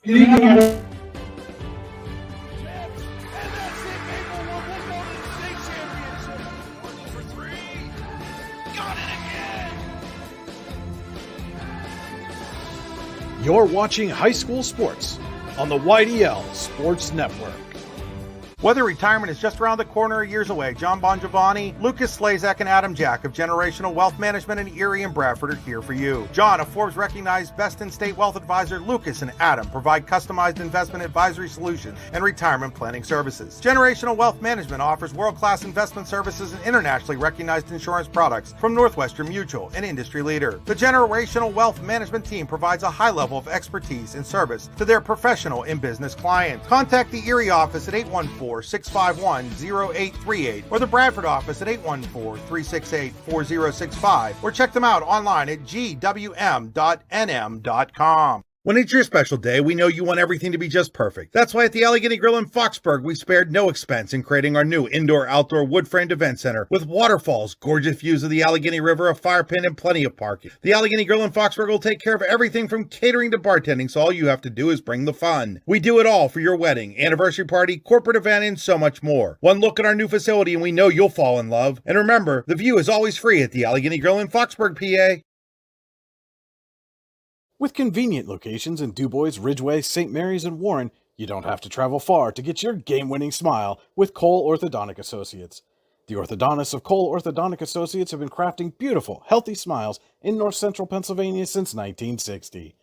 You're watching high school sports on the YDL Sports Network. Whether retirement is just around the corner or years away, John Bongiovanni, Lucas Slazak, and Adam Jack of Generational Wealth Management in Erie and Bradford are here for you. John, a Forbes-recognized best-in-state wealth advisor, Lucas and Adam provide customized investment advisory solutions and retirement planning services. Generational Wealth Management offers world-class investment services and internationally recognized insurance products from Northwestern Mutual, an industry leader. The Generational Wealth Management team provides a high level of expertise and service to their professional and business clients. Contact the Erie office at 814-651-0838 or the Bradford office at 814-368-4065 or check them out online at gwm.nm.com. When it's your special day, we know you want everything to be just perfect. That's why at the Allegheny Grill in Foxburg, we spared no expense in creating our new indoor-outdoor wood-framed event center with waterfalls, gorgeous views of the Allegheny River, a fire pit, and plenty of parking. The Allegheny Grill in Foxburg will take care of everything from catering to bartending, so all you have to do is bring the fun. We do it all for your wedding, anniversary party, corporate event, and so much more. One look at our new facility and we know you'll fall in love. And remember, the view is always free at the Allegheny Grill in Foxburg, PA. With convenient locations in DuBois, Ridgway, St. Mary's, and Warren, you don't have to travel far to get your game-winning smile with Cole Orthodontic Associates. The orthodontists of Cole Orthodontic Associates have been crafting beautiful, healthy smiles in north central Pennsylvania since 1960.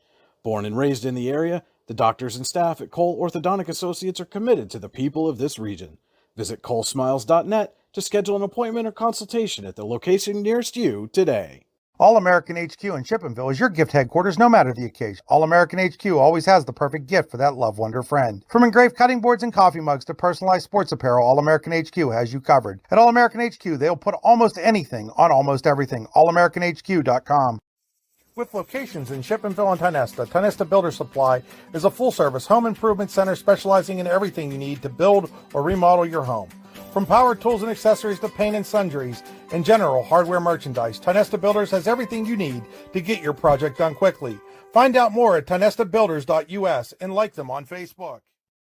Born and raised in the area, the doctors and staff at Cole Orthodontic Associates are committed to the people of this region. Visit colesmiles.net to schedule an appointment or consultation at the location nearest you today. All-American HQ in Chippenville is your gift headquarters no matter the occasion. All-American HQ always has the perfect gift for that loved one or friend. From engraved cutting boards and coffee mugs to personalized sports apparel, All-American HQ has you covered. At All-American HQ, they'll put almost anything on almost everything. AllAmericanHQ.com. With locations in Chippenville and Tionesta, Tionesta Builder Supply is a full-service home improvement center specializing in everything you need to build or remodel your home. From power tools and accessories to paint and sundries and general hardware merchandise, Tionesta Builders has everything you need to get your project done quickly. Find out more at tionestabuilders.us and like them on Facebook.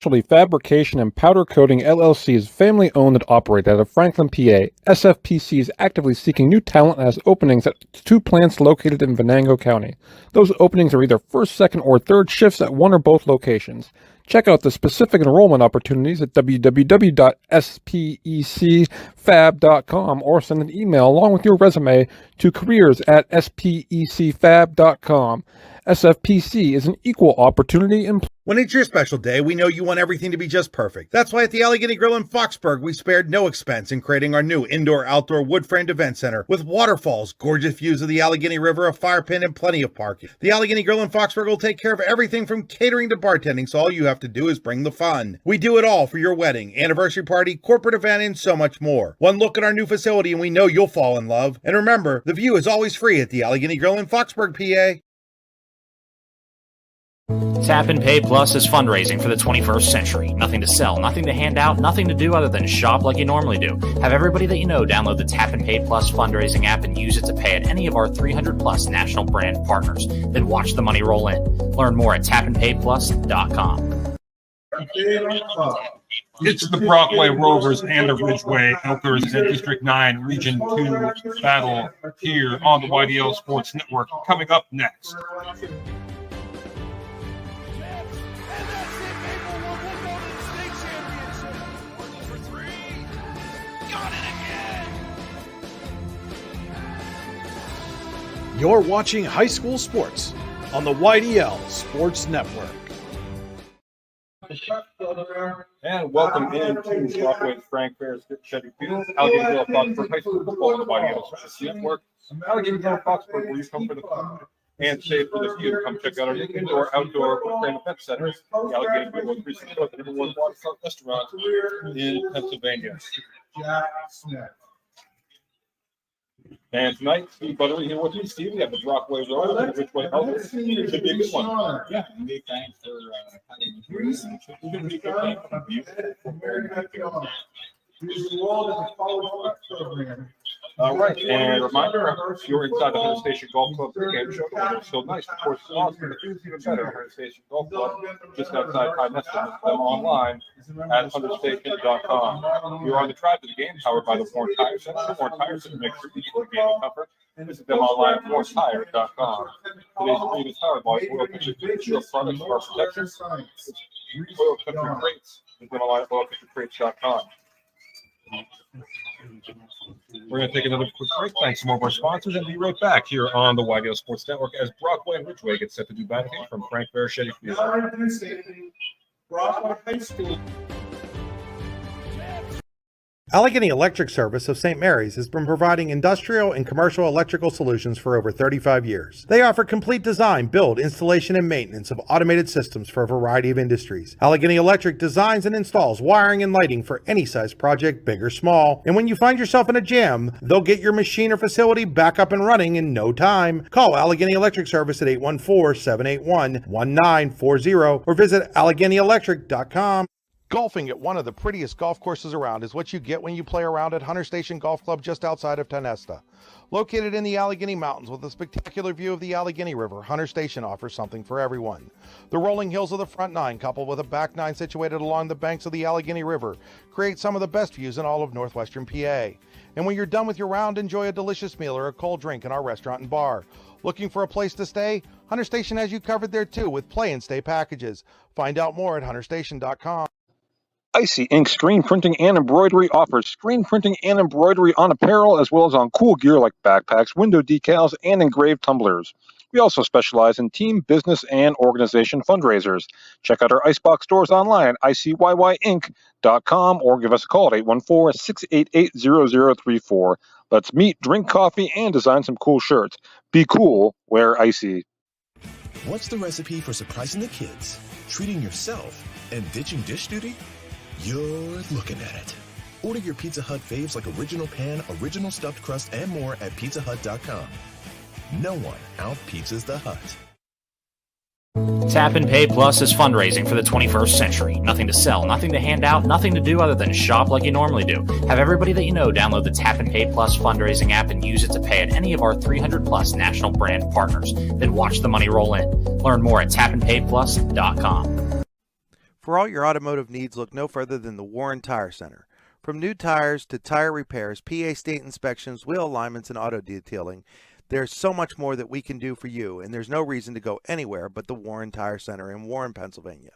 Specialty Fabrication and Powder Coating LLC is family owned and operated out of Franklin, PA. SFPC is actively seeking new talent and has openings at 2 plants located in Venango County. Those openings are either first, second, or third shifts at one or both locations. Check out the specific enrollment opportunities at www.specfab.com or send an email along with your resume to careers@specfab.com. SFPC is an equal opportunity employer. When it's your special day, we know you want everything to be just perfect. That's why at the Allegheny Grill in Foxburg, we spared no expense in creating our new indoor-outdoor wood-framed event center with waterfalls, gorgeous views of the Allegheny River, a fire pit, and plenty of parking. The Allegheny Grill in Foxburg will take care of everything from catering to bartending, so all you have to do is bring the fun. We do it all for your wedding, anniversary party, corporate event, and so much more. One look at our new facility and we know you'll fall in love. And remember, the view is always free at the Allegheny Grill in Foxburg, PA. Tap and Pay Plus is fundraising for the 21st century. Nothing to sell, nothing to hand out, nothing to do other than shop like you normally do. Have everybody that you know download the Tap and Pay Plus fundraising app and use it to pay at any of our 300 plus national brand partners. Then watch the money roll in. Learn more at tapandpayplus.com. It's the Brockway Rovers and the Ridgway Elkers in District 9 Region 2 battle here on the YDL Sports Network. Coming up next. You're watching high school sports on the YDL Sports Network. And welcome into Brockway's Frank Fair's Chevy Field, Allegheny Hill Foxburg High School football on the YDL Sports Network. Allegheny Hill Foxburg, where you come for the fun and save for the few. Come check out our indoor, outdoor, and event center, the Allegheny Hill most recent club, the #1 waterfront restaurant in Pennsylvania. And tonight, Steve Buttery here with you. Steve, we have the Brockway Road and the Ridgway Elkers. It should be a good one. Yeah, big thanks for having me here. It's going to be a good one. The world is a college program. All right, and a reminder, you're inside the Hunter Station Golf Club pregame show. The weather's still nice, the course is awesome, and the food's even better at Hunter Station Golf Club, just outside High Neston. Visit them online at hunterstation.com. You are the tribe of the game, powered by the Warren Tire Center. The Warren Tire Center makes sure you get the game in comfort. Visit them online at warrentire.com. Today's stream is powered by Oil Country Shield products for our protection. Oil Country Crates. Visit them online at oilcountrycrates.com. We're going to take another quick break. Thanks to more of our sponsors and be right back here on the YDO Sports Network as Brockway and Ridgway get set to do battle from Frank Verichetti Field. Brockway High School. Allegheny Electric Service of St. Mary's has been providing industrial and commercial electrical solutions for over 35 years. They offer complete design, build, installation, and maintenance of automated systems for a variety of industries. Allegheny Electric designs and installs wiring and lighting for any size project, big or small. And when you find yourself in a jam, they'll get your machine or facility back up and running in no time. Call Allegheny Electric Service at 814-781-1940 or visit AlleghenyElectric.com. Golfing at one of the prettiest golf courses around is what you get when you play around at Hunter Station Golf Club just outside of Tonesta. Located in the Allegheny Mountains with a spectacular view of the Allegheny River, Hunter Station offers something for everyone. The rolling hills of the front nine, coupled with a back nine situated along the banks of the Allegheny River, create some of the best views in all of northwestern PA. And when you're done with your round, enjoy a delicious meal or a cold drink in our restaurant and bar. Looking for a place to stay? Hunter Station has you covered there too with play and stay packages. Find out more at hunterstation.com. Icy Ink Screen Printing and Embroidery offers screen printing and embroidery on apparel as well as on cool gear like backpacks, window decals, and engraved tumblers. We also specialize in team, business, and organization fundraisers. Check out our Icebox stores online at ICYYInc.com or give us a call at 814-688-0034. Let's meet, drink coffee, and design some cool shirts. Be cool, wear Icy. What's the recipe for surprising the kids, treating yourself, and ditching dish duty? You're looking at it. Order your Pizza Hut faves like Original Pan, Original Stuffed Crust, and more at pizzahut.com. No one out-pizzas the Hut. Tap and Pay Plus is fundraising for the 21st century. Nothing to sell, nothing to hand out, nothing to do other than shop like you normally do. Have everybody that you know download the Tap and Pay Plus fundraising app and use it to pay at any of our 300 plus national brand partners. Then watch the money roll in. Learn more at tapandpayplus.com. For all your automotive needs, look no further than the Warren Tire Center. From new tires to tire repairs, PA state inspections, wheel alignments, and auto detailing, there's so much more that we can do for you, and there's no reason to go anywhere but the Warren Tire Center in Warren, Pennsylvania.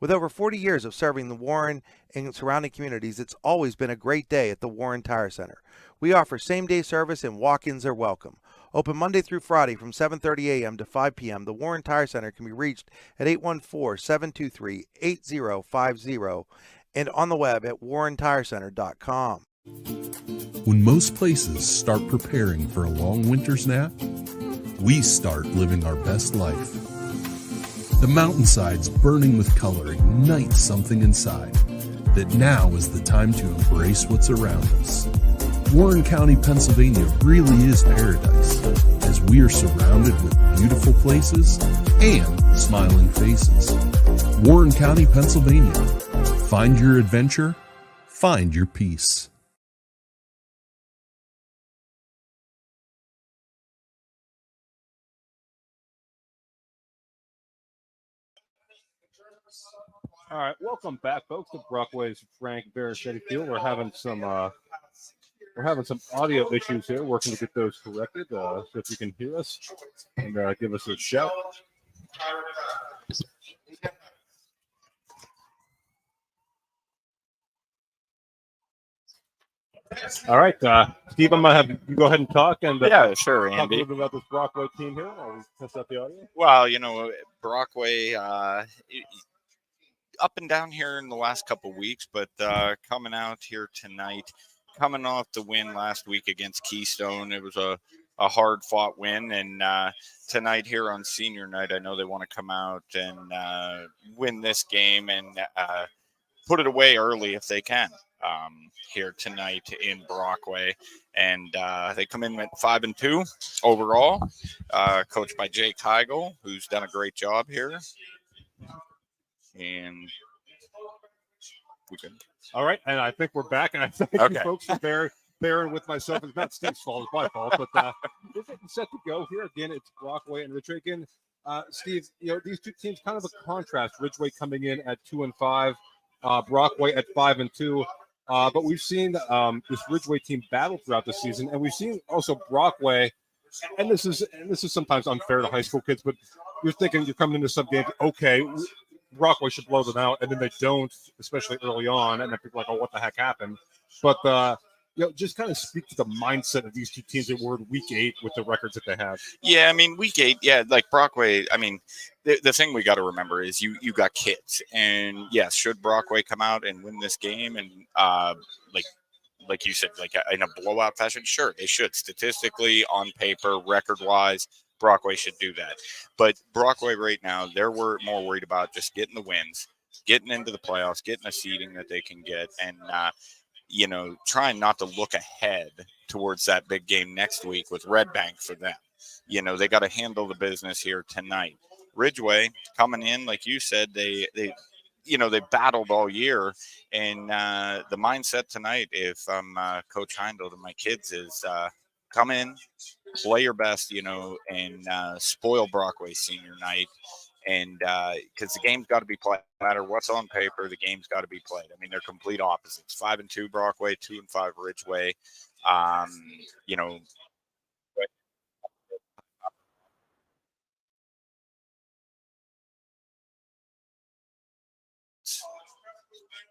With over 40 years of serving the Warren and surrounding communities, it's always been a great day at the Warren Tire Center. We offer same-day service and walk-ins are welcome. Open Monday through Friday from 7:30 a.m. to 5 p.m., the Warren Tire Center can be reached at 814-723-8050 and on the web at warrentirecenter.com. When most places start preparing for a long winter's nap, we start living our best life. The mountainsides burning with color ignite something inside that now is the time to embrace what's around us. Warren County, Pennsylvania really is paradise, as we are surrounded with beautiful places and smiling faces. Warren County, Pennsylvania. Find your adventure, find your peace. All right, welcome back, folks, to Brockway's Frank Verichetti Field. We're having some audio issues here, working to get those corrected. So if you can hear us, and give us a shout. All right, Steve, I'm gonna have you go ahead and talk and yeah, sure, talk Andy. a little bit about this Brockway team here while we test out the audio. Well, you know, Brockway up and down here in the last couple of weeks, but coming out here tonight, coming off the win last week against Keystone, it was a hard-fought win, and tonight here on senior night, I know they want to come out and win this game and put it away early if they can. Here tonight in Brockway, and they come in at 5-2 overall, coached by Jake Heigl, who's done a great job here. And we can. All right, and I think we're back, and I thank you folks for bearing with myself. It's not Steve's fault; it's my fault. But we're getting set to go here again. It's Brockway and Ridgway again. Steve, these two teams kind of a contrast. Ridgway coming in at 2-5, Brockway at 5-2. But we've seen this Ridgway team battle throughout the season, and we've seen also Brockway. And this is sometimes unfair to high school kids, but you're thinking you're coming into some games, okay, Brockway should blow them out, and then they don't, especially early on, and then people are like, oh, what the heck happened? But just kind of speak to the mindset of these two teams that were in week 8 with the records that they have. Yeah, I mean, week 8, like Brockway, I mean, the thing we got to remember is you got kids. And yes, should Brockway come out and win this game and like you said, like in a blowout fashion, sure, they should. Statistically, on paper, record-wise, Brockway should do that. But Brockway right now, they're more worried about just getting the wins, getting into the playoffs, getting a seeding that they can get, and trying not to look ahead towards that big game next week with Red Bank for them. They got to handle the business here tonight. Ridgway coming in, like you said, they battled all year, and the mindset tonight, if I'm Coach Heindel to my kids, is come in, play your best, and spoil Brockway senior night. And because the game's got to be played, no matter what's on paper, the game's got to be played. I mean, they're complete opposites. 5-2 Brockway, 2-5 Ridgway.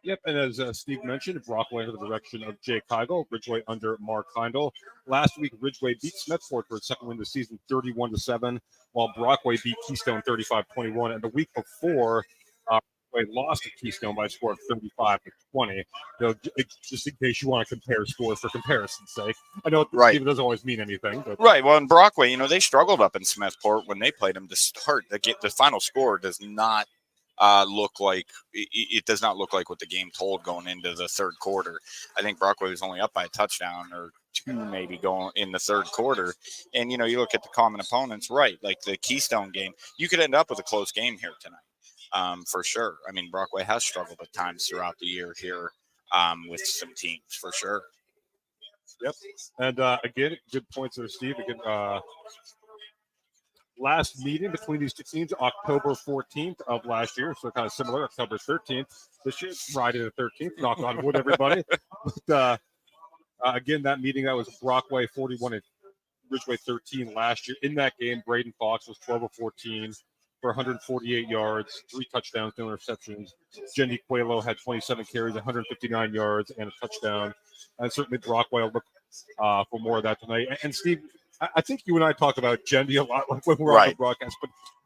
Yep, and as Steve mentioned, Brockway under the direction of Jake Heigl, Ridgway under Mark Heindel. Last week, Ridgway beat Smethport for its second win of the season, 31-7, while Brockway beat Keystone 35-21. And the week before, Brockway lost to Keystone by a score of 35-20. Just in case you want to compare scores for comparison's sake. I know Steve, it doesn't always mean anything. But. Right. Well, in Brockway, they struggled up in Smethport when they played them to start. The final score does not look like it does not look like what the game told going into the third quarter. I think Brockway was only up by a touchdown or 2 maybe going in the third quarter. And, you look at the common opponents, right, like the Keystone game, you could end up with a close game here tonight for sure. I mean, Brockway has struggled at times throughout the year here with some teams for sure. Yep. And again, good points there, Steve. Again, last meeting between these two teams, October 14th of last year, so kind of similar, October 13th. This year, Friday the 13th, knock on wood, everybody. But, again, that meeting, that was Brockway 41 and Ridgway 13 last year. In that game, Braden Fox was 12 of 14 for 148 yards, 3 touchdowns, no interceptions. Jenny Coelho had 27 carries, 159 yards, and a touchdown. And certainly Brockway will look for more of that tonight. And Steve, I think you and I talk about Jendy a lot when we're on the broadcast,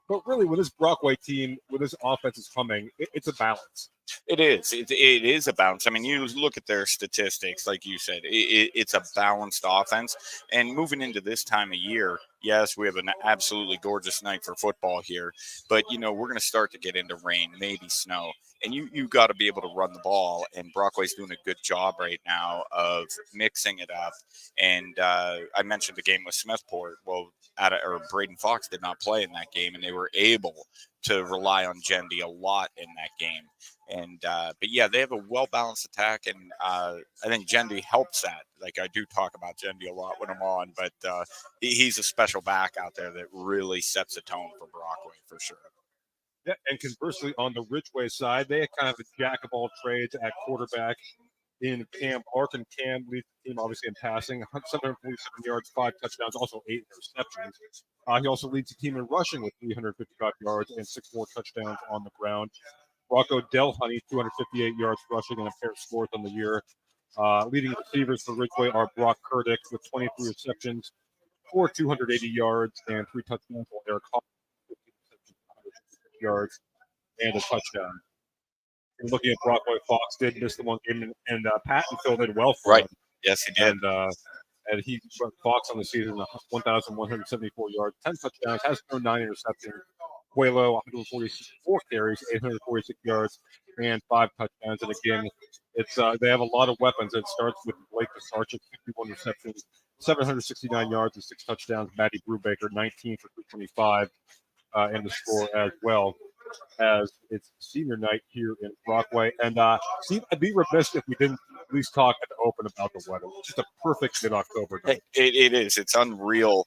but really, when this Brockway team, when this offense is coming, it's a balance. It is. It is a balance. I mean, you look at their statistics, like you said, it's a balanced offense. And moving into this time of year, yes, we have an absolutely gorgeous night for football here, but, we're going to start to get into rain, maybe snow. And you got to be able to run the ball, and Brockway's doing a good job right now of mixing it up. And I mentioned the game with Smethport. Well, Braden Fox did not play in that game, and they were able to rely on Jendy a lot in that game. And but yeah, they have a well-balanced attack, and I think Jendy helps that. Like, I do talk about Jendy a lot when I'm on, but he's a special back out there that really sets the tone for Brockway for sure. Yeah, and conversely, on the Ridgway side, they kind of a jack of all trades at quarterback in Cam Arkin. Cam leads the team, obviously, in passing, 747 yards, 5 touchdowns, also 8 interceptions. He also leads the team in rushing with 355 yards and 6 more touchdowns on the ground. Rocco Delhoney, 258 yards rushing and a pair of scores on the year. Leading receivers for Ridgway are Brock Kurdick with 23 receptions for 280 yards and 3 touchdowns, while Eric Hall 15 receptions, 156 yards and a touchdown. And looking at Brockway, Fox did miss the one game, and Patton filled in well for him. Yes, he did. And he Fox on the season, 1,174 yards, 10 touchdowns, has thrown 9 interceptions. Coelho, 144 carries, 846 yards, and 5 touchdowns. And again, it's they have a lot of weapons. It starts with Blake Pisarcik, 51 receptions, 769 yards, and 6 touchdowns. Matty Brubaker, 19 for 325, and the score as well, as it's senior night here in Brockway. And Steve, I'd be remiss if we didn't at least talk at the open about the weather. It's just a perfect mid-October night. It is. It's unreal.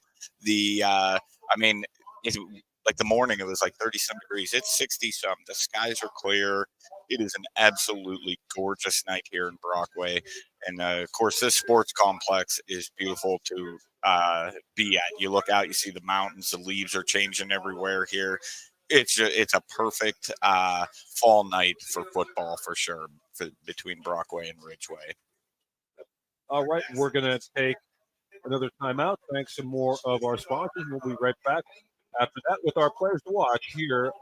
Like the morning, it was like 30-some degrees. It's 60-some. The skies are clear. It is an absolutely gorgeous night here in Brockway. And, of course, this sports complex is beautiful to be at. You look out, you see the mountains. The leaves are changing everywhere here. It's a perfect fall night for football for sure between Brockway and Ridgway. All right, we're going to take another timeout. Thanks to more of our sponsors. We'll be right back after that with our players to watch here.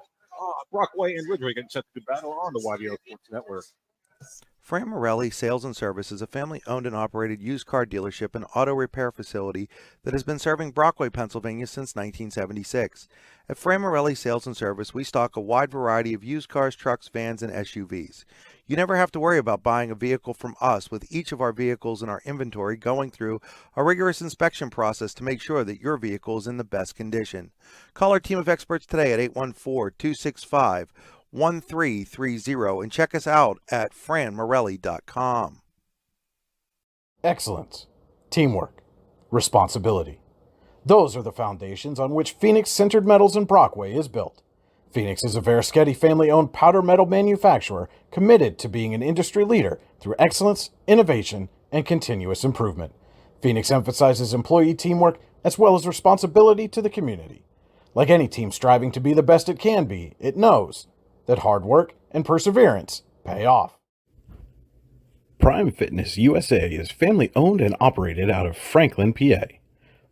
Brockway and Ridgway getting set to do battle on the YDO Sports Network. Fran Morelli Sales and Service is a family-owned and operated used car dealership and auto repair facility that has been serving Brockway, Pennsylvania since 1976. At Fran Morelli Sales and Service, we stock a wide variety of used cars, trucks, vans, and SUVs. You never have to worry about buying a vehicle from us, with each of our vehicles in our inventory going through a rigorous inspection process to make sure that your vehicle is in the best condition. Call our team of experts today at 814-265-1330 and check us out at franmorelli.com. Excellence, teamwork, responsibility. Those are the foundations on which Phoenix Sintered Metals in Brockway is built. Phoenix is a Verischetti family-owned powder metal manufacturer committed to being an industry leader through excellence, innovation, and continuous improvement. Phoenix emphasizes employee teamwork as well as responsibility to the community. Like any team striving to be the best it can be, it knows that hard work and perseverance pay off. Prime Fitness USA is family-owned and operated out of Franklin, PA.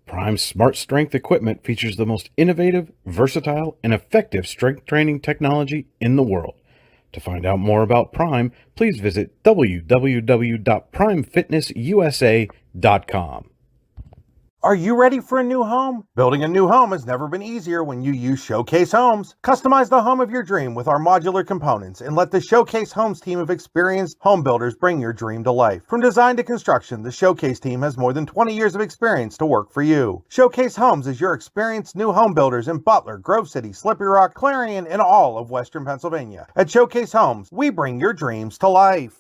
Prime's Smart Strength equipment features the most innovative, versatile, and effective strength training technology in the world. To find out more about Prime, please visit www.primefitnessusa.com. Are you ready for a new home? Building a new home has never been easier when you use Showcase Homes. Customize the home of your dream with our modular components and let the Showcase Homes team of experienced home builders bring your dream to life. From design to construction, the Showcase team has more than 20 years of experience to work for you. Showcase Homes is your experienced new home builders in Butler, Grove City, Slippery Rock, Clarion, and all of Western Pennsylvania. At Showcase Homes, we bring your dreams to life.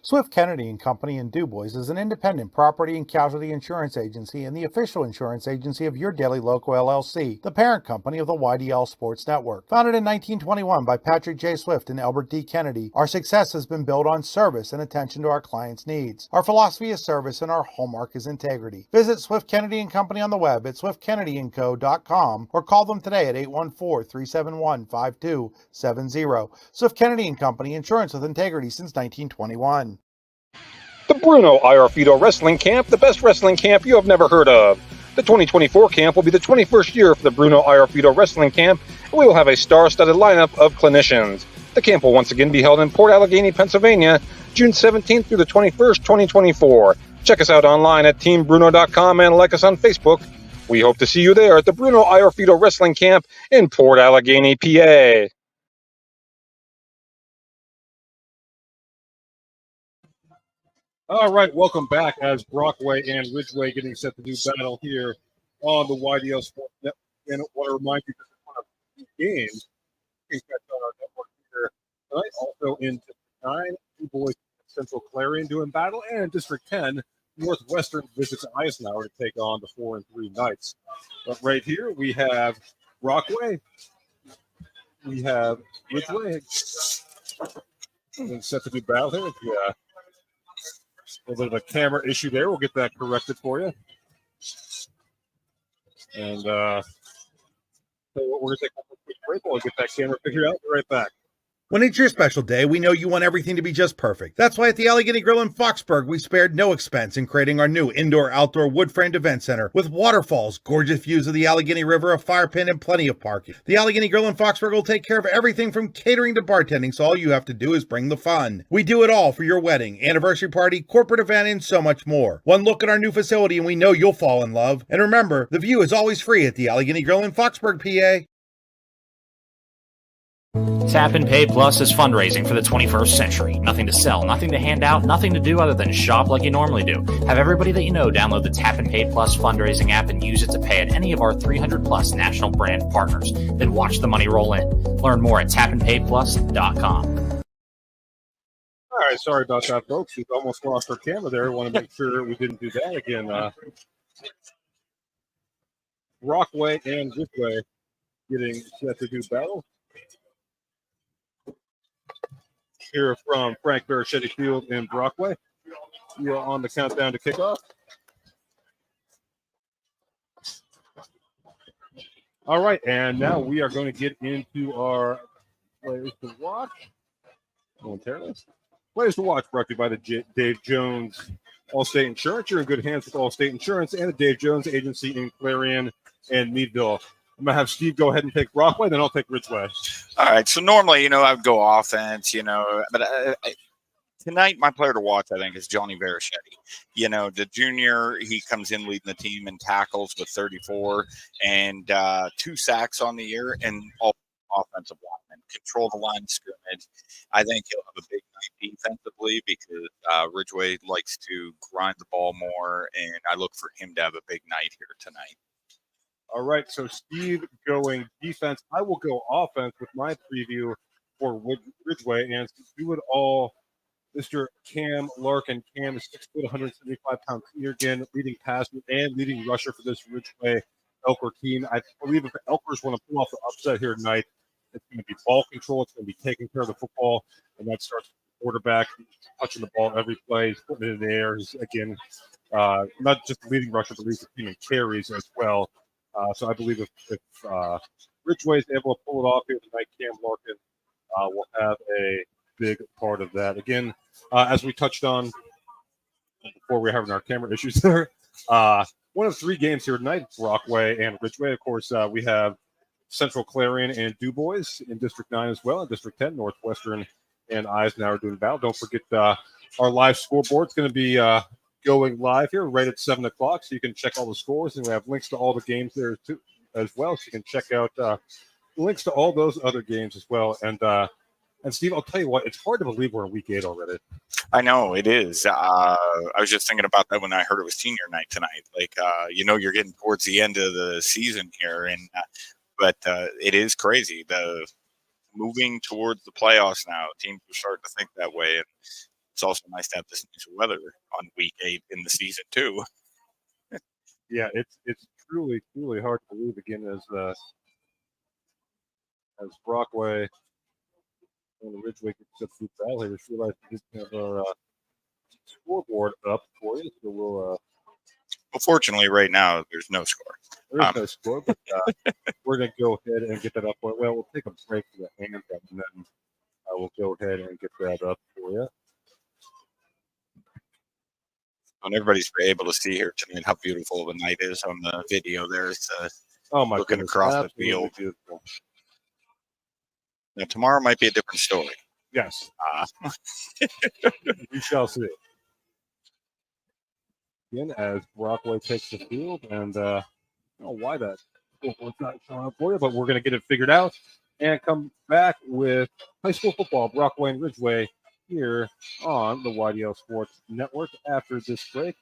Swift Kennedy and Company in DuBois is an independent property and casualty insurance agency and the official insurance agency of Your Daily Local LLC, the parent company of the YDL Sports Network. Founded in 1921 by Patrick J. Swift and Albert D. Kennedy, our success has been built on service and attention to our clients' needs. Our philosophy is service and our hallmark is integrity. Visit Swift Kennedy and Company on the web at swiftkennedyandco.com or call them today at 814-371-5270. Swift Kennedy and Company, insurance with integrity since 1921. The Bruno Iorfido Wrestling Camp, the best wrestling camp you have never heard of. The 2024 camp will be the 21st year for the Bruno Iorfido Wrestling Camp, and we will have a star-studded lineup of clinicians. The camp will once again be held in Port Allegheny, Pennsylvania, June 17th through the 21st, 2024. Check us out online at teambruno.com and like us on Facebook. We hope to see you there at the Bruno Iorfido Wrestling Camp in Port Allegheny, PA. All right, welcome back as Brockway and Ridgway getting set to do battle here on the YDL Sports Network. And I want to remind you that it's one of the games you can catch on our network here tonight. Also in District 9, DuBois Central Clarion doing battle, and in District 10, Northwestern visits Eisenhower to take on the 4-3 Knights. But right here we have Brockway, we have Ridgway, and set to do battle here. Yeah. A little bit of a camera issue there. We'll get that corrected for you. And so we're going to take a quick break. We'll get that camera figured out. Be right back. When it's your special day, we know you want everything to be just perfect. That's why at the Allegheny Grill in Foxburg, we spared no expense in creating our new indoor-outdoor wood-framed event center with waterfalls, gorgeous views of the Allegheny River, a fire pit, and plenty of parking. The Allegheny Grill in Foxburg will take care of everything from catering to bartending, so all you have to do is bring the fun. We do it all for your wedding, anniversary party, corporate event, and so much more. One look at our new facility and we know you'll fall in love. And remember, the view is always free at the Allegheny Grill in Foxburg, PA. Tap and Pay Plus is fundraising for the 21st century. Nothing to sell, nothing to hand out, nothing to do other than shop like you normally do. Have everybody that you know download the Tap and Pay Plus fundraising app and use it to pay at any of our 300 plus national brand partners. Then watch the money roll in. Learn more at tapandpayplus.com. All right, right, sorry about that, folks. We almost lost our camera there. I want to make sure we didn't do that again. Brockway and Ridgway getting set to do battle. Here from Frank Baraschetti Field in Brockway. We are on the countdown to kickoff. All right, and now we are going to get into our players to watch. Momentarily. Players to watch brought to you by the Dave Jones Allstate Insurance. You're in good hands with Allstate Insurance and the Dave Jones Agency in Clarion and Meadville. I'm going to have Steve go ahead and take Brockway, then I'll take Ridgway. All right, so normally, I would go offense, but tonight my player to watch, I think, is Johnny Baraschetti. The junior, he comes in leading the team in tackles with 34 and 2 sacks on the year, and all offensive linemen control the line of scrimmage. I think he'll have a big night defensively because Ridgway likes to grind the ball more, and I look for him to have a big night here tonight. All right, so Steve going defense. I will go offense with my preview for Ridgway, and we would all Mr. Cam Larkin. Cam is 6 foot, 175 pounds again, leading passer and leading rusher for this Ridgway Elker team. I believe if the Elkers want to pull off the upset here tonight, it's going to be ball control. It's going to be taking care of the football, and that starts with the quarterback touching the ball every play. He's putting it in the air. He's, again, not just the leading rusher, but leads the team in carries as well. So I believe if Ridgway is able to pull it off here tonight, Cam Larkin will have a big part of that. Again, as we touched on before we were having our camera issues there, one of 3 games here tonight, Brockway and Ridgway. Of course, we have Central Clarion and Du Bois in District 9 as well. In District 10, Northwestern and Eisenhower doing battle. Don't forget our live scoreboard is going to be going live here right at 7 o'clock, so you can check all the scores, and we have links to all the games there too as well, so you can check out links to all those other games as well. And Steve, I'll tell you what, it's hard to believe we're in week 8 already. I know it is. I was just thinking about that when I heard it was senior night tonight. Like, you're getting towards the end of the season here, and but it is crazy. The moving towards the playoffs now, teams are starting to think that way, and it's also nice to have this nice weather on week 8 in the season too. Yeah, it's truly hard to believe again as Brockway and Ridgway gets up to battle here. Just realized we didn't have our scoreboard up for you, so we'll. Well, fortunately, right now there's no score. There is no score, but we're going to go ahead and get that up. Well, we'll take a break for the anthem, and then we'll go ahead and get that up for you. And everybody's able to see here tonight how beautiful the night is on the video there. It's my looking goodness, across the field. Beautiful. Now, tomorrow might be a different story. Yes. We shall see. Again, as Brockway takes the field, and I don't know why that football's not showing up for you, but we're going to get it figured out and come back with high school football, Brockway and Ridgway, here on the YDL Sports Network after this break,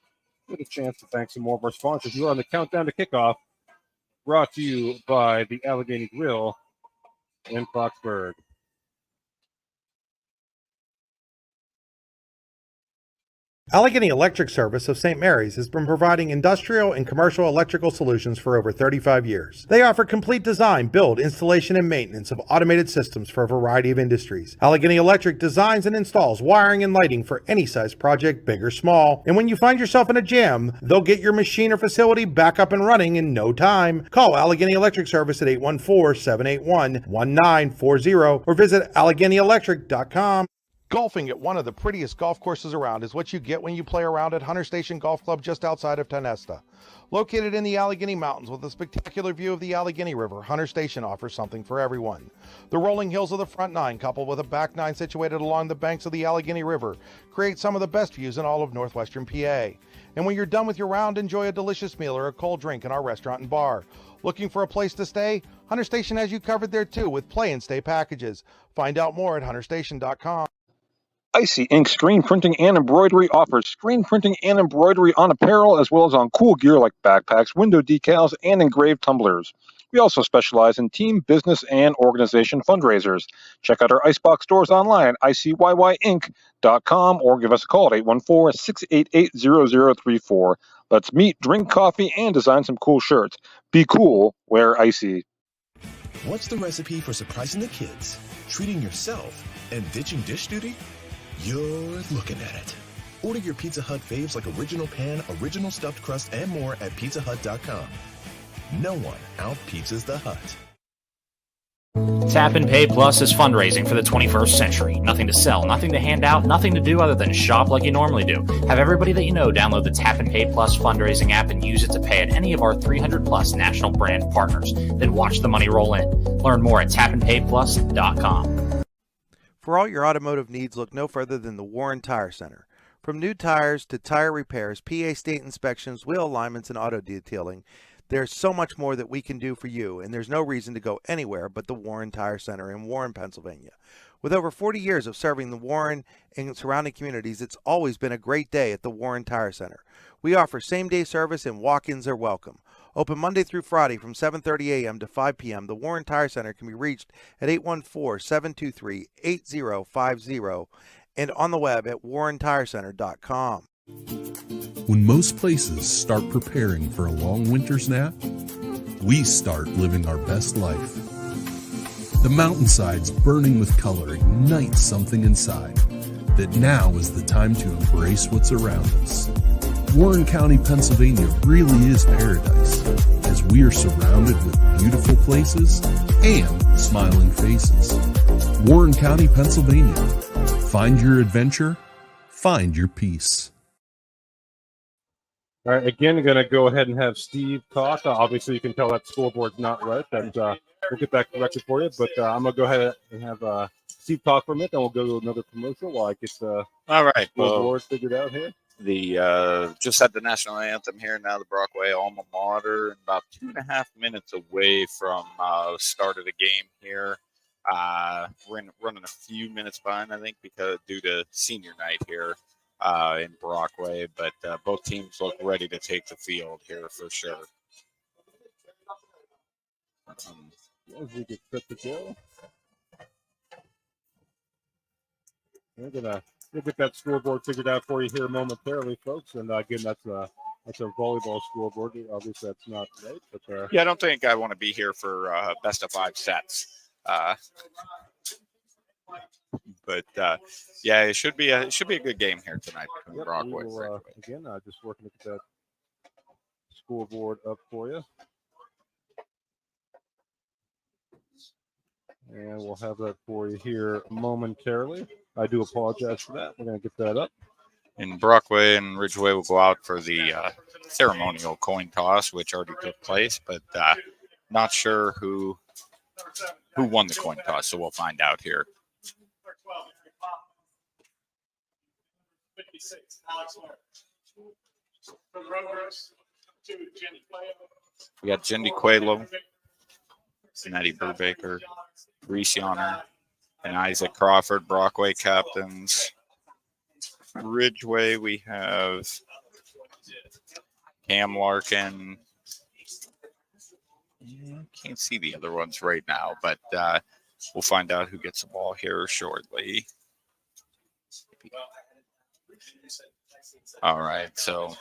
with a chance to thank some more of our sponsors. You're on the countdown to kickoff, brought to you by the Allegheny Grill in Foxburg. Allegheny Electric Service of St. Mary's has been providing industrial and commercial electrical solutions for over 35 years. They offer complete design, build, installation, and maintenance of automated systems for a variety of industries. Allegheny Electric designs and installs wiring and lighting for any size project, big or small. And when you find yourself in a jam, they'll get your machine or facility back up and running in no time. Call Allegheny Electric Service at 814-781-1940 or visit AlleghenyElectric.com. Golfing at one of the prettiest golf courses around is what you get when you play around at Hunter Station Golf Club just outside of Tonesta. Located in the Allegheny Mountains with a spectacular view of the Allegheny River, Hunter Station offers something for everyone. The rolling hills of the front nine, coupled with a back nine situated along the banks of the Allegheny River, create some of the best views in all of northwestern PA. And when you're done with your round, enjoy a delicious meal or a cold drink in our restaurant and bar. Looking for a place to stay? Hunter Station has you covered there too with play and stay packages. Find out more at hunterstation.com. Icy Ink Screen Printing and Embroidery offers screen printing and embroidery on apparel as well as on cool gear like backpacks, window decals, and engraved tumblers. We also specialize in team, business, and organization fundraisers. Check out our Icebox stores online at icyyyinc.com or give us a call at 814-688-0034. Let's meet, drink coffee, and design some cool shirts. Be cool, wear icy. What's the recipe for surprising the kids, treating yourself, and ditching dish duty? You're looking at it. Order your Pizza Hut faves like original pan, original stuffed crust, and more at pizzahut.com. No one out-pizzas the Hut. Tap and Pay Plus is fundraising for the 21st century. Nothing to sell, nothing to hand out, nothing to do other than shop like you normally do. Have everybody that you know download the Tap and Pay Plus fundraising app and use it to pay at any of our 300 plus national brand partners. Then watch the money roll in. Learn more at tapandpayplus.com. For all your automotive needs, look no further than the Warren Tire Center. From new tires to tire repairs, PA state inspections, wheel alignments, and auto detailing, there's so much more that we can do for you, and there's no reason to go anywhere but the Warren Tire Center in Warren, Pennsylvania. With over 40 years of serving the Warren and surrounding communities, it's always been a great day at the Warren Tire Center. We offer same-day service and walk-ins are welcome. Open Monday through Friday from 7:30 a.m. to 5 p.m., the Warren Tire Center can be reached at 814-723-8050 and on the web at warrentirecenter.com. When most places start preparing for a long winter's nap, we start living our best life. The mountainsides burning with color ignite something inside that now is the time to embrace what's around us. Warren County, Pennsylvania really is paradise, as we are surrounded with beautiful places and smiling faces. Warren County, Pennsylvania. Find your adventure, find your peace. All right, again, I'm going to go ahead and have Steve talk. Obviously, you can tell that scoreboard's not right. That, we'll get that corrected for you. But I'm going to go ahead and have Steve talk for a minute, then we'll go to another commercial while I get the scoreboard figured out here. Just had the national anthem here now. The Brockway alma mater, about 2.5 minutes away from start of the game here. We're running a few minutes behind, I think, because due to senior night here in Brockway, but both teams look ready to take the field here for sure. As we get set to go, we're gonna get that scoreboard figured out for you here momentarily, folks. And again, that's a volleyball scoreboard. Obviously, that's not right, but yeah, I don't think I want to be here for best of 5 sets. But yeah, it should be a good game here tonight between Brockway. Again, just working to get that scoreboard up for you, and we'll have that for you here momentarily. I do apologize for that. We're going to get that up. And Brockway and Ridgway will go out for the ceremonial coin toss, which already took place, but not sure who won the coin toss, so we'll find out here. We got Jendi Quaylo, Cincinnati Burbaker, Reese Yonner, and Isaac Crawford, Brockway captains. Ridgway, we have Cam Larkin. Can't see the other ones right now, but we'll find out who gets the ball here shortly. All right, so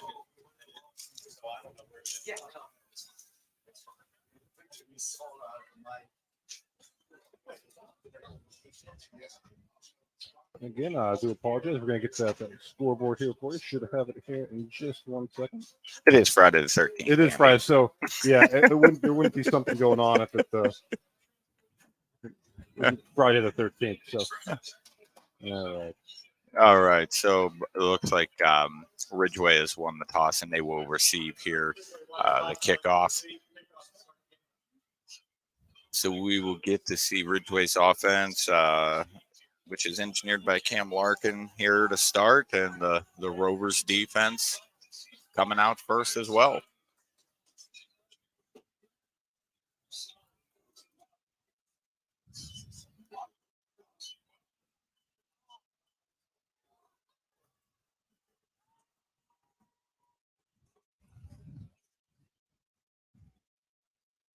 again, I do apologize. We're going to get that scoreboard here for you. Should have it here in just 1 second. It is Friday the 13th. It is Friday, so yeah, there wouldn't be something going on if it Friday the 13th. So, all right. So it looks like Ridgway has won the toss, and they will receive here the kickoff. So we will get to see Ridgway's offense, which is engineered by Cam Larkin here to start, and the Rovers defense coming out first as well.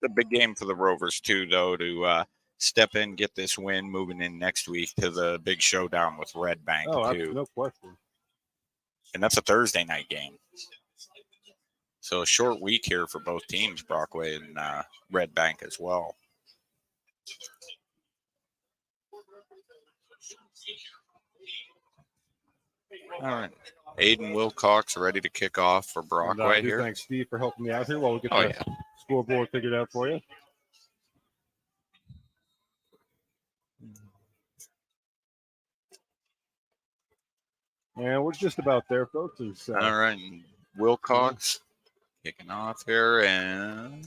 a big game for the Rovers too, though, to step in, get this win, moving in next week to the big showdown with Red Bank too. No question. And that's a Thursday night game. So a short week here for both teams, Brockway and Red Bank as well. All right. Aiden Wilcox ready to kick off for Brockway here. Thanks, Steve, for helping me out here while we get Oh, the scoreboard figured out for you. And we're just about there, folks. All right. Wilcox kicking off here, and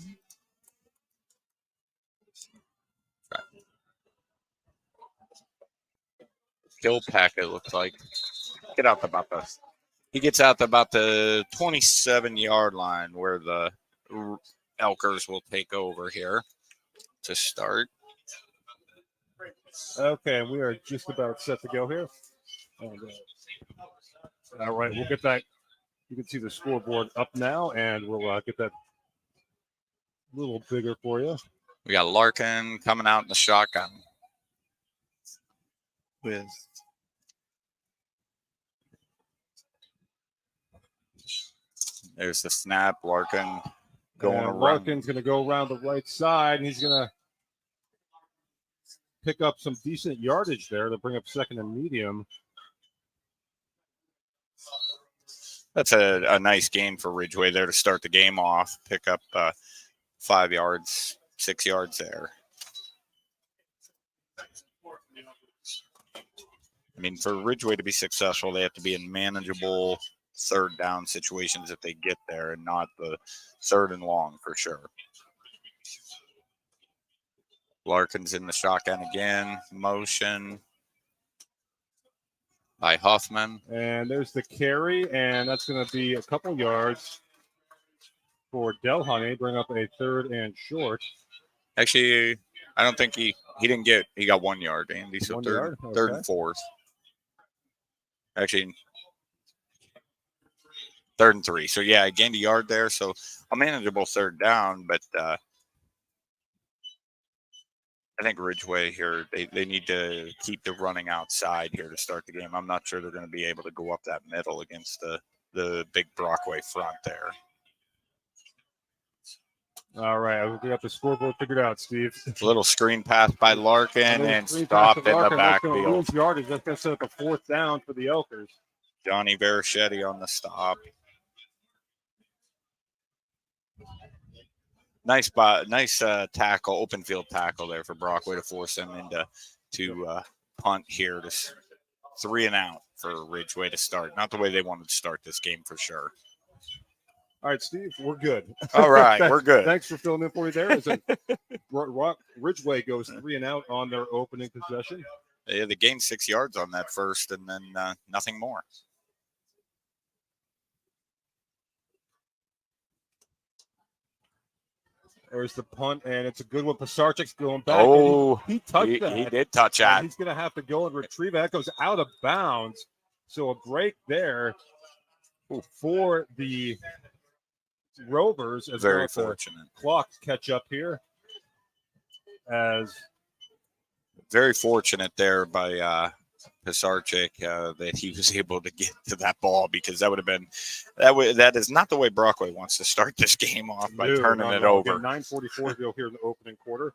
kill packet looks like. Get out about this. He gets out to about the 27-yard line where the Elkers will take over here to start. Okay, we are just about set to go here. And, all right, we'll get that. You can see the scoreboard up now, and we'll get that a little bigger for you. We got Larkin coming out in the shotgun with there's the snap. Larkin going around. Larkin's going to go around the right side, and he's going to pick up some decent yardage there to bring up second and medium. That's a nice gain for Ridgway there to start the game off. Pick up 5 yards, 6 yards there. I mean, for Ridgway to be successful, they have to be in manageable third down situations if they get there, and not the third and long for sure. Larkin's in the shotgun again. Motion by Huffman. And there's the carry, and that's going to be a couple yards for Delhoney. Bring up a third and short. Actually, I don't think he got 1 yard, Andy. So third and fourth. Actually, third and 3. So, yeah, I gained a yard there. So, a manageable third down. But I think Ridgway here, they need to keep the running outside here to start the game. I'm not sure they're going to be able to go up that middle against the big Brockway front there. All right, we got the scoreboard figured out, Steve. A little screen pass by Larkin and stop in the backfield. Yardage. That's going to set up a fourth down for the Elkers. Johnny Verichetti on the stop. Nice tackle, open field tackle there for Brockway to force them into punt here to 3 and out for Ridgway to start. Not the way they wanted to start this game for sure. All right, Steve, we're good. All right, we're good. Thanks for filling in for me there. Ridgway goes 3 and out on their opening possession. Yeah, they gained 6 yards on that first, and then nothing more. There's the punt, and it's a good one. Pasarchik's going back. Oh, he touched that. He did touch that. He's going to have to go and retrieve it. That goes out of bounds. So a break there for the Rovers. As very fortunate. Clock catch up here. Very fortunate there by Pisarchik that he was able to get to that ball, because that would have been that is not the way Brockway wants to start this game off by turning it over. 9:44 to go here in the opening quarter.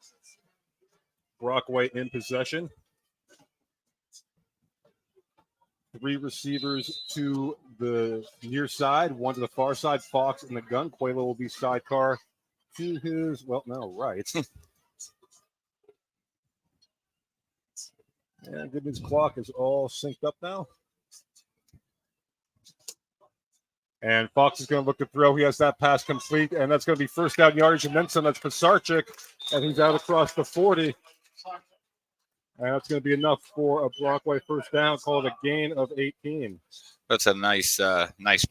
Brockway in possession. 3 receivers to the near side, 1 to the far side. Fox in the gun. Quayla will be sidecar to his right. And Goodman's clock is all synced up now. And Fox is going to look to throw. He has that pass complete, and that's going to be first down yardage. And then some. That's Pisarchik, and he's out across the 40. And that's going to be enough for a Brockway first down. Call it a gain of 18. That's a nice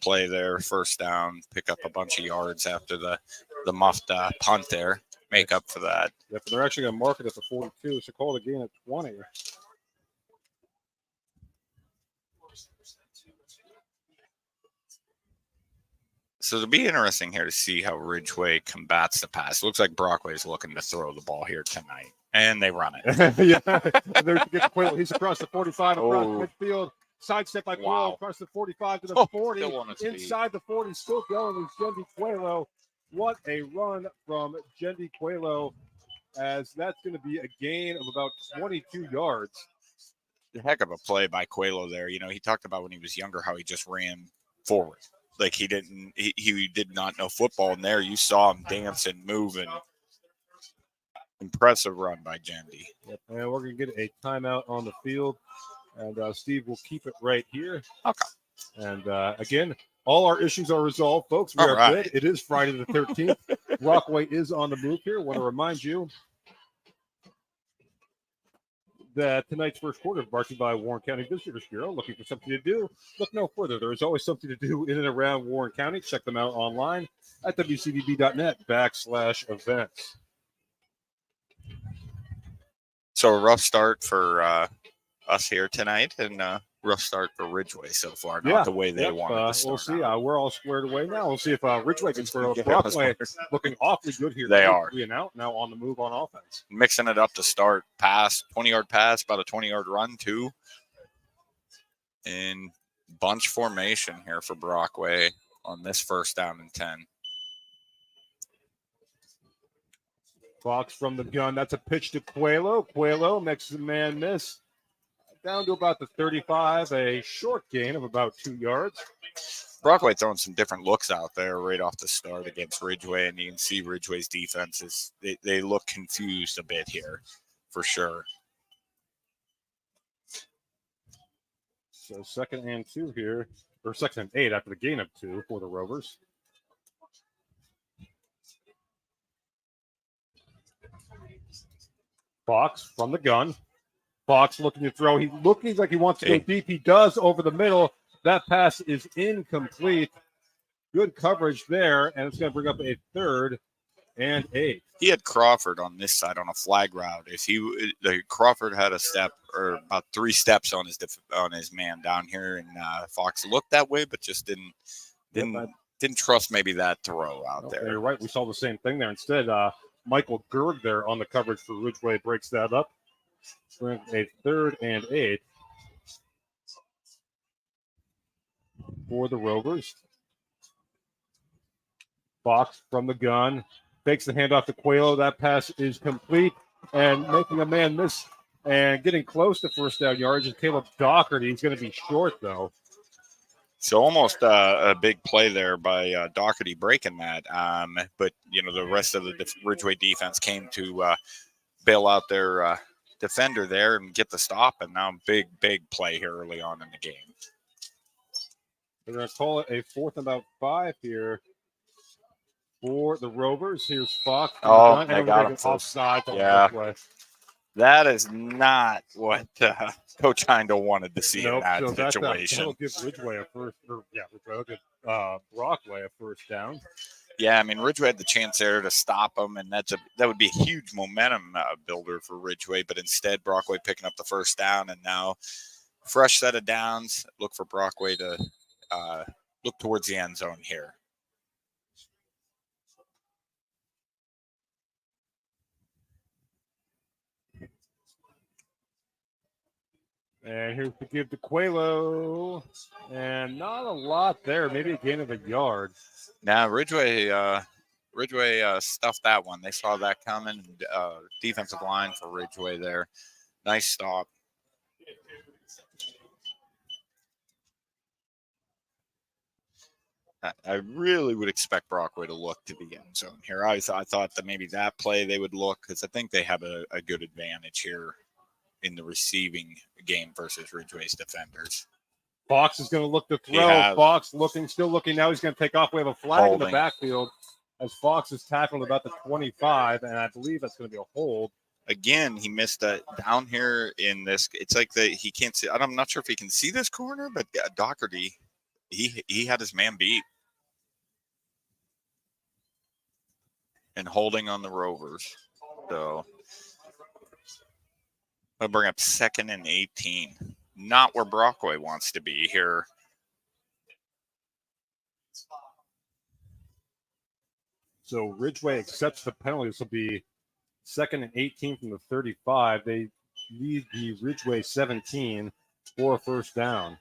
play there. First down, pick up a bunch of yards after the muffed punt there. Make up for that. Yep, they're actually going to mark it at the 42, so call it a gain of 20. So it'll be interesting here to see how Ridgway combats the pass. Looks like Brockway is looking to throw the ball here tonight, and they run it. Yeah, there's Quayle. He's across the 45, across midfield. Sidestep by Quayle, Wow. across the 45 to the Oh, 40. still on his feet. Inside the 40, still going is Jendi Quayle. What a run from Jendi Quayle, as that's going to be a gain of about 22 yards. Heck of a play by Quayle there. You know, he talked about when he was younger how he just ran forward. Like he did not know football. And there you saw him dance and move, and impressive run by Jendi. Yep. And we're going to get a timeout on the field. And Steve will keep it right here. Okay. And again, all our issues are resolved, folks. We are good. It is Friday the 13th. Brockway is on the move here. I want to remind you that tonight's first quarter is brought to you by Warren County Visitors Bureau. Looking for something to do? Look no further. There is always something to do in and around Warren County. Check them out online at wcdb.net/events. So a rough start for us here tonight, and rough start for Ridgway so far. Not the way they wanted to start. We'll see. We're all squared away now. We'll see if Ridgway can square up. Brockway looking awfully good here. They are. Now on the move on offense. Mixing it up to start. Pass, 20-yard pass, about a 20-yard run, too. In bunch formation here for Brockway on this first down and 10. Fox from the gun. That's a pitch to Quayle. Quayle makes the man miss. Down to about the 35, a short gain of about 2 yards. Brockway throwing some different looks out there right off the start against Ridgway, and you can see Ridgway's defense they look confused a bit here, for sure. So 2nd and 2 here, or 2nd and 8 after the gain of 2 for the Rovers. Fox from the gun. Fox looking to throw. He looking like he wants to go deep. He does over the middle. That pass is incomplete. Good coverage there, and it's going to bring up a 3rd and 8. He had Crawford on this side on a flag route. Crawford had a step or about 3 steps on his man down here, and Fox looked that way, but just didn't trust maybe that throw out there. You're right. We saw the same thing there. Instead, Michael Gerg there on the coverage for Ridgway breaks that up. A 3rd and 8 for the Rovers. Fox from the gun takes the handoff to Quayle. That pass is complete and making a man miss and getting close to first down yards is Caleb Doherty. He's going to be short, though. So almost a big play there by Doherty breaking that. But, the rest of the Ridgway defense came to bail out their defender there and get the stop, and now big play here early on in the game. They're going to call it a 4th and about 5 here for the Rovers. Here's Fox. They got him offside. Yeah, that is not what Coach Heindel wanted to see in that situation. That'll give Ridgway a first. That'll give Brockway a first down. Yeah, I mean, Ridgway had the chance there to stop him, and that would be a huge momentum builder for Ridgway. But instead, Brockway picking up the first down, and now fresh set of downs. Look for Brockway to look towards the end zone here. And here's to give to Quayle, and not a lot there. Maybe a gain of a yard. Now Ridgway stuffed that one. They saw that coming. Defensive line for Ridgway there. Nice stop. I really would expect Brockway to look to the end zone here. I thought that maybe that play they would look, because I think they have a good advantage here in the receiving game versus Ridgway's defenders. Fox is going to look to throw. Fox still looking. Now he's going to take off. We have a flag in the backfield as Fox is tackled about the 25, and I believe that's going to be a hold. Again, he missed that down here in this. It's like he can't see. I'm not sure if he can see this corner, but Doherty, he had his man beat. And holding on the Rovers. So I'll bring up 2nd and 18. Not where Brockway wants to be here. So Ridgway accepts the penalty. This will be 2nd and 18 from the 35. They lead the Ridgway 17 for a first down.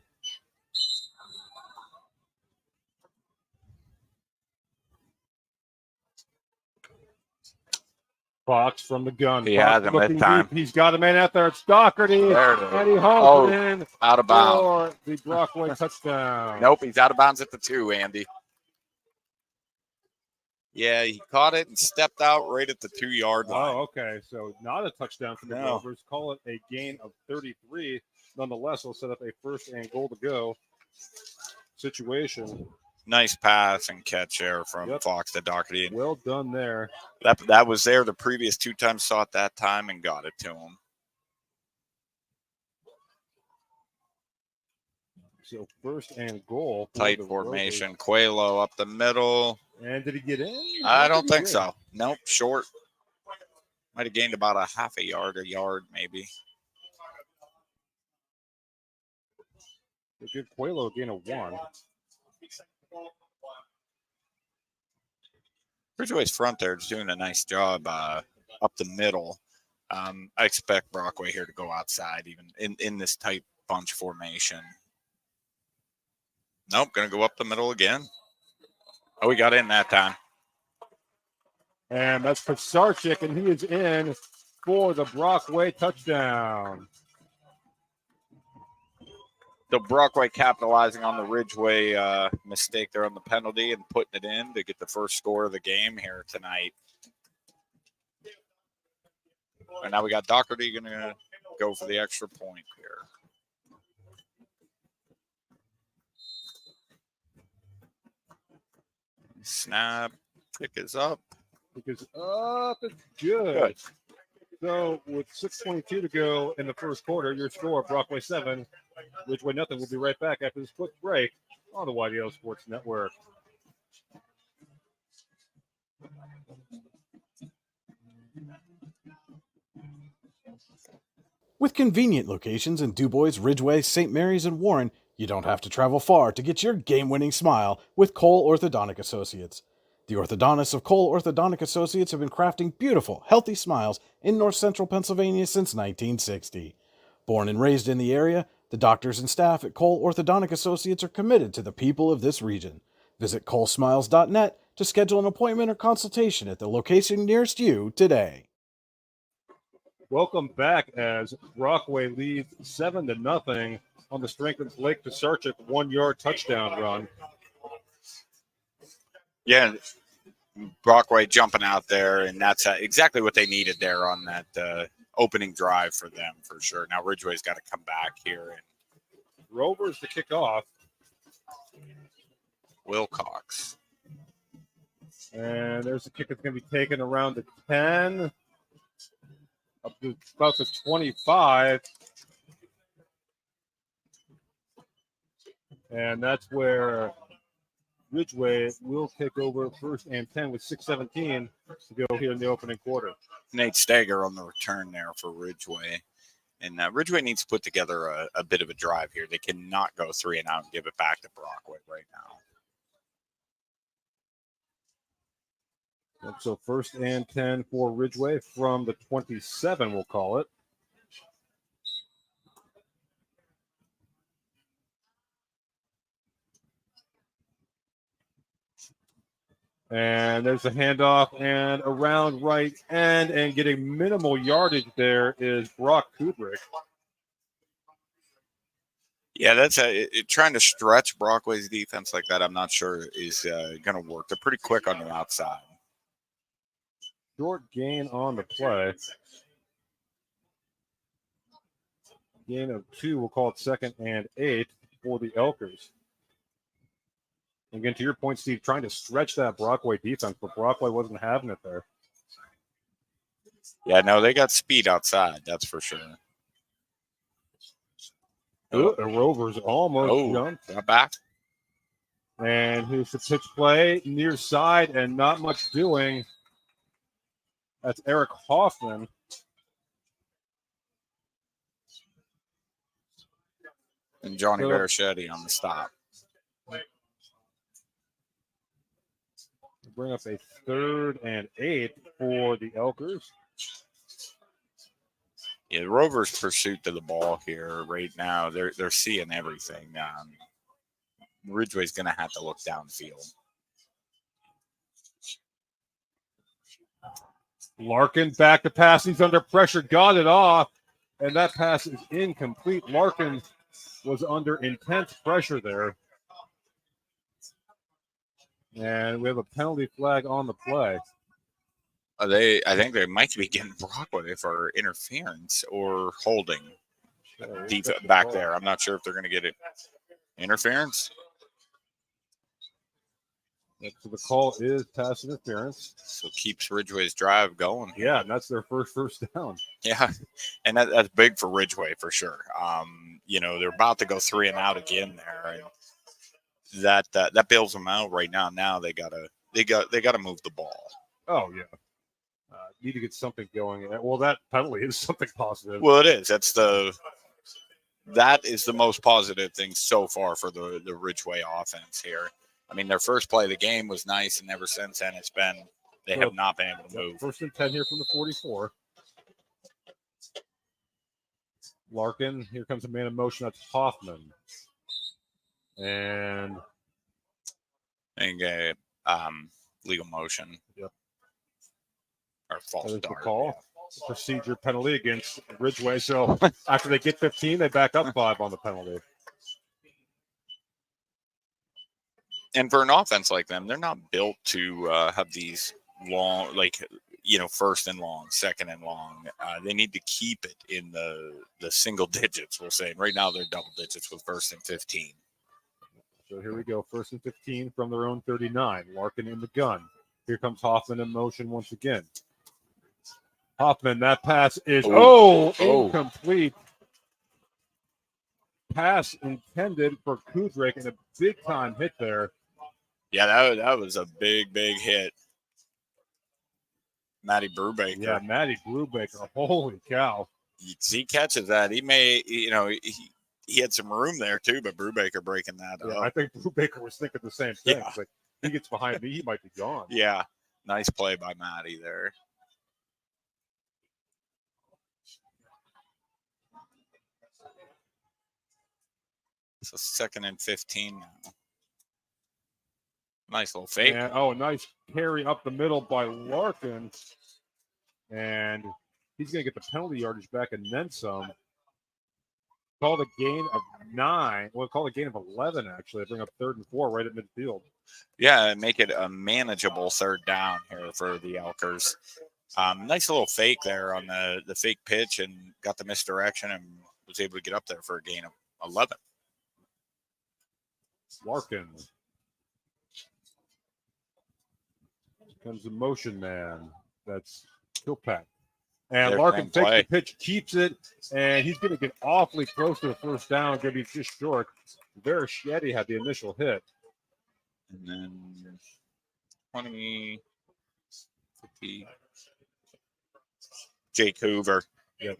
Fox from the gun. He Fox has him looking this time. deep. He's got a man out there. It's Doherty. There it is. And he hauls it Oh, in out of bounds. for the Brockway touchdown. Nope, he's out of bounds at the 2, Andy. Yeah, he caught it and stepped out right at the 2-yard line. Oh, okay. So not a touchdown for the Rovers. Call it a gain of 33. Nonetheless, we'll set up a first and goal to go situation. Nice pass and catch there from Fox to Doherty. Well done there. That was there the previous 2 times, saw it that time and got it to him. So first and goal. Tight formation. Coelho up the middle. And did he get in? I don't think so. Nope, short. Might have gained about a half a yard maybe. They give Coelho a gain of 1. Ridgway's front there is doing a nice job up the middle. I expect Brockway here to go outside even in this tight bunch formation. Nope, going to go up the middle again. Oh, we got in that time. And that's Pisarcik, and he is in for the Brockway touchdown. So Brockway capitalizing on the Ridgway mistake there on the penalty and putting it in to get the first score of the game here tonight. And now we got Doherty going to go for the extra point here. Snap, pick is up. Pick is up, it's good. So with 6:22 to go in the first quarter, your score, Brockway 7, Ridgway nothing. We'll be right back after this quick break on the YDL Sports Network. With convenient locations in DuBois, Ridgway, St. Mary's, and Warren, you don't have to travel far to get your game-winning smile with Cole Orthodontic Associates. The orthodontists of Cole Orthodontic Associates have been crafting beautiful, healthy smiles in north central Pennsylvania since 1960. Born and raised in the area, the doctors and staff at Cole Orthodontic Associates are committed to the people of this region. Visit colesmiles.net to schedule an appointment or consultation at the location nearest you today. Welcome back as Brockway leads 7-0 on the strength of Blake Pisarcik 1-yard touchdown run. Yeah, Brockway jumping out there, and that's exactly what they needed there on that opening drive for them, for sure. Now Ridgway's got to come back here. And Rovers to kick off. Wilcox. And there's a kick that's going to be taken around the 10, up to about the 25. And that's where Ridgway will take over first and 10 with 6:17 to go here in the opening quarter. Nate Stager on the return there for Ridgway. And Ridgway needs to put together a bit of a drive here. They cannot go 3 and out and give it back to Brockway right now. So first and 10 for Ridgway from the 27, we'll call it. And there's a handoff and around right end, and getting minimal yardage there is Brock Kubrick. Yeah, that's trying to stretch Brockway's defense like that. I'm not sure is going to work. They're pretty quick on the outside. Short gain on the play. Gain of 2, we'll call it 2nd and 8 for the Elkers. Again, to your point, Steve, trying to stretch that Brockway defense, but Brockway wasn't having it there. Yeah, no, they got speed outside, that's for sure. The Rovers almost jumped. Got back. And here's the pitch play, near side, and not much doing. That's Eric Hoffman. And Johnny Baraschetti on the stop. bring up a 3rd and 8 for the Elkers. Yeah, the Rovers' pursuit to the ball here right now, they're seeing everything. Ridgway's going to have to look downfield. Larkin back to pass. He's under pressure. Got it off. And that pass is incomplete. Larkin was under intense pressure there. And we have a penalty flag on the play. I think they might be getting Brockway for interference or holding back there. I'm not sure if they're going to get it. Interference? So the call is pass interference. So keeps Ridgway's drive going. Yeah, and that's their first down. Yeah, and that's big for Ridgway for sure. They're about to go 3 and out again there, and that bails them out right now. Now they gotta move the ball. Oh yeah, need to get something going. Well, that penalty is something positive. Well, it is. That is the most positive thing so far for the Ridgway offense here. I mean, their first play of the game was nice, and ever since then they have not been able to move. 1st and 10 here from the 44. Larkin, here comes a man in motion. That's Hoffman. And legal motion. Yep. Or false that is start. The call. Yeah. Procedure penalty against Ridgway. So after they get 15, they back up 5 on the penalty. And for an offense like them, they're not built to have these long, 1st and long, 2nd and long. They need to keep it in the single digits, we'll say. And right now they're double digits with 1st and 15. So here we go. 1st and 15 from their own 39. Larkin in the gun. Here comes Hoffman in motion once again. Hoffman, that pass is incomplete. Pass intended for Kudrick and a big-time hit there. Yeah, that was a big hit. Matty Brubaker. Yeah, Matty Brubaker. Holy cow. He catches that. He may, he had some room there too, but Brubaker breaking that up. I think Brubaker was thinking the same thing. Yeah. Like, he gets behind me, he might be gone. Yeah, nice play by Matty there. So 2nd and 15 now. Nice little fake. And, nice carry up the middle by Larkin. And he's going to get the penalty yardage back and then some. Called a gain of 9. Well, called a gain of 11, actually. They bring up 3rd and 4 right at midfield. Yeah, make it a manageable 3rd down here for the Elkers. Nice little fake there on the fake pitch and got the misdirection and was able to get up there for a gain of 11. Larkin. Comes the motion man. That's Kilpack. And Larkin takes the pitch, keeps it, and he's going to get awfully close to the 1st down. Going to be just short. Verichetti had the initial hit. And then 20, 50. Jake Hoover. Yep.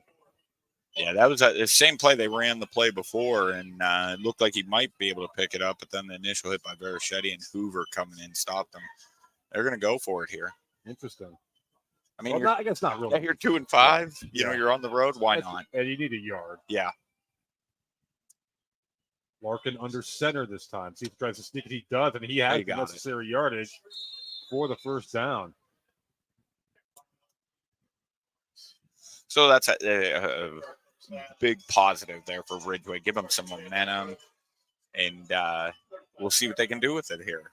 Yeah, that was the same play they ran the play before, and it looked like he might be able to pick it up, but then the initial hit by Verichetti and Hoover coming in stopped them. They're going to go for it here. Interesting. I mean, I guess not really. Yeah, you're 2 and 5. You know, you're on the road. Why not? And you need a yard. Yeah. Larkin under center this time. See if he tries to sneak it. He does, and he has the necessary yardage for the 1st down. So that's a big positive there for Ridgway. Give them some momentum, and we'll see what they can do with it here.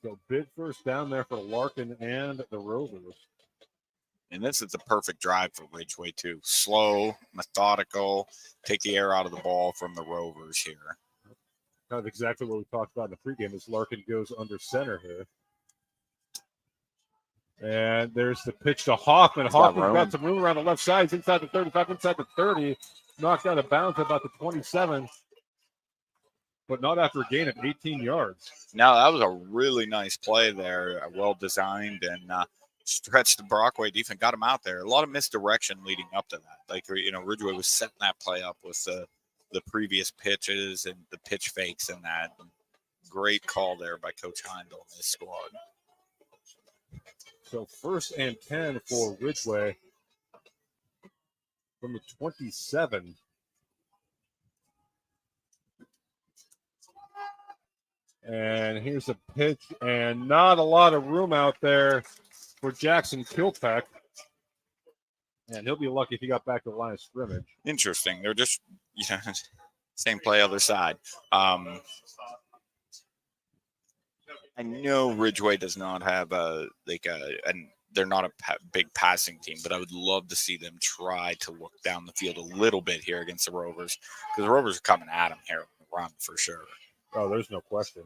So big 1st down there for Larkin and the Rovers. And this is a perfect drive for Ridgway, too. Slow, methodical, take the air out of the ball from the Rovers here. Kind of exactly what we talked about in the pregame as Larkin goes under center here. And there's the pitch to Hoffman. Hoffman's got some room around the left side. He's inside the 35, inside the 30. Knocked out of bounds at about the 27. But not after a gain of 18 yards. No, that was a really nice play there. Well designed and stretched the Brockway defense, got him out there. A lot of misdirection leading up to that. Like, Ridgway was setting that play up with the previous pitches and the pitch fakes and that. great call there by Coach Heindel and his squad. So 1st and 10 for Ridgway from the 27. And here's a pitch, and not a lot of room out there for Jackson Kilpack. And he'll be lucky if he got back to the line of scrimmage. Interesting. They're just, same play, other side. I know Ridgway does not have and they're not a big passing team, but I would love to see them try to look down the field a little bit here against the Rovers, because the Rovers are coming at them here on the run for sure. Oh, there's no question.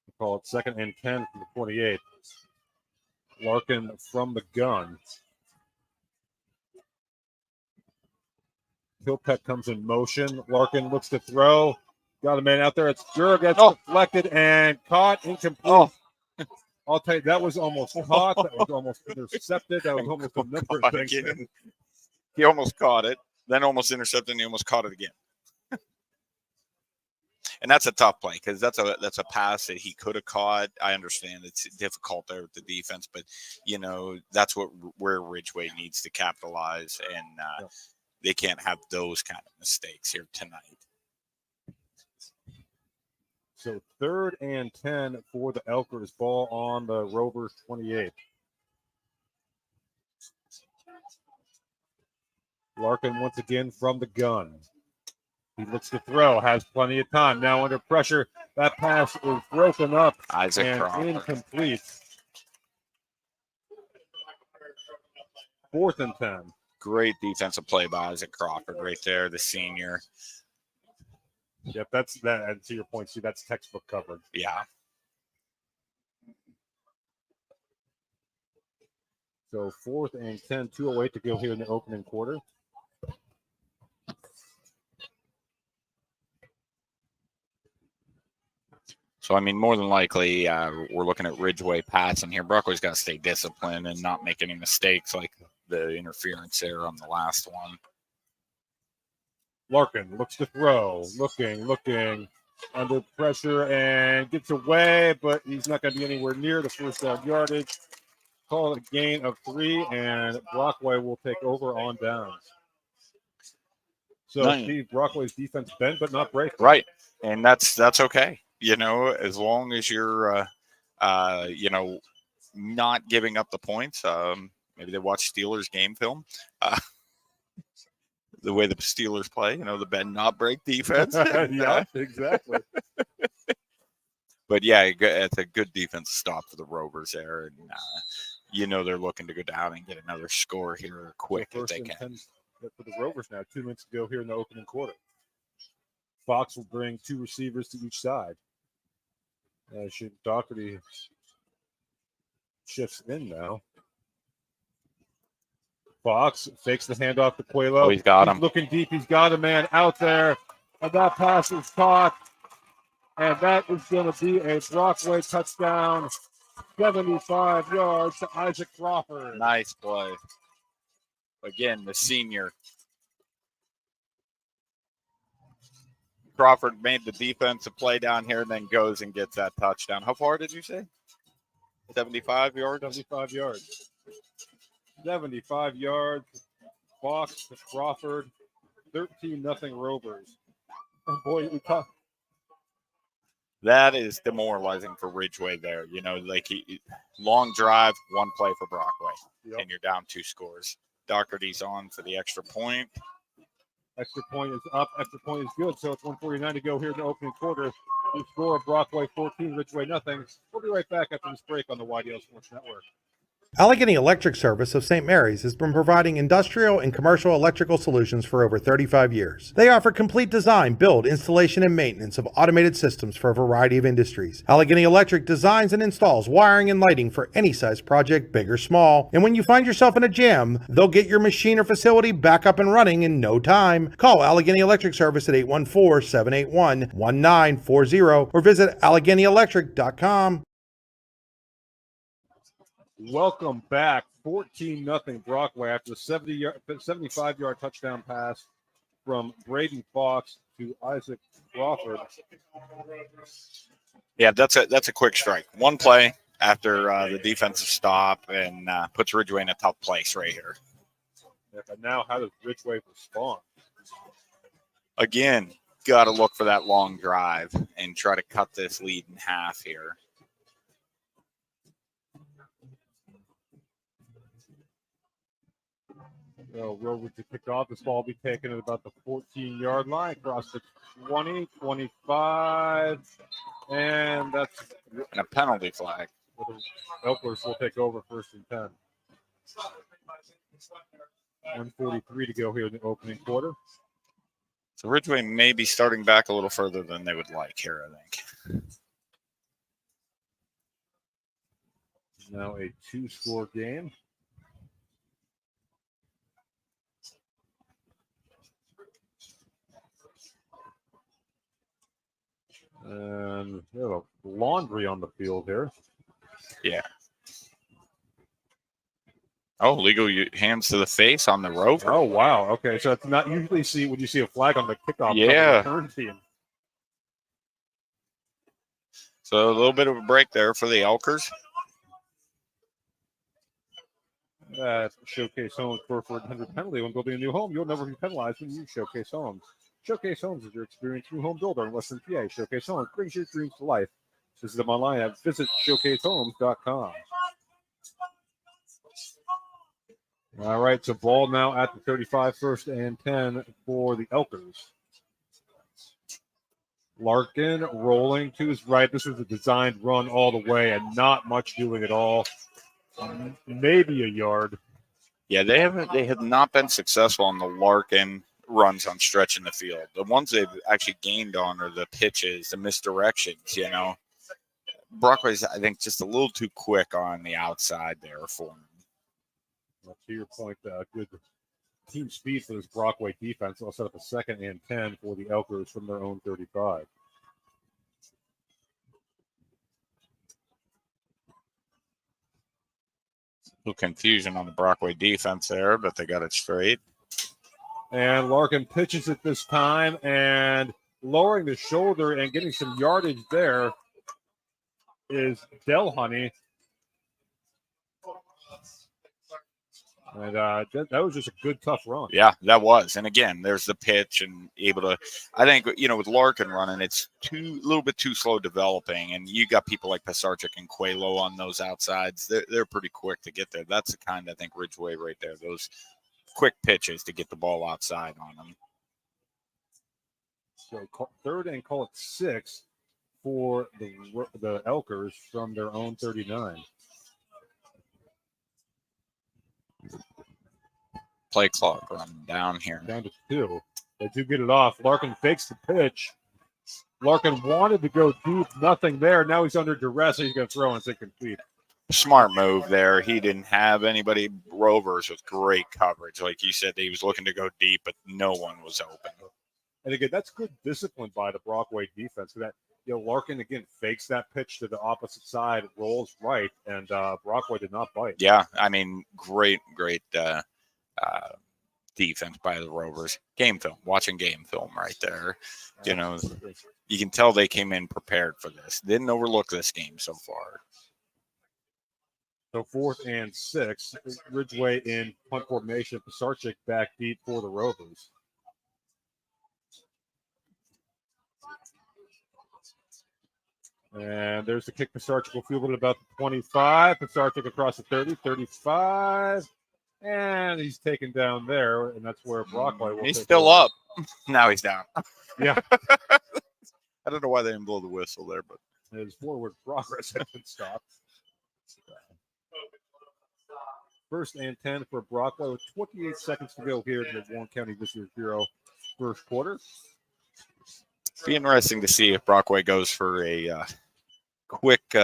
We call it 2nd and 10 from the 28. Larkin from the gun. Kilpack comes in motion. Larkin looks to throw. Got a man out there. It's Jura gets deflected and caught. Incomplete. I'll tell you, that was almost caught. That was almost intercepted. That was almost a number of things. He almost caught it, then almost intercepted, and he almost caught it again. And that's a tough play, because that's a pass that he could have caught. I understand it's difficult there with the defense, but that's where Ridgway needs to capitalize, and they can't have those kind of mistakes here tonight. So 3rd and 10 for the Elkers. Ball on the Rovers 28. Larkin once again from the gun. He looks to throw, has plenty of time. Now under pressure, that pass is broken up and incomplete. 4th and 10. Great defensive play by Isaac Crawford right there, the senior. Yep, that's that. And to your point, see, that's textbook coverage. Yeah. So 4th and 10, 2:08 to go here in the opening quarter. So, I mean, more than likely, we're looking at Ridgway passing here. Brockway's got to stay disciplined and not make any mistakes like the interference there on the last one. Larkin looks to throw, looking, under pressure, and gets away, but he's not going to be anywhere near the first down yardage. Call it a gain of 3, and Brockway will take over on downs. So, Steve, Brockway's defense bent but not break. Right, and that's okay. As long as you're, not giving up the points. Maybe they watch Steelers game film. The way the Steelers play, the bend not break defense. Yeah, exactly. But yeah, it's a good defense stop for the Rovers there, and they're looking to go down and get another score here quick if they can. For the Rovers now, 2 minutes to go here in the opening quarter. Fox will bring 2 receivers to each side. Doherty shifts in now. Fox fakes the handoff to Puelo. Oh, he's got him. Looking deep. He's got a man out there. And that pass is caught. And that is going to be a Brockway touchdown. 75 yards to Isaac Crawford. Nice play. Again, the senior. Crawford made the defensive play down here and then goes and gets that touchdown. How far did you say? 75 yards? 75 yards. 75 yards. Fox to Crawford. 13-0 Rovers. Oh boy, that is demoralizing for Ridgway there. Long drive, 1 play for Brockway, and you're down 2 scores. Doherty's on for the extra point. Extra point is up. Extra point is good. So it's 1:49 to go here in the opening quarter. The score of Brockway 14, Ridgway nothing. We'll be right back after this break on the YDL Sports Network. Allegheny Electric Service of St. Mary's has been providing industrial and commercial electrical solutions for over 35 years. They offer complete design, build, installation, and maintenance of automated systems for a variety of industries. Allegheny Electric designs and installs wiring and lighting for any size project, big or small. And when you find yourself in a jam, they'll get your machine or facility back up and running in no time. Call Allegheny Electric Service at 814-781-1940 or visit AlleghenyElectric.com. Welcome back. 14-0 Brockway after the 75-yard touchdown pass from Braden Fox to Isaac Crawford. Yeah, that's a quick strike. One play after the defensive stop and puts Ridgway in a tough place right here. Yeah, but now how does Ridgway respond? Again, got to look for that long drive and try to cut this lead in half here. So Rovers to kick off. This ball will be taken at about the 14-yard line, across the 20, 25, and that's And a penalty flag. the Elklers will take over 1st and 10. 1:43 to go here in the opening quarter. So Ridgway may be starting back a little further than they would like here, I think. Now a 2-score game. And we have a laundry on the field here. Yeah. Oh, legal hands to the face on the rover. Oh, wow. Okay, so it's not usually when you see a flag on the kickoff. Yeah. Return team. So a little bit of a break there for the Elkers. Showcase Homes for 100 penalty when building a new home. You'll never be penalized when you Showcase Homes. Showcase Homes is your experienced new home builder in Western PA. Showcase Homes brings your dreams to life. Visit them online at visitshowcasehomes.com. All right, so ball now at the 35, 1st and 10 for the Elkers. Larkin rolling to his right. This was a designed run all the way and not much doing at all. Maybe a yard. Yeah, they have not been successful on the Larkin runs on stretching the field. The ones they've actually gained on are the pitches, the misdirections, you know. Brockway's, I think, just a little too quick on the outside there for him. Well, to your point, good team speed for this Brockway defense. I'll set up a 2nd and 10 for the Elkers from their own 35. Little confusion on the Brockway defense there, but they got it straight. And Larkin pitches it this time and lowering the shoulder and getting some yardage there is Delhoney. And that was just a good, tough run. Yeah, that was. And again, there's the pitch and able to, I think, you know, with Larkin running, it's a little bit too slow developing. And you got people like Pisarcik and Quelo on those outsides. They're pretty quick to get there. That's the kind, I think, Ridgway right there. Those quick pitches to get the ball outside on them. So 3rd and call it 6 for the Elkers from their own 39. Play clock running down here. Down to 2. They do get it off. Larkin fakes the pitch. Larkin wanted to go deep. Nothing there. Now he's under duress. So he's going to throw and it's incomplete. Smart move there. He didn't have anybody. Rovers with great coverage. Like you said, he was looking to go deep, but no one was open. And again, that's good discipline by the Brockway defense. That, you know, Larkin again fakes that pitch to the opposite side, rolls right, and Brockway did not bite. Yeah, I mean, great defense by the Rovers. Game film, watching game film right there. You know, you can tell they came in prepared for this. Didn't overlook this game so far. So 4th and 6, Ridgway in punt formation. Pisarcik back deep for the Rovers. And there's the kick. Pisarcik will field it about the 25. Pisarcik across the 30, 35. And he's taken down there, and that's where Brockway will. He's still up. Now he's down. Yeah. I don't know why they didn't blow the whistle there, but his forward progress has been stopped. 1st and 10 for Brockway with 28 seconds to go here in the Warren County Visitors Bureau 1st quarter. Be interesting to see if Brockway goes for a quick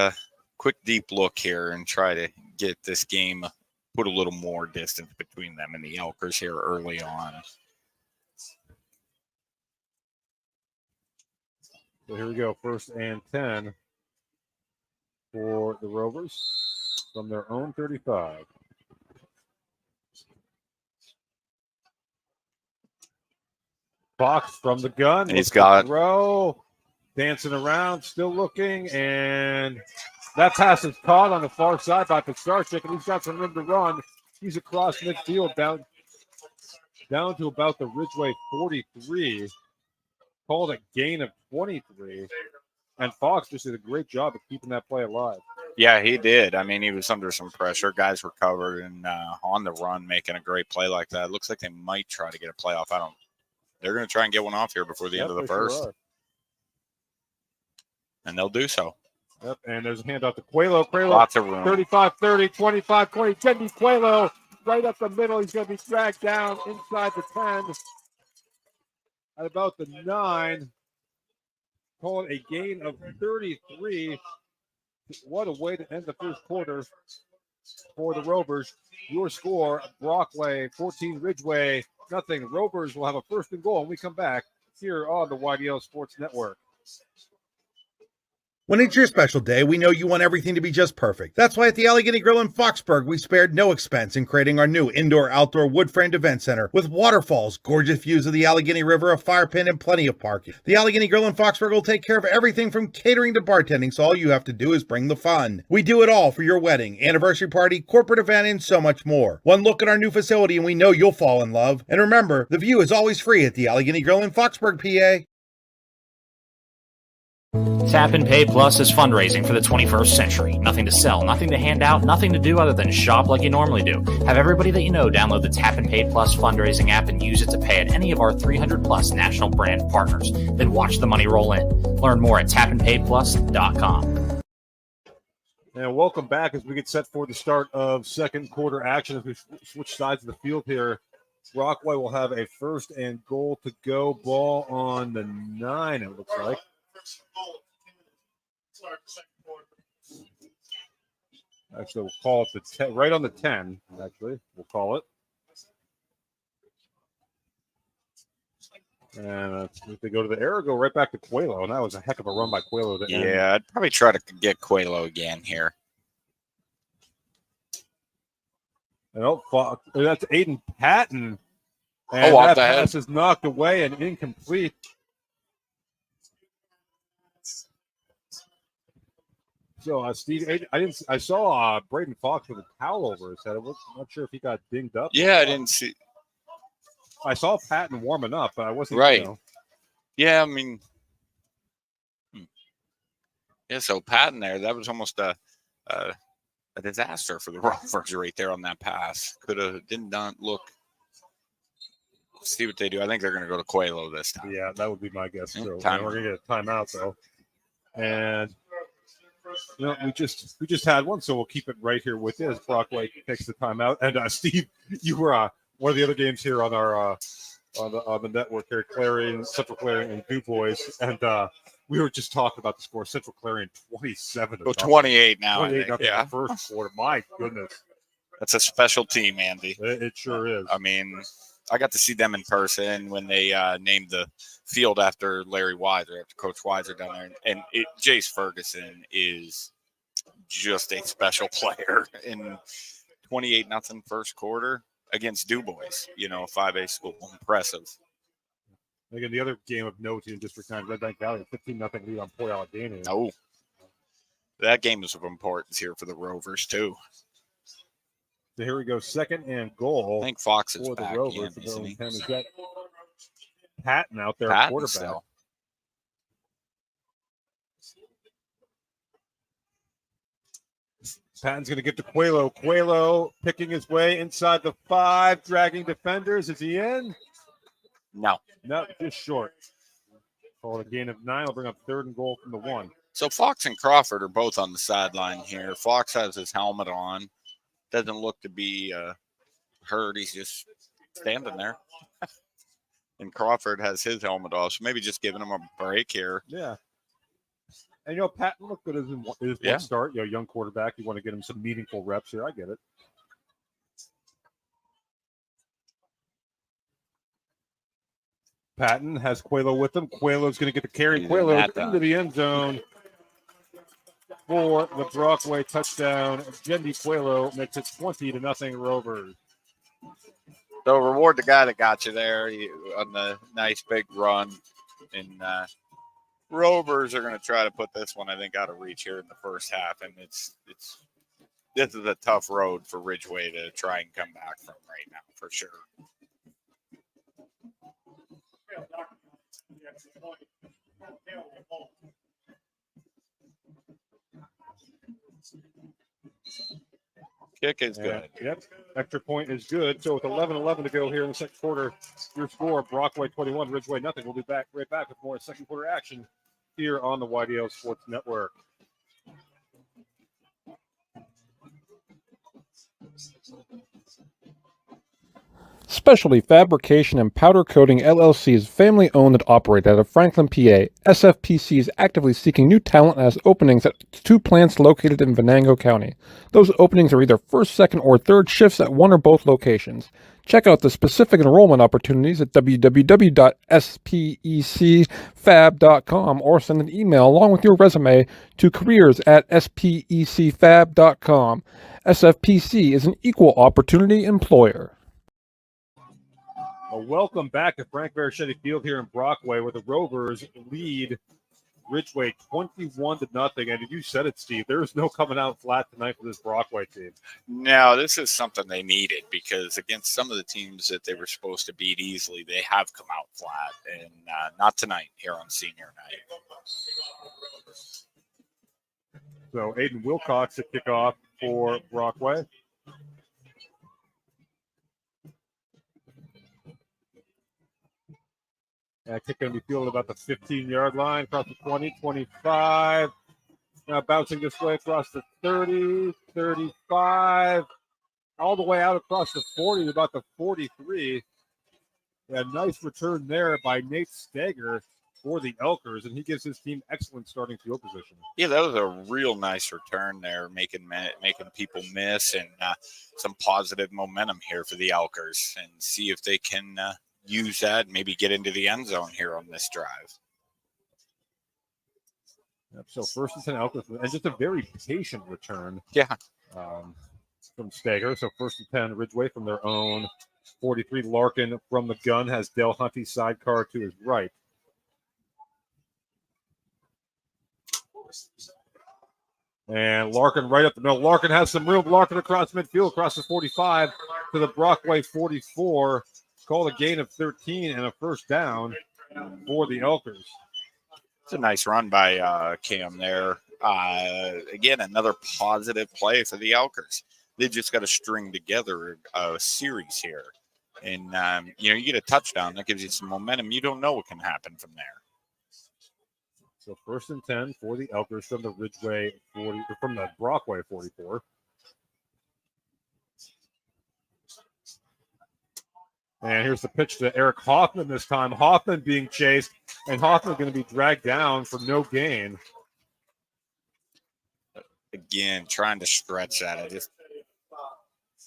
deep look here and try to get this game, put a little more distance between them and the Elkers here early on. So here we go, 1st and 10 for the Rovers from their own 35. Fox from the gun. And he's got throw, dancing around, still looking, and that pass is caught on the far side by Pisarcik, and he's got some room to run. He's across midfield down to about the Ridgway 43. Called a gain of 23. And Fox just did a great job of keeping that play alive. Yeah, he did. I mean, he was under some pressure. Guys were covered and on the run, making a great play like that. It looks like they might try to get a playoff. They're going to try and get one off here before the end of the first. Sure, and they'll do so. Yep, and there's a handoff to Quelo. Lots of room. 35-30, 25-20. Jenny Quelo right up the middle. He's going to be dragged down inside the 10 at about the 9. Call it a gain of 33. What a way to end the first quarter for the Rovers. Your score, Brockway, 14, Ridgway, nothing. Rovers will have a first and goal when we come back here on the YDL Sports Network. When it's your special day, we know you want everything to be just perfect. That's why at the Allegheny Grill in Foxburg, we spared no expense in creating our new indoor-outdoor wood-framed event center with waterfalls, gorgeous views of the Allegheny River, a fire pit, and plenty of parking. The Allegheny Grill in Foxburg will take care of everything from catering to bartending, so all you have to do is bring the fun. We do it all for your wedding, anniversary party, corporate event, and so much more. One look at our new facility and we know you'll fall in love. And remember, the view is always free at the Allegheny Grill in Foxburg, PA. Tap and Pay Plus is fundraising for the 21st century. Nothing to sell, nothing to hand out, nothing to do other than shop like you normally do. Have everybody that you know download the Tap and Pay Plus fundraising app and use it to pay at any of our 300 plus national brand partners. Then watch the money roll in. Learn more at tapandpayplus.com. And welcome back as we get set for the start of second quarter action as we switch sides of the field here. Brockway will have a first and goal to go. Ball on the 9, it looks like. Actually, we'll call it the 10, right on the 10. Actually, we'll call it. And if they go to the air, go right back to Quelo. And that was a heck of a run by Quelo. Yeah, I'd probably try to get Quelo again here. And that's Aiden Patton. And that pass is knocked away and incomplete. So, Steve, I saw Braden Fox with a towel over his head. I'm not sure if he got dinged up. Yeah, I didn't see. I saw Patton warming up, but I wasn't. Right. Yeah, I mean. Yeah, so Patton there, that was almost a disaster for the Rovers right there on that pass. Did not look. See what they do. I think they're going to go to Quelo this time. Yeah, that would be my guess. So we're going to get a timeout, though. And. We just had one, so we'll keep it right here with this. Brockway takes the timeout, and Steve, you were one of the other games here on our on the network here, Central Clarion, and Du Bois, and we were just talking about the score. Central Clarion 27. 28 now. 28 yeah. First quarter. My goodness, that's a special team, Andy. It sure is. I mean, I got to see them in person when they named the field after Larry Weiser, after Coach Weiser down there. And Jace Ferguson is just a special player in 28-0 first quarter against Du Bois, 5A school. Impressive. Again, the other game of note in District 9, Red Bank Valley, 15-0 lead on Port Allegheny. Oh, that game is of importance here for the Rovers, too. So here we go, second and goal. I think Fox is for back the Rovers. Is that Patton out there, quarterback. Still. Patton's going to get to Quelo. Quelo picking his way inside the 5, dragging defenders. Is he in? No, just short. Call it a gain of 9. I'll bring up third and goal from the 1. So Fox and Crawford are both on the sideline here. Fox has his helmet on. Doesn't look to be hurt. He's just standing there. And Crawford has his helmet off, so maybe just giving him a break here. Yeah. And, Patton looked good as his one start. Young quarterback. You want to get him some meaningful reps here. I get it. Patton has Quelo with him. Quelo's going to get the carry. Quelo into the end zone for the Brockway touchdown. Jendi Quelo makes it 20-0 Rovers. So reward the guy that got you there on the nice big run. And Rovers are going to try to put this one, I think, out of reach here in the first half. And this is a tough road for Ridgway to try and come back from right now, for sure. Kick is good. Yep. Extra point is good. So with 11-11 to go here in the second quarter, your score, Brockway 21, Ridgway nothing. We'll be right back with more second quarter action here on the YDL Sports Network. Specialty Fabrication and Powder Coating LLC is family owned and operated out of Franklin, PA. SFPC is actively seeking new talent and has openings at 2 plants located in Venango County. Those openings are either first, second, or third shifts at one or both locations. Check out the specific enrollment opportunities at www.specfab.com or send an email along with your resume to careers@specfab.com. SFPC is an equal opportunity employer. Well, welcome back to Frank Verichetti Field here in Brockway, where the Rovers lead Ridgway 21-0. And you said it, Steve. There's no coming out flat tonight for this Brockway team. No, this is something they needed because against some of the teams that they were supposed to beat easily, they have come out flat, and not tonight here on senior night. So Aiden Wilcox to kick off for Brockway. Kick going to be fielded about the 15-yard line, across the 20, 25. Now bouncing this way across the 30, 35, all the way out across the 40 to about the 43. A nice return there by Nate Stager for the Elkers, and he gives his team excellent starting field position. Yeah, that was a real nice return there, making people miss, and some positive momentum here for the Elkers, and see if they can use that and maybe get into the end zone here on this drive. Yep, so first and 10 Elkers, and just a very patient return. Yeah. From Stager. So first and 10 Ridgway from their own 43. Larkin from the gun has Dale Hunty sidecar to his right. And Larkin right up the middle. Larkin has some room. Larkin across midfield, across the 45 to the Brockway 44. Called a gain of 13 and a first down for the Elkers. It's a nice run by Cam there. Again, another positive play for the Elkers. They just got to string together a series here. And, you get a touchdown. That gives you some momentum. You don't know what can happen from there. So first and 10 for the Elkers from the Ridgway 40, from the Brockway 44. And here's the pitch to Eric Hoffman this time. Hoffman being chased, and Hoffman going to be dragged down for no gain. Again, trying to stretch that.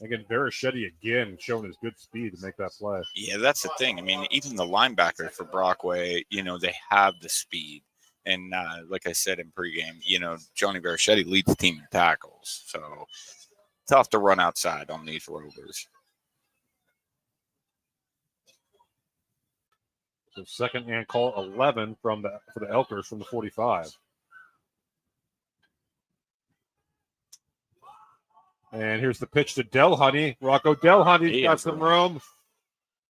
Again, Verichetti again showing his good speed to make that play. Yeah, that's the thing. I mean, even the linebacker for Brockway, they have the speed. And like I said in pregame, Johnny Verichetti leads the team in tackles. So tough to run outside on these Rovers. So second and call 11 for the Elkers from the 45. And here's the pitch to Delhoney. Rocco Delhoney's got some room.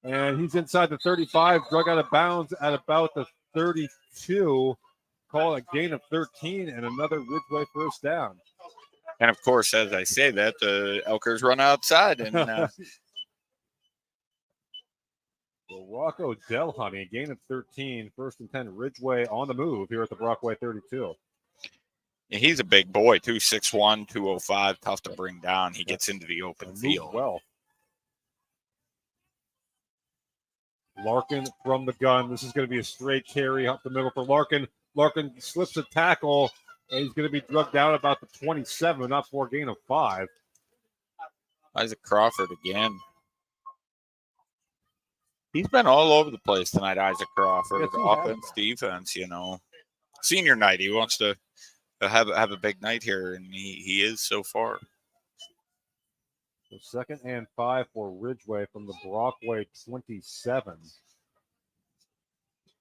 And he's inside the 35, drug out of bounds at about the 32. Call a gain of 13 and another Ridgway first down. And of course, as I say that, the Elkers run outside. And so Rocco Delhoney, a gain of 13, first and 10, Ridgway on the move here at the Brockway 32. Yeah, he's a big boy, too, 6'1", 205, tough to bring down. He gets into the open field. Well. Larkin from the gun. This is going to be a straight carry up the middle for Larkin. Larkin slips a tackle, and he's going to be drugged down about the 27, not for a gain of 5. Isaac Crawford again. He's been all over the place tonight, Isaac Crawford. Yes, offense, defense, Senior night. He wants to have a big night here, and he is so far. So 2nd and 5 for Ridgway from the Brockway 27.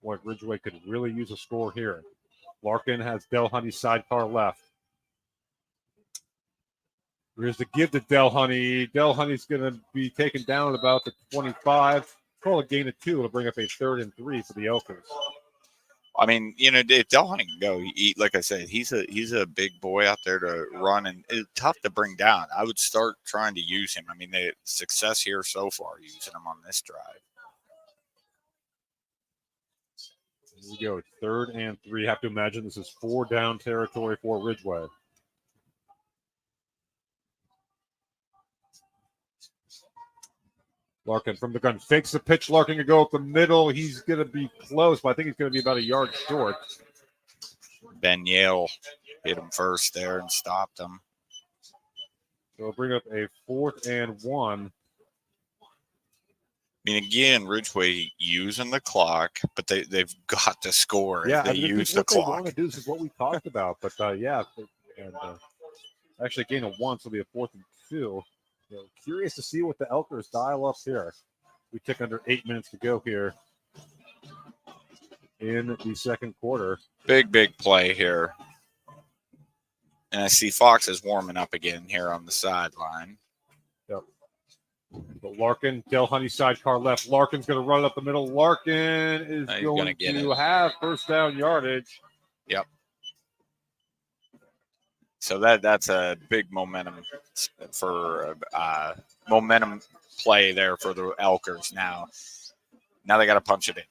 Boy, Ridgway could really use a score here. Larkin has Delhoney sidecar left. Here's the give to Delhoney. Delhoney's going to be taken down at about the 25. Call a gain of 2 to bring up a 3rd and 3 for the Elkers. I mean, if Delhoney can go, like I said, he's a big boy out there to run, and it's tough to bring down. I would start trying to use him. I mean, the success here so far using him on this drive. Here we go. 3rd and 3. Have to imagine this is 4 down territory for Ridgway. Larkin from the gun fakes the pitch. Larkin can go up the middle. He's going to be close, but I think he's going to be about a yard short. Ben Yale hit him first there and stopped him. So we'll bring up a 4th and 1. I mean, again, Ridgway using the clock, but they've got to score. Yeah, if they use the what clock. They want to do. This is what we talked about. But actually, a gain of 1, so it'll be a 4th and 2. Curious to see what the Elkers dial up here. We took under 8 minutes to go here in the 2nd quarter. Big play here. And I see Fox is warming up again here on the sideline. Yep. But Larkin, Delhoney sidecar left. Larkin's going to run it up the middle. Larkin is going to have 1st down yardage. Yep. So that's a big momentum for momentum play there for the Elkers now. Now they got to punch it in.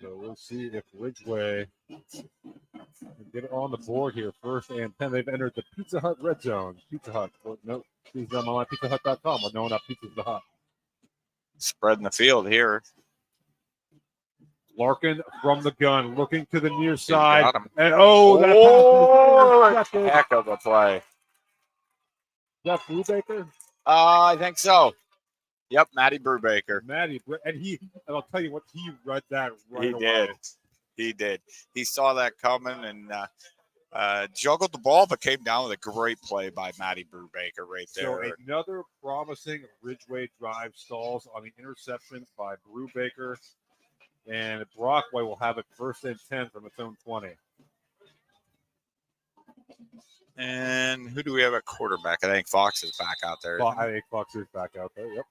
So we'll see if Ridgway can get it on the board here. 1st and 10. They've entered the Pizza Hut red zone. Pizza Hut. No, please on my pizzahut.com. We're knowing how Pizza's the Hut. Spreading the field here. Larkin from the gun, looking to the near side. And that pass is heck of a play. Is that Brubaker? I think so. Yep, Matty Brubaker. And I'll tell you what, he read that right away. Did. He did. He saw that coming and juggled the ball, but came down with a great play by Matty Brubaker right there. So another promising Ridgway drive stalls on the interception by Brubaker. And Brockway will have it 1st and 10 from its own 20. And who do we have at quarterback? I think Fox is back out there. I think Fox is back out there, yep.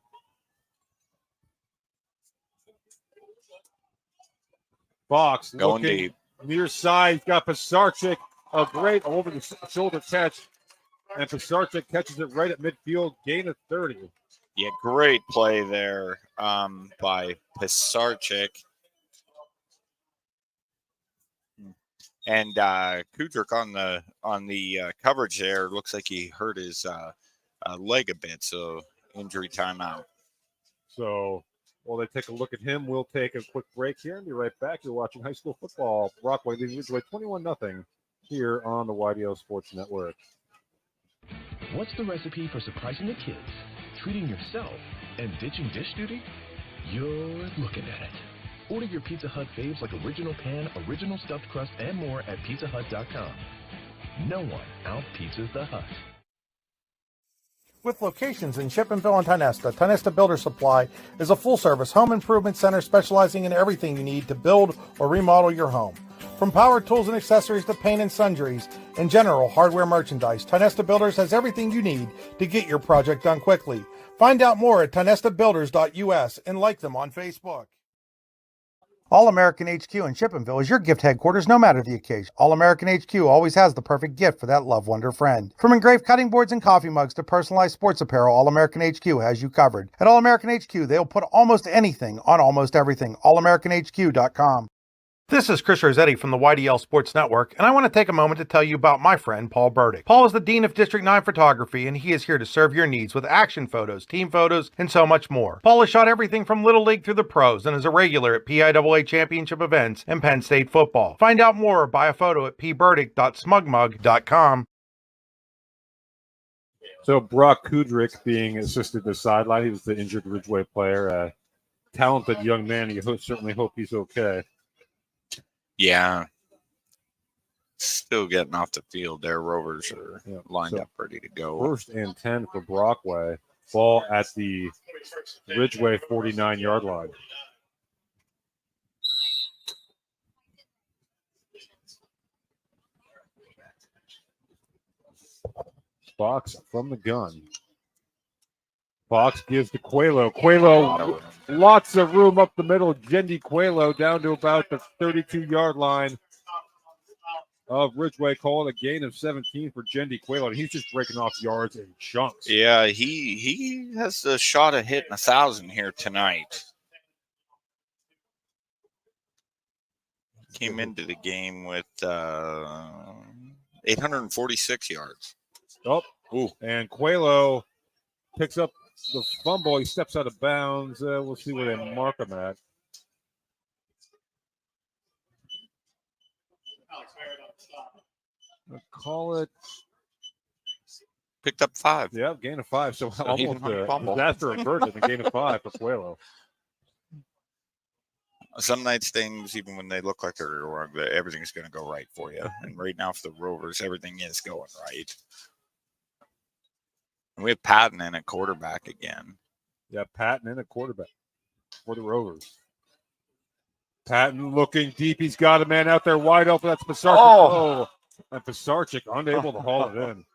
Fox going deep. Near side, he's got Pisarcik, a great over-the-shoulder catch. And Pisarcik catches it right at midfield, gain of 30. Yeah, great play there by Pisarcik. And Kudrick on the coverage there looks like he hurt his leg a bit, so injury timeout. So while they take a look at him, we'll take a quick break here and be right back. You're watching high school football. Brockway leading Ridgway 21-0 here on the YDL Sports Network. What's the recipe for surprising the kids, treating yourself, and ditching dish duty? You're looking at it. Order your Pizza Hut faves like original pan, original stuffed crust, and more at pizzahut.com. No one out-pizzas the Hut. With locations in Chippenville and Tionesta, Tionesta Builder Supply is a full-service home improvement center specializing in everything you need to build or remodel your home. From power tools and accessories to paint and sundries and general hardware merchandise, Tionesta Builders has everything you need to get your project done quickly. Find out more at tionestabuilders.us and like them on Facebook. All-American HQ in Chippenville is your gift headquarters no matter the occasion. All-American HQ always has the perfect gift for that loved one or friend. From engraved cutting boards and coffee mugs to personalized sports apparel, All-American HQ has you covered. At All-American HQ, they'll put almost anything on almost everything. AllAmericanHQ.com. This is Chris Rossetti from the YDL Sports Network, and I want to take a moment to tell you about my friend Paul Burdick. Paul is the Dean of District 9 Photography, and he is here to serve your needs with action photos, team photos, and so much more. Paul has shot everything from Little League through the pros and is a regular at PIAA championship events and Penn State football. Find out more or buy a photo at pburdick.smugmug.com. So Brock Kudrick being assisted to the sideline. He was the injured Ridgway player. A talented young man. You certainly hope he's okay. Yeah. Still getting off the field there. Rovers are lined so up, ready to go. 1st and 10 for Brockway. Ball at the Ridgway 49-yard line. Fox from the gun. Fox gives to Coelho. Coelho, lots of room up the middle. Jendi Coelho down to about the 32-yard line of Ridgway, calling a gain of 17 for Jendi Coelho. And he's just breaking off yards in chunks. Yeah, he has a shot at hitting 1,000 here tonight. Came into the game with 846 yards. Oh, and Coelho picks up the fumble. He steps out of bounds. We'll see where they mark him at. I'll call it. Picked up 5. Yeah, gain of 5. So almost a fumble. disaster averted. A gain of 5 for Coelho. Some nights things, even when they look like they're wrong, everything's going to go right for you. And right now for the Rovers, everything is going right. And we have Patton in at quarterback again. Yeah, Patton in at quarterback for the Rovers. Patton looking deep. He's got a man out there wide open. That's Pisarcik. Oh, and Pisarcik unable to haul it in.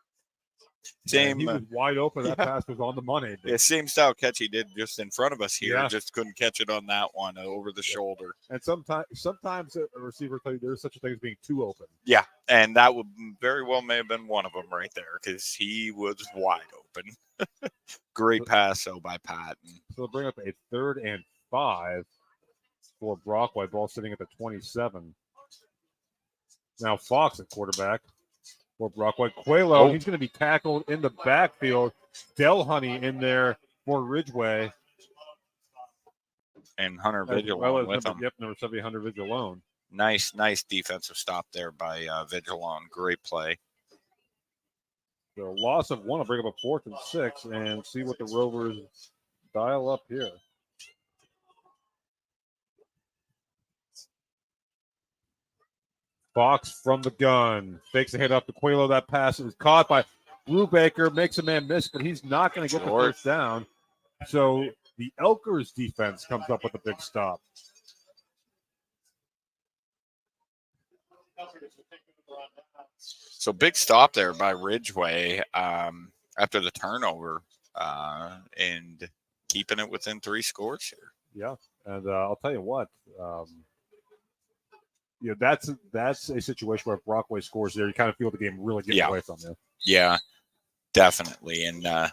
Same. He was wide open. That pass was on the money. Yeah, same style catch he did just in front of us here. Yeah. Just couldn't catch it on that one over the shoulder. And sometimes a receiver tell you there's such a thing as being too open. Yeah, and that would very well may have been one of them right there because he was wide open. Great pass, though, by Patton. So they'll bring up a 3rd and 5 for Brockway. Ball sitting at the 27. Now Fox at quarterback for Brockway. Coelho, he's going to be tackled in the backfield. Delhoney in there for Ridgway. And Hunter Vigilone with him. Yep, number 70, Hunter Vigilone. Nice defensive stop there by Vigilone. Great play. So loss of 1 will bring up a 4th and 6 and see what the Rovers dial up here. Fox from the gun. Fakes the hit up to Coelho. That pass is caught by Brubaker. Makes a man miss, but he's not going to get the first down. So the Elkers defense comes up with a big stop. So big stop there by Ridgway after the turnover and keeping it within 3 scores here. Yeah, and I'll tell you what. That's a situation where if Brockway scores there, you kind of feel the game really getting away from you. Yeah, definitely. And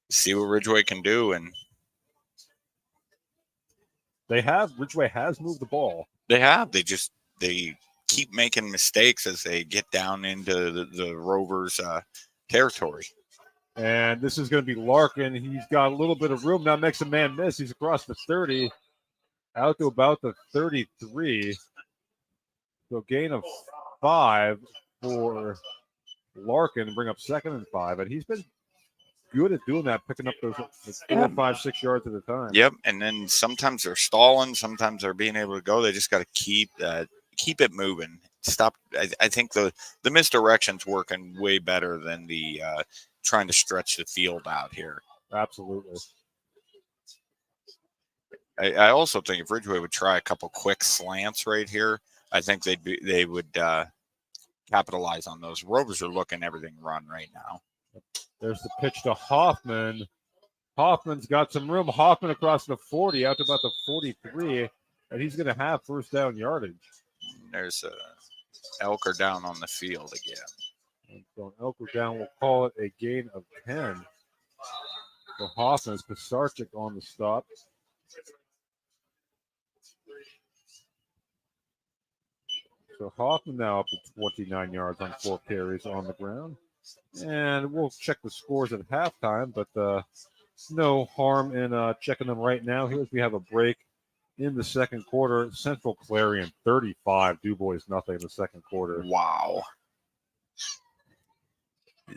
see what Ridgway can do. And Ridgway has moved the ball. They have. They keep making mistakes as they get down into the Rovers territory. And this is going to be Larkin. He's got a little bit of room. Now makes a man miss. He's across the 30, out to about the 33. So gain of 5 for Larkin, bring up 2nd and 5. And he's been good at doing that, picking up those 4, 5, 6 yards at a time. Yep. And then sometimes they're stalling. Sometimes they're being able to go. They just got to keep it moving. Stop. I think the misdirection's working way better than the trying to stretch the field out here. Absolutely. I also think if Ridgway would try a couple quick slants right here, I think they would capitalize on those. Rovers are looking everything run right now. There's the pitch to Hoffman. Hoffman's got some room. Hoffman across the 40, out to about the 43, and he's going to have first down yardage. There's Elker down on the field again. And so Elker down, we'll call it a gain of 10. So Hoffman's Pisarcik on the stop. So Hoffman now up to 29 yards on 4 carries on the ground. And we'll check the scores at halftime, but no harm in checking them right now. Here as we have a break in the second quarter. Central Clarion 35, DuBois nothing in the second quarter. Wow.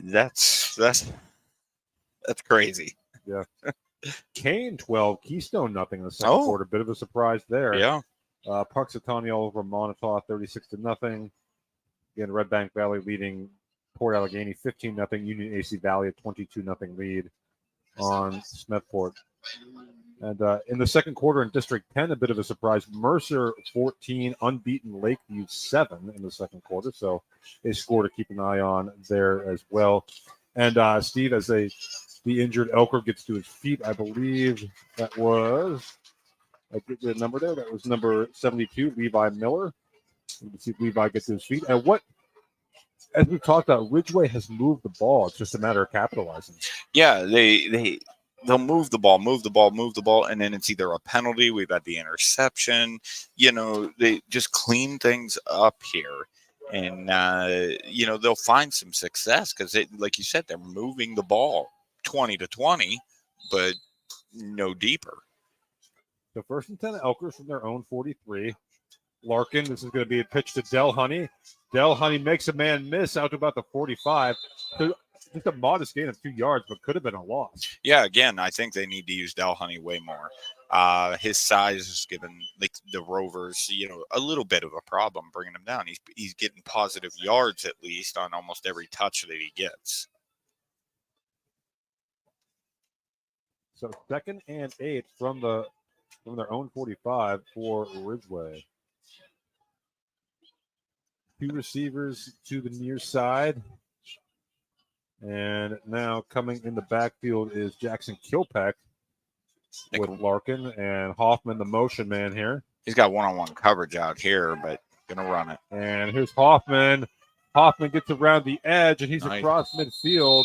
That's crazy. Yeah. Kane 12, Keystone nothing in the second quarter. Bit of a surprise there. Yeah. Puxatawny all over Montauk 36-0. Again, Red Bank Valley leading Port Allegheny 15-0. Union AC Valley a 22-0 lead on Smethport. And in the second quarter in District 10, a bit of a surprise. Mercer 14, unbeaten Lakeview 7 in the second quarter. So a score to keep an eye on there as well. And Steve, as the injured Elker gets to his feet, I believe that was, I get the number there, that was number 72, Levi Miller. You can see Levi gets to his feet. And what, as we've talked about, Ridgway has moved the ball. It's just a matter of capitalizing. Yeah, they'll move the ball, and then it's either a penalty. We've had the interception. They just clean things up here, and they'll find some success because, like you said, they're moving the ball 20-20, but no deeper. So 1st and 10 Elkers from their own 43. Larkin, this is going to be a pitch to Del Honey. Del Honey makes a man miss out to about the 45. So just a modest gain of 2 yards, but could have been a loss. Yeah, again, I think they need to use Del Honey way more. His size has given the Rovers, a little bit of a problem bringing him down. He's getting positive yards at least on almost every touch that he gets. So 2nd and 8 from their own 45 for Ridgway. 2 receivers to the near side. And now coming in the backfield is Jackson Kilpack with Larkin and Hoffman, the motion man here. He's got one-on-one coverage out here, but going to run it. And here's Hoffman. Hoffman gets around the edge, and he's nice. Across midfield.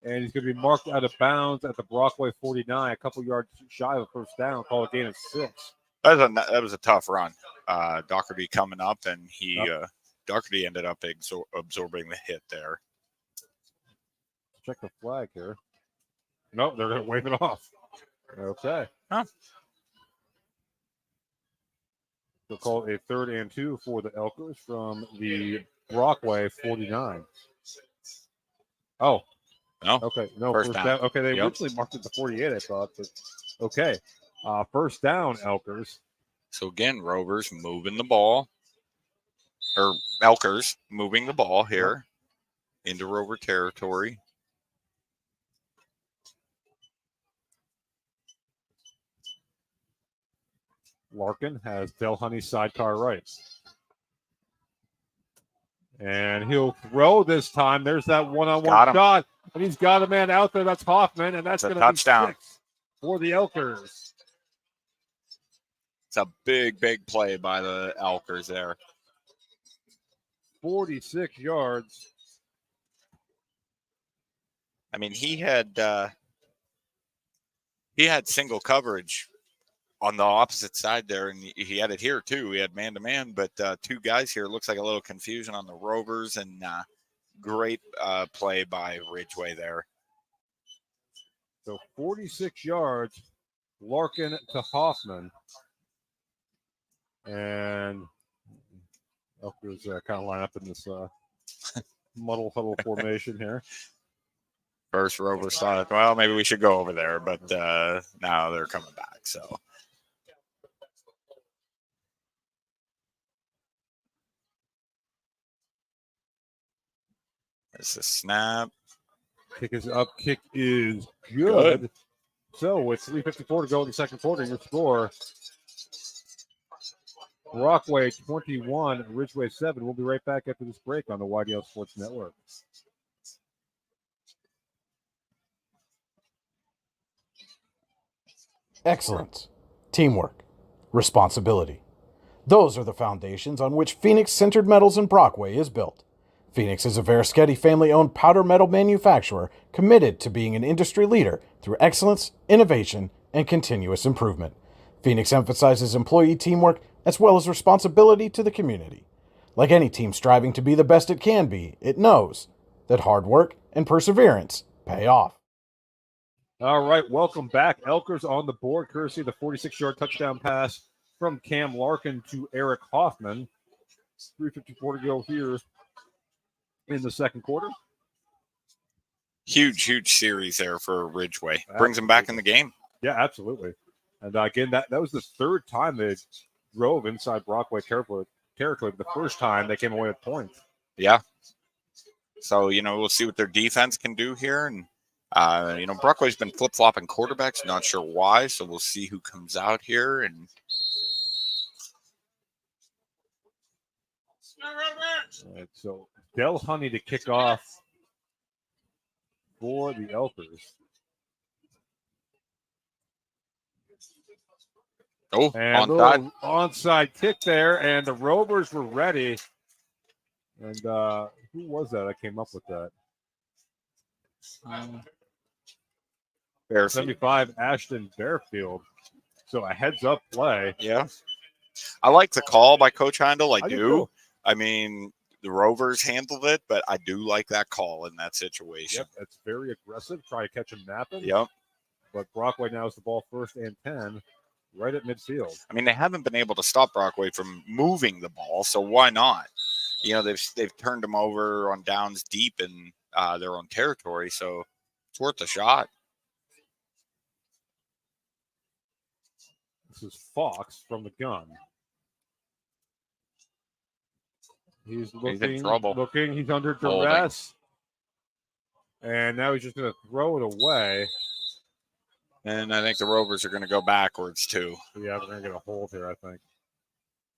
And he's going to be marked out of bounds at the Brockway 49, a couple yards shy of a first down, call a gain of 6. That was a tough run. Doherty coming up, and Doherty ended up absorbing the hit there. Check the flag here. No, they're going to wave it off. Okay. Huh. They'll call a 3rd and 2 for the Elkers from the Brockway 49. Oh. No. Okay. No, first down. Okay, they originally marked it to 48, I thought. But okay. First down, Elkers. So again, Rovers moving the ball. Or Elkers moving the ball here into Rover territory. Larkin has Del Honey sidecar right. And he'll throw this time. There's that one-on-one shot. And he's got a man out there. That's Hoffman. And that's going to be touchdown 6 for the Elkers. It's a big, big play by the Elkers there. 46 yards. I mean, he had single coverage on the opposite side there, and he had it here too. He had man-to-man, but 2 guys here. Looks like a little confusion on the Rovers, and great play by Ridgway there. So 46 yards, Larkin to Hoffman. And Elkers kind of line up in this muddle huddle formation here. First, Rovers thought, well, maybe we should go over there, but now they're coming back, so. It's a snap. Kick is up. Kick is good. So with 3:54 to go in the second quarter, your score, Brockway 21, Ridgway 7. We'll be right back after this break on the YDL Sports Network. Excellence, teamwork, responsibility. Those are the foundations on which Phoenix Sintered Metals in Brockway is built. Phoenix is a Verischetti family-owned powder metal manufacturer committed to being an industry leader through excellence, innovation, and continuous improvement. Phoenix emphasizes employee teamwork as well as responsibility to the community. Like any team striving to be the best it can be, it knows that hard work and perseverance pay off. All right, welcome back. Elkers on the board, courtesy of the 46-yard touchdown pass from Cam Larkin to Eric Hoffman. 3:54 to go here in the second quarter. Huge series there for Ridgway. Absolutely. Brings them back in the game. Yeah, absolutely. And again, that was the 3rd time they drove inside Brockway territory. The first time they came away with points. Yeah. So, we'll see what their defense can do here. And, Brockway's been flip-flopping quarterbacks. Not sure why. So we'll see who comes out here. And All right, so Del Honey to kick off for the Elkers. Oh, and onside. Onside kick there, and the Rovers were ready. And who was that? I came up with that. 75 Ashton Bearfield. So a heads-up play. Yeah. I like the call by Coach Heindel. I do. do. I mean, the Rovers handled it, but I do like that call in that situation. Yep, it's very aggressive. Try to catch him napping. Yep. But Brockway now has the ball 1st and 10 right at midfield. I mean, they haven't been able to stop Brockway from moving the ball, so why not? They've turned them over on downs deep in their own territory, so it's worth a shot. This is Fox from the gun. He's in trouble. He's under duress. And now he's just going to throw it away. And I think the Rovers are going to go backwards, too. Yeah, they're going to get a hold here, I think.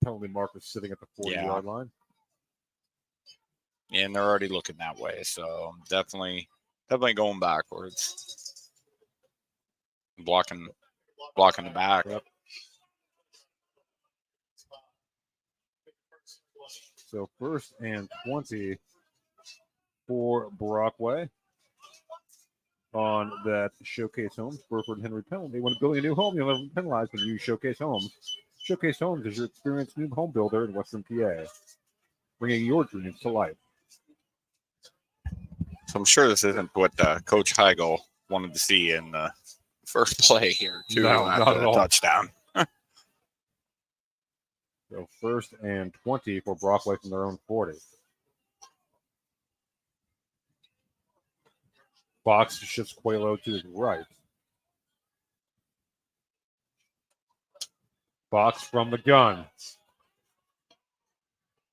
Penalty marker sitting at the 40-yard line. Yeah, and they're already looking that way, so definitely going backwards. Blocking the back. Yep. So 1st and 20 for Brockway on that Showcase Homes Burford Henry penalty. When building a new home, you'll never be penalized when you use Showcase Homes. Showcase Homes is your experienced new home builder in Western PA, bringing your dreams to life. So I'm sure this isn't what Coach Heigl wanted to see in the first play here, too, No, after not at the all. touchdown. So 1st and 20 for Brockway from their own 40. Fox shifts Quaylo to his right. Fox from the gun.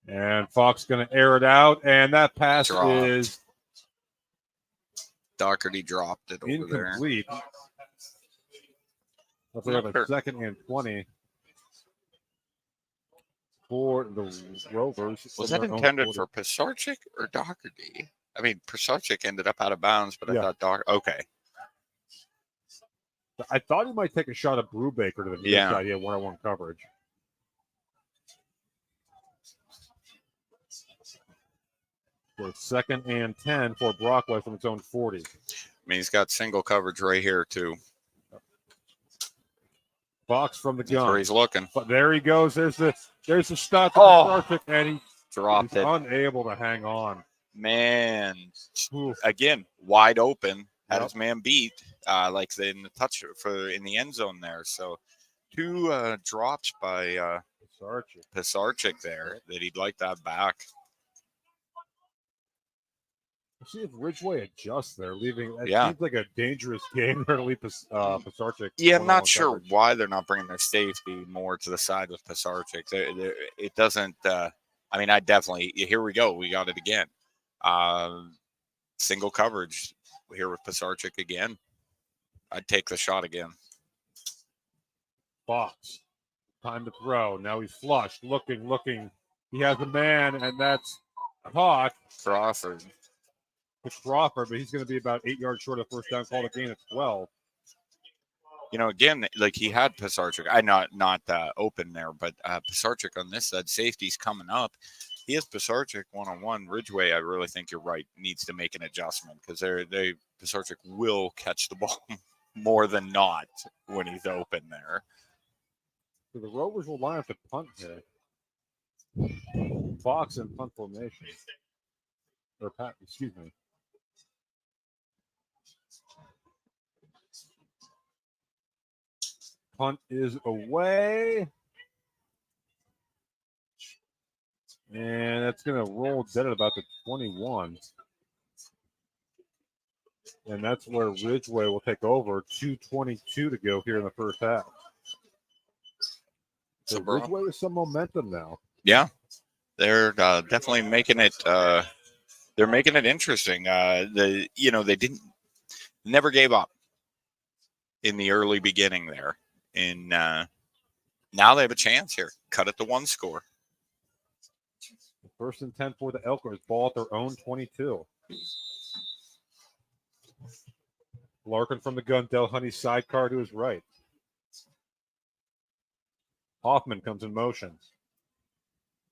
And Fox going to air it out, and that pass is Doherty dropped it over incomplete. Let's have a 2nd and 20 for the Rovers. Was that intended for Pisarcik or Doherty? I mean, Pisarcik ended up out of bounds, but I thought Doherty. Okay. I thought he might take a shot at Brubaker to the near side. He had one-on-one coverage. So 2nd and 10 for Brockway from its own 40. I mean, he's got single coverage right here, too. Fox from the gun. That's where he's looking. But there he goes. There's the stop. And he dropped it. Unable to hang on. Man, again, wide open. Had his man beat, like in the touch in the end zone there. So 2 drops by Pisarcik there that he'd like that back. Let's see if Ridgway adjusts there, leaving. It Yeah. seems like a dangerous game there to leave Pisarcik. Yeah, I'm not sure why they're not bringing their safety more to the side with Pisarcik. It doesn't. I mean, I definitely. Here we go. We got it again. Single coverage here with Pisarcik again. I'd take the shot again. Fox, time to throw. Now he's flushed, looking. He has a man, and that's caught. Crawford. It's Crawford, but he's going to be about 8 yards short of first down. Call the gain at 12. Again, like he had Pisarcik. I not open there, but Pisarcik on this side, safety's coming up. He has Pisarcik one-on-one. Ridgway, I really think you're right, needs to make an adjustment because Pisarcik will catch the ball more than not when he's open there. So the Rovers will line up to punt here. Fox in punt formation. Or Pat, excuse me. Punt is away. And that's going to roll dead at about the 21. And that's where Ridgway will take over. 2:22 to go here in the first half. So Ridgway with some momentum now. Yeah. They're definitely making it. They're making it interesting. They never gave up in the early beginning there, and now they have a chance here. Cut it to 1 score. First and 10 for the Elkers. Ball at their own 22. Larkin from the gun. Delhoney's sidecar to his right. Hoffman comes in motion.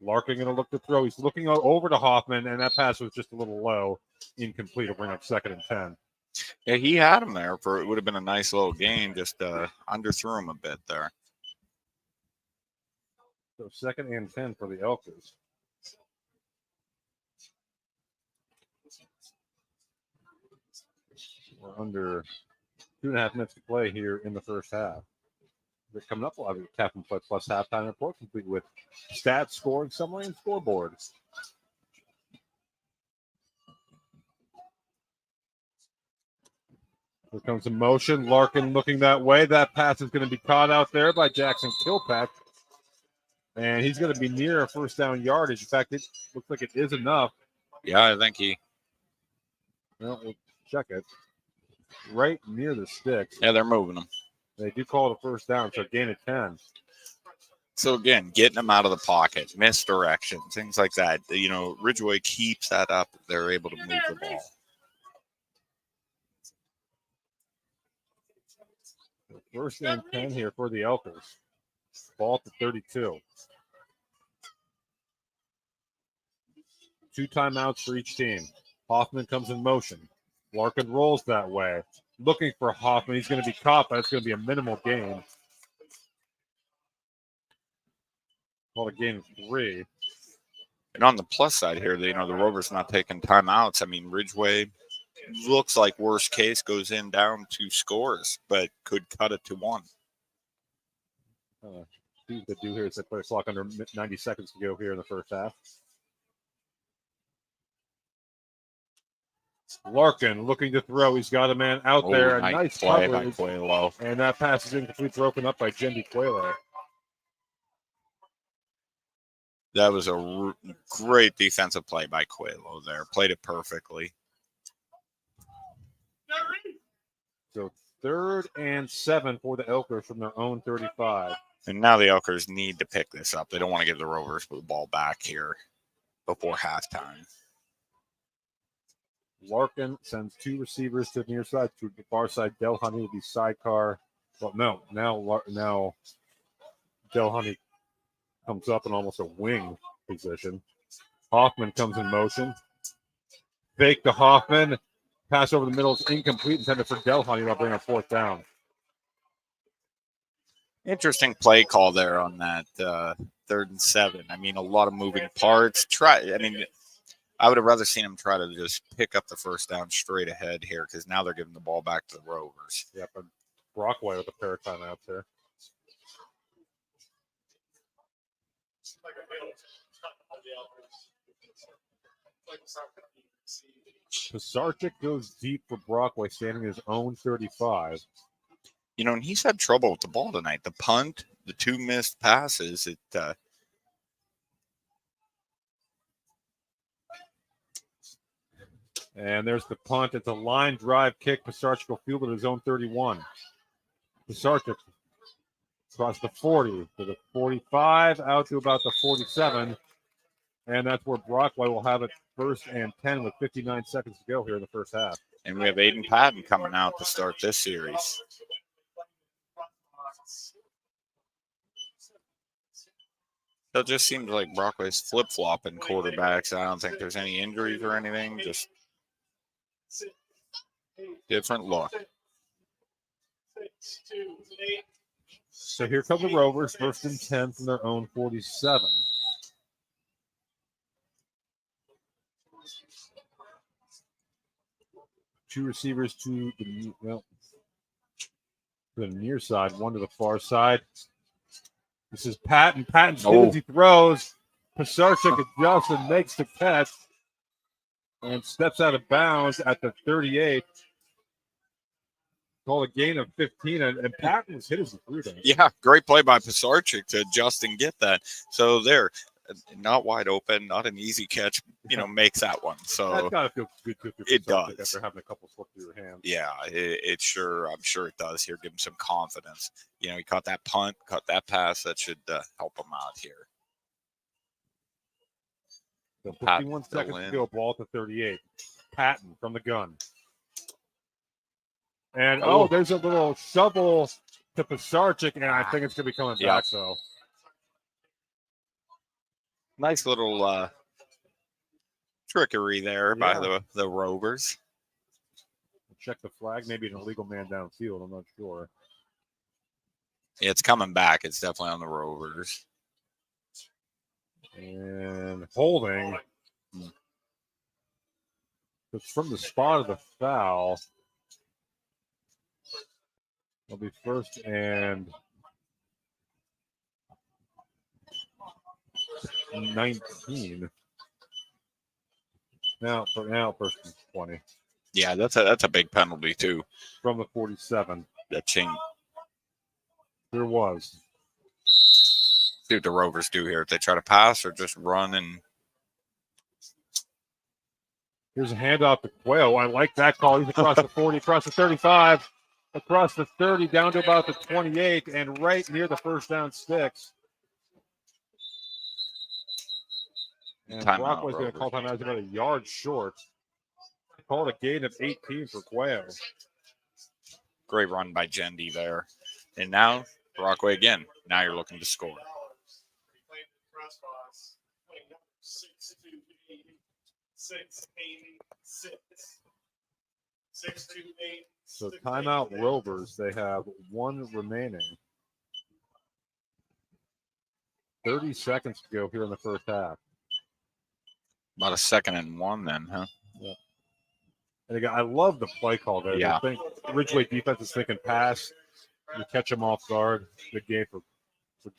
Larkin going to look to throw. He's looking over to Hoffman, and that pass was just a little low. Incomplete. It'll bring up 2nd and 10. Yeah, he had him there for it would have been a nice little gain. Just underthrew him a bit there. So 2nd and 10 for the Elkers. We're under 2.5 minutes to play here in the first half. They're coming up. We'll have a Tap and Play Plus halftime report complete with stats, scoring summary, and scoreboard. Here comes a motion. Larkin looking that way. That pass is going to be caught out there by Jackson Kilpack. And he's going to be near a first down yardage. In fact, it looks like it is enough. Yeah, I think he. Well, we'll check it. Right near the sticks. Yeah, they're moving him. They do call it a first down, so gain of 10. So again, getting them out of the pocket, misdirection, things like that. Ridgway keeps that up. They're able to move the ball. First and 10 here for the Elkers. Ball to 32. 2 timeouts for each team. Hoffman comes in motion. Larkin rolls that way. Looking for Hoffman. He's going to be caught, but it's going to be a minimal gain. Called a gain of 3. And on the plus side here, the Rovers not taking timeouts. I mean, Ridgway looks like worst case goes in down 2 scores, but could cut it to 1. What they do here is they put a clock under 90 seconds to go here in the first half. Larkin looking to throw. He's got a man out there. A nice play by coverage. Coelho. And that pass is incomplete, broken up by Jendi Coelho. That was a great defensive play by Coelho there. Played it perfectly. So 3rd and 7 for the Elkers from their own 35. And now the Elkers need to pick this up. They don't want to give the Rovers the ball back here before halftime. Larkin sends 2 receivers to the near side. To the far side, Delhoney will be sidecar. Well, no. Now Delhoney comes up in almost a wing position. Hoffman comes in motion. Fake to Hoffman. Pass over the middle is incomplete. Intended for Delhoney. That'll bring a 4th down. Interesting play call there on that 3rd and 7. I mean, a lot of moving parts. I would have rather seen him try to just pick up the first down straight ahead here because now they're giving the ball back to the Rovers. Yep, and Brockway with a pair of timeouts there. Pisarcik goes deep for Brockway, standing his own 35. And he's had trouble with the ball tonight. The punt, the 2 missed passes, And there's the punt. It's a line drive kick. Pisarcik will field at his own 31. Pisarcik across the 40 to the 45, out to about the 47. And that's where Brockway will have it 1st and 10 with 59 seconds to go here in the first half. And we have Aiden Patton coming out to start this series. So it just seems like Brockway's flip-flopping quarterbacks. I don't think there's any injuries or anything. Just different look. So here come the Rovers, 1st and 10 from their own 47. Two receivers to the near side, one to the far side. This is Patton. Patton's hit as he throws. Pisarcik adjusts and makes the catch and steps out of bounds at the 38. Call a gain of 15, and Patton was hit as he threw that. Yeah, great play by Pisarcik to adjust and get that. So there, not wide open, not an easy catch, makes that one. So That's got to feel good to it yourself does. after having a couple slip through your hands. Yeah, it sure, I'm sure it does here. Give him some confidence. He caught that punt, caught that pass. That should help him out here. So Pat 51 still seconds to in. go, ball to 38. Patton from the gun. And, there's a little shovel to Pisarcik, and I think it's going to be coming back, so. Nice little trickery there by the Rovers. Check the flag, maybe an illegal man downfield, I'm not sure. It's coming back. It's definitely on the Rovers. And holding. It's from the spot of the foul. It'll be first and 19. Now first and 20. Yeah, that's a big penalty too. From the 47. That change. There was. See what the Rovers do here. If they try to pass or just run and. Here's a handoff to Quayle. I like that call. He's across the 40, across the 35, across the 30, down to about the 28, and right near the first down sticks. And Brockway's going to call timeout. He's about a yard short. Called a gain of 18 for Quayle. Great run by Gendy there. And now Brockway again. Now you're looking to score. So timeout Rovers. They have one remaining. 30 seconds to go here in the first half. About a 2nd and 1 then, huh? Yeah. And again, I love the play call there. Yeah. Ridgway defense is thinking pass. You catch him off guard. Good game for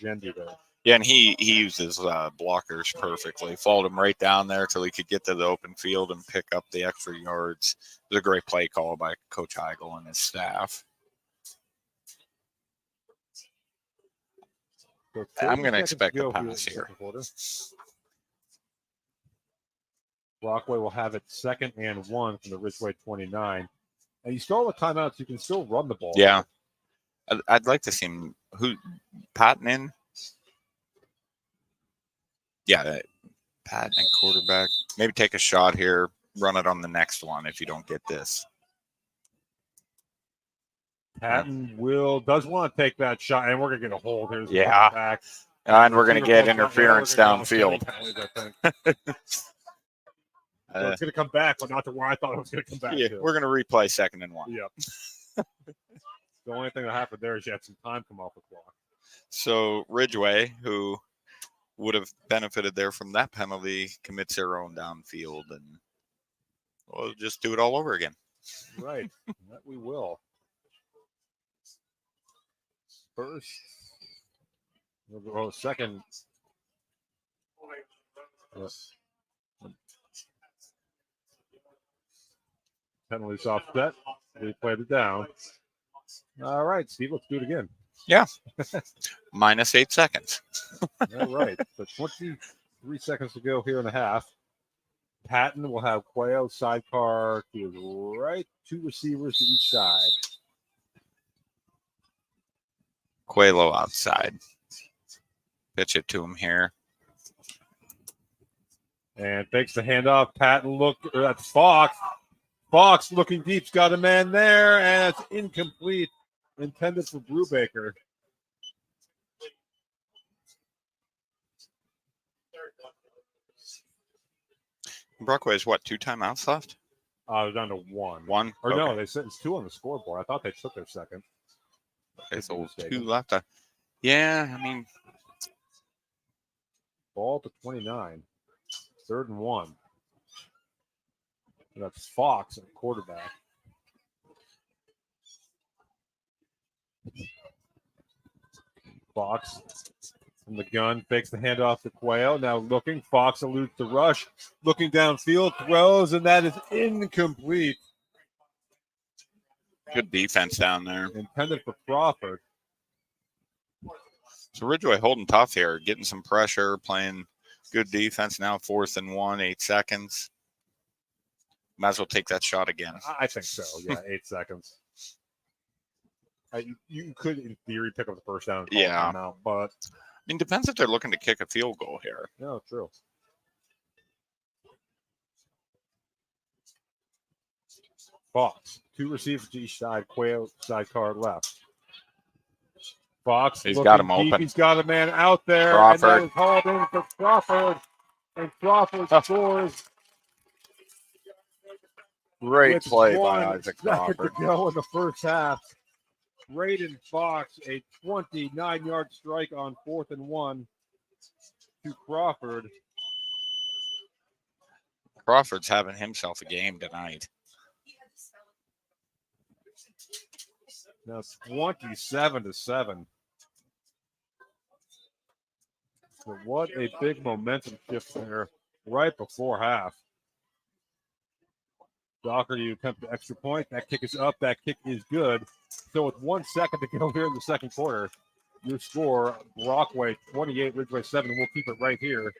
Gendy there. Yeah, and he uses blockers perfectly. Followed him right down there till he could get to the open field and pick up the extra yards. It was a great play call by Coach Heigl and his staff. So I'm going to expect a pass here. Brockway will have it 2nd and 1 from the Ridgway 29. And you still have a timeout, so you can still run the ball. Yeah. I'd like to see him. Patton in? Yeah, Patton and quarterback. Maybe take a shot here. Run it on the next one if you don't get this. Patton does want to take that shot, and we're going to get a hold. Here's yeah. Back. And we're going to get interference downfield. So it's going to come back, but not to where I thought it was going to come back. Yeah, we're going to replay 2nd and 1. Yep. The only thing that happened there is you had some time come off the clock. So Ridgway, who would have benefited there from that penalty, commits their own downfield, and we'll just do it all over again. Right. That we will. First. Second. Yes. Penalties offset. We played it down. All right, Steve, let's do it again. Yeah. Minus 8 seconds. All right. So 23 seconds to go here in the half. Patton will have Quayle sidecar to his right, 2 receivers to each side. Quayle outside. Pitch it to him here. And takes the handoff. Patton that's Fox. Fox looking deep's got a man there, and it's incomplete. Intended for Brubaker. Brockway is what, 2 timeouts left? They're down to 1. 1? Or no, they said it's 2 on the scoreboard. I thought they took their second. Okay, so 2 left. Yeah, I mean. Ball to 29. 3rd and 1. And that's Fox at quarterback. Fox from the gun fakes the handoff to Quayle. Now looking. Fox eludes the rush. Looking downfield, throws, and that is incomplete. Good defense down there. Intended for Crawford. So Ridgway holding tough here, getting some pressure, playing Good defense now, 4th and 1, 8 seconds. Might as well take that shot again. I think so. Yeah, 8 seconds. You could, in theory, pick up the first down and call a timeout, but I mean, depends if they're looking to kick a field goal here. No, true. Fox, 2 receivers to each side. Quayle sidecar left. Fox, he's got him deep. open. He's got a man out there. Crawford. And that is hauled in for Crawford. And Crawford scores. Great play by 1 Isaac second Crawford. to go in the first half. Braden Fox, a 29-yard strike on 4th and 1 to Crawford. Crawford's having himself a game tonight. Now 27-7. So what a big momentum shift there right before half. Doherty attempt the extra point. That kick is up. That kick is good. So with 1 second to go here in the second quarter, your score, Brockway 28, Ridgway 7. We'll keep it right here.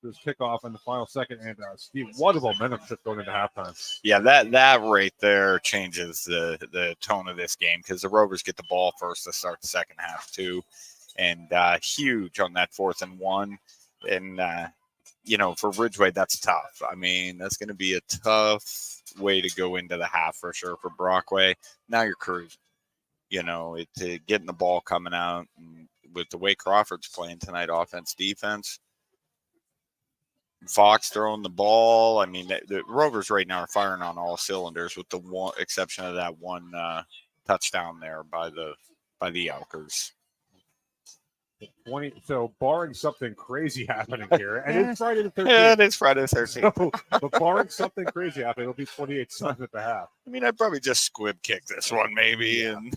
This kickoff in the final second. And Steve, what a momentum shift going into halftime. Yeah, that right there changes the tone of this game because the Rovers get the ball first to start the second half too. And huge on that 4th and 1. And, for Ridgway, that's tough. I mean, that's going to be a tough way to go into the half for sure for Brockway. Now you're cruising. It's getting the ball coming out. And with the way Crawford's playing tonight, offense, defense, Fox throwing the ball. I mean, the Rovers right now are firing on all cylinders with the one exception of that one touchdown there by the Elkers. 20. So barring something crazy happening here, and it's Friday the 13th. Yeah, it is Friday the 13th. So, but barring something crazy happening, it'll be 28-7 at the half. I mean, I'd probably just squib kick this one maybe. Yeah. And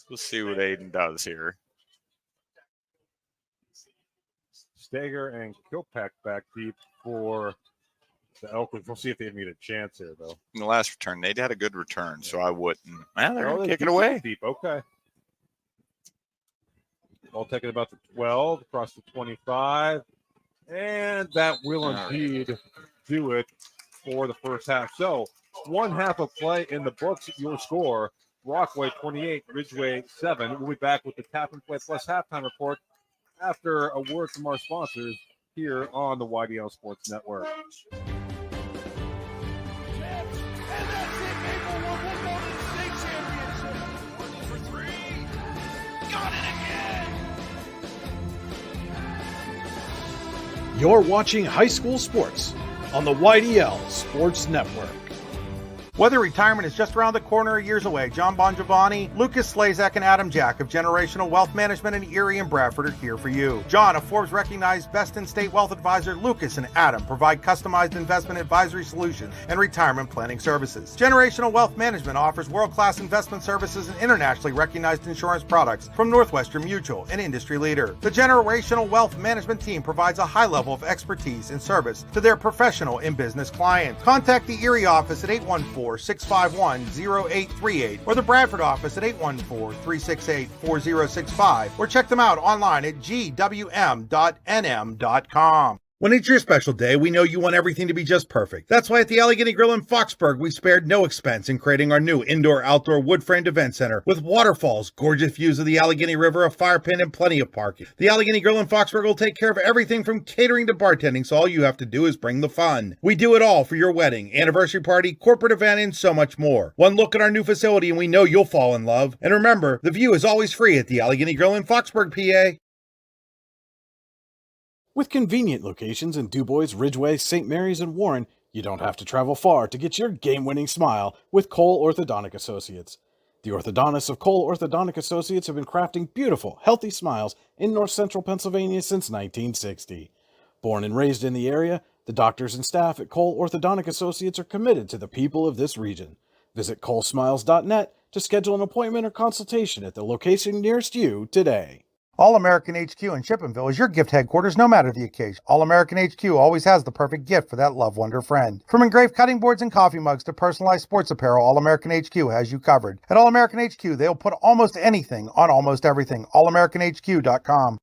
we'll see what Aiden does here. Stager and Kilpack back deep for the Elkers. We'll see if they even get a chance here, though. In the last return, they had a good return, so I wouldn't. They're going to kick it away. Deep, okay. Ball taken about the 12, across the 25. And that will indeed do it for the first half. So, 1 half of play in the books. Your score, Brockway 28, Ridgway 7. We'll be back with the Tap and Play Plus halftime report after a word from our sponsors here on the YDL Sports Network. You're watching high school sports on the YDL Sports Network. Whether retirement is just around the corner or years away, John Bongiovanni, Lucas Slazak, and Adam Jack of Generational Wealth Management in Erie and Bradford are here for you. John, a Forbes-recognized best-in-state wealth advisor, Lucas and Adam provide customized investment advisory solutions and retirement planning services. Generational Wealth Management offers world-class investment services and internationally recognized insurance products from Northwestern Mutual, an industry leader. The Generational Wealth Management team provides a high level of expertise and service to their professional and business clients. Contact the Erie office at 814-651-0838 or the Bradford office at 814-368-4065 or check them out online at gwm.nm.com. When it's your special day, we know you want everything to be just perfect. That's why at the Allegheny Grill in Foxburg, we spared no expense in creating our new indoor-outdoor wood-framed event center with waterfalls, gorgeous views of the Allegheny River, a fire pit, and plenty of parking. The Allegheny Grill in Foxburg will take care of everything from catering to bartending, so all you have to do is bring the fun. We do it all for your wedding, anniversary party, corporate event, and so much more. One look at our new facility and we know you'll fall in love. And remember, the view is always free at the Allegheny Grill in Foxburg, PA. With convenient locations in DuBois, Ridgway, St. Mary's, and Warren, you don't have to travel far to get your game-winning smile with Cole Orthodontic Associates. The orthodontists of Cole Orthodontic Associates have been crafting beautiful, healthy smiles in north central Pennsylvania since 1960. Born and raised in the area, the doctors and staff at Cole Orthodontic Associates are committed to the people of this region. Visit colesmiles.net to schedule an appointment or consultation at the location nearest you today. All American HQ in Chippenville is your gift headquarters no matter the occasion. All American HQ always has the perfect gift for that loved one or friend. From engraved cutting boards and coffee mugs to personalized sports apparel, All American HQ has you covered. At All American HQ, they'll put almost anything on almost everything. AllAmericanHQ.com.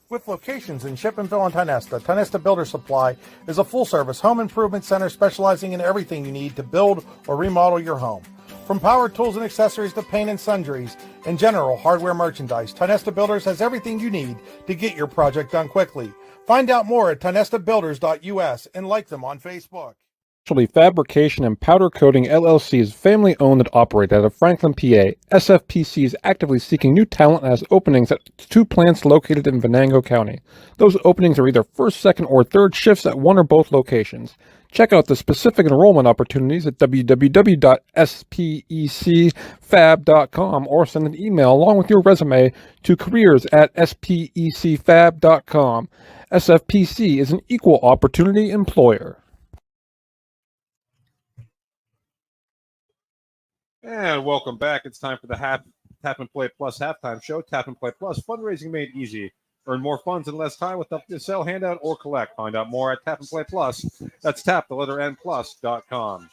With locations in Chippenville and Tonesta, Tonesta Builder Supply is a full-service home improvement center specializing in everything you need to build or remodel your home. From power tools and accessories to paint and sundries and general hardware merchandise, Tonesta Builders has everything you need to get your project done quickly. Find out more at tonestabuilders.us and like them on Facebook. Fabrication and Powder Coating LLC is family owned and operated out of Franklin, PA. SFPC is actively seeking new talent and has openings at 2 plants located in Venango County. Those openings are either first, second, or third shifts at one or both locations. Check out the specific enrollment opportunities at www.specfab.com or send an email along with your resume to careers@specfab.com. SFPC is an equal opportunity employer. And welcome back. It's time for the Tap and Play Plus halftime show. Tap and Play Plus, fundraising made easy. Earn more funds in less time with nothing to sell, hand out, or collect. Find out more at Tap and Play Plus. That's tap+plus.com.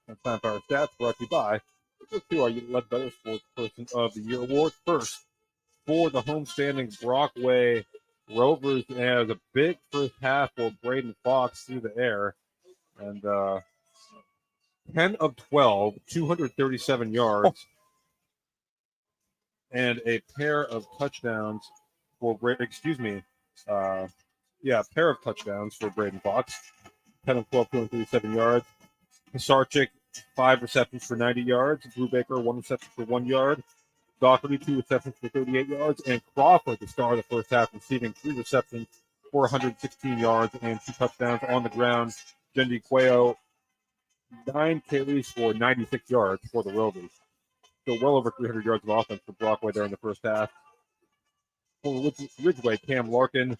It's time for our stats brought to you by who are you led better sports person of the year award. First, for the homestanding Brockway Rovers, and it was a big first half for Braden Fox through the air. And 10 of 12, 237 yards, and a pair of touchdowns for Braden. A pair of touchdowns for Braden Fox. 10 of 12, 237 yards. Sarchik, 5 receptions for 90 yards. Brubaker, 1 reception for 1 yard. Doherty, 2 receptions for 38 yards. And Crawford, the star of the first half, receiving 3 receptions for 116 yards and 2 touchdowns on the ground. Jendi Cuello, 9 carries for 96 yards for the Rovers. So well over 300 yards of offense for Brockway there in the first half. For Ridgway, Cam Larkin,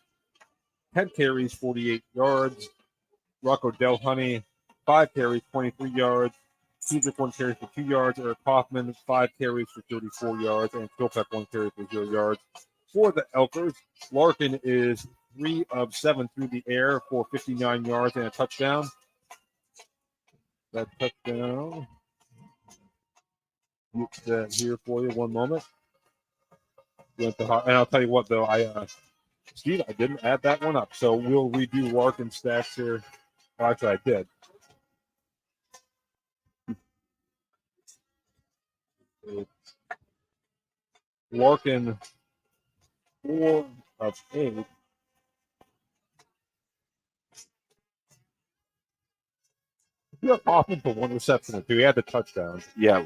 10 carries, 48 yards. Rocco Delhoney, 5 carries, 23 yards. Cedric, 1 carry for 2 yards. Eric Hoffman, 5 carries for 34 yards. And Philpeck, 1 carry for 0 yards. For the Elkers, Larkin is 3 of 7 through the air for 59 yards and a touchdown. That touchdown. Get that here for you. One moment. And I'll tell you what, though, Steve, I didn't add that one up, so we'll redo Larkin's stats here. Well, actually, I did. Larkin, 4 of 8. You have Hoffman for 1 reception or 2. He had the touchdown. Yeah,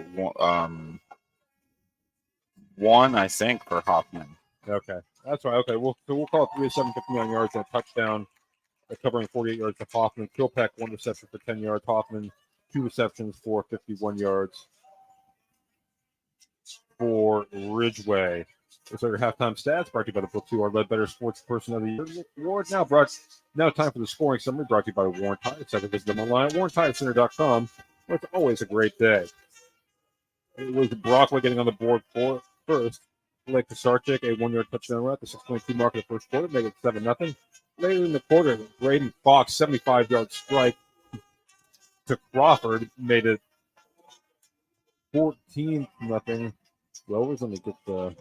1, I think, for Hoffman. Okay, that's right. Okay, we'll call it 3 of 7, 59 yards and a touchdown, covering 48 yards to Hoffman. Kilpack, 1 reception for 10 yards. Hoffman, 2 receptions for 51 yards for Ridgway. Those are your halftime stats brought to you by the Book 2, our led better sports person of the year award. Now time for the scoring summary brought to you by Warren Tide Center. Visit them online at warrentidecenter.com, where it's always a great day. It was Brockway getting on the board first. Blake Sarchik, a 1-yard touchdown run at the 6:22 mark of the first quarter, made it 7-0. Later in the quarter, Braden Fox, 75-yard strike to Crawford, made it 14-0. Rovers, let me get the...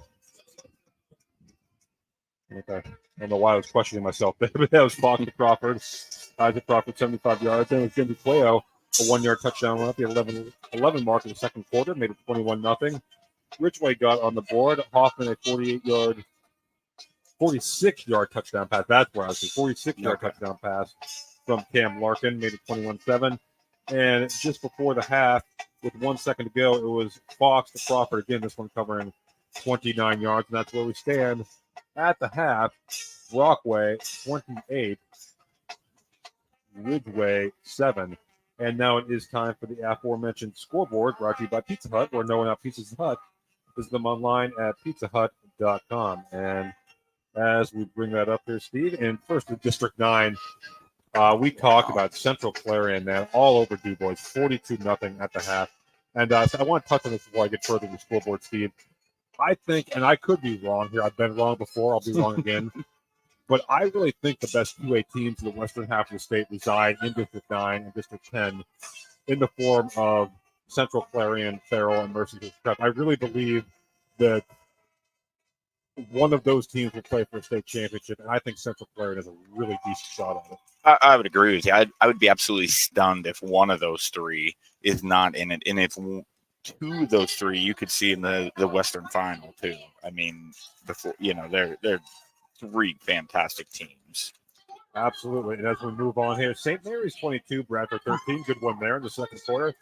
Okay. I don't know why I was questioning myself there, but that was Fox to Crawford. Isaac Crawford, 75 yards. Then it was Jimmy Cuello, a 1-yard touchdown run at the 11 mark of the second quarter, made it 21-0. Ridgway got on the board. Hoffman, a 46-yard touchdown pass. That's where I was saying 46-yard touchdown pass from Cam Larkin, made it 21-7. And just before the half, with 1 second to go, it was Fox to Crawford again. This one covering 29 yards, and that's where we stand at the half. Brockway 28, Ridgway 7. And now it is time for the aforementioned scoreboard brought to you by Pizza Hut, where no one out Pizza Hut. Visit them online at pizzahut.com. And as we bring that up here, Steve, and first with District 9, we talked about Central Clarion, man, all over DuBois, 42-0 at the half. And so I want to touch on this before I get further to the scoreboard, Steve. I think, and I could be wrong here. I've been wrong before. I'll be wrong again. But I really think the best 2A teams in the western half of the state reside in District 9 and District 10 in the form of Central Clarion, Farrell, and Mercyhurst Prep. I really believe that one of those teams will play for a state championship, and I think Central Clarion has a really decent shot at it. I would agree with you. I would be absolutely stunned if one of those three is not in it. And if two of those three you could see in the Western Final too. I mean, before they're three fantastic teams. Absolutely. And as we move on here, St. Mary's 22, Bradford 13. Good one there in the second quarter.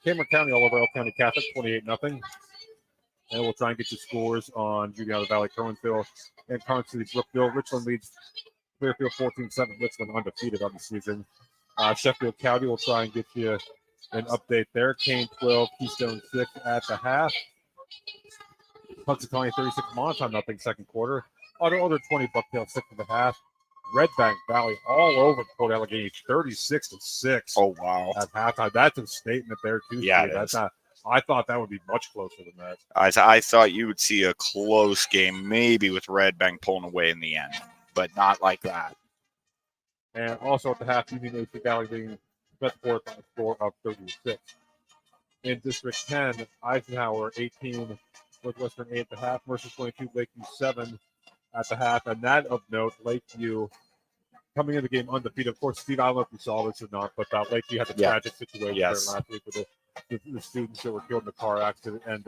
Cameron County all over El County Catholic 28-0. And we'll try and get you scores on Juliana Valley, Cohenville, and Carson City, Brookville. Richland leads Clearfield 14-7. Richland undefeated on the season. Sheffield County will try and get you an update there. Kane 12, Keystone 6 at the half. Punxsutawney 36, Monotone nothing second quarter. Other 20, Bucktail 6 at the half. Red Bank Valley all over Port Allegheny 36-6. Oh wow! At halftime, that's a statement there too. Yeah, that's not. I thought that would be much closer than that. I thought you would see a close game, maybe with Red Bank pulling away in the end, but not like that. And also at the half, Union AC Valley being Bedford by a score of 36. In District 10, Eisenhower 18, Northwestern 8 at the half, Mercer 22, Lakeview 7 at the half. And that of note, Lakeview coming in the game undefeated. Of course, Steve, I don't know if you saw this or not, but Lakeview had a tragic situation there last week with the students that were killed in the car accident. And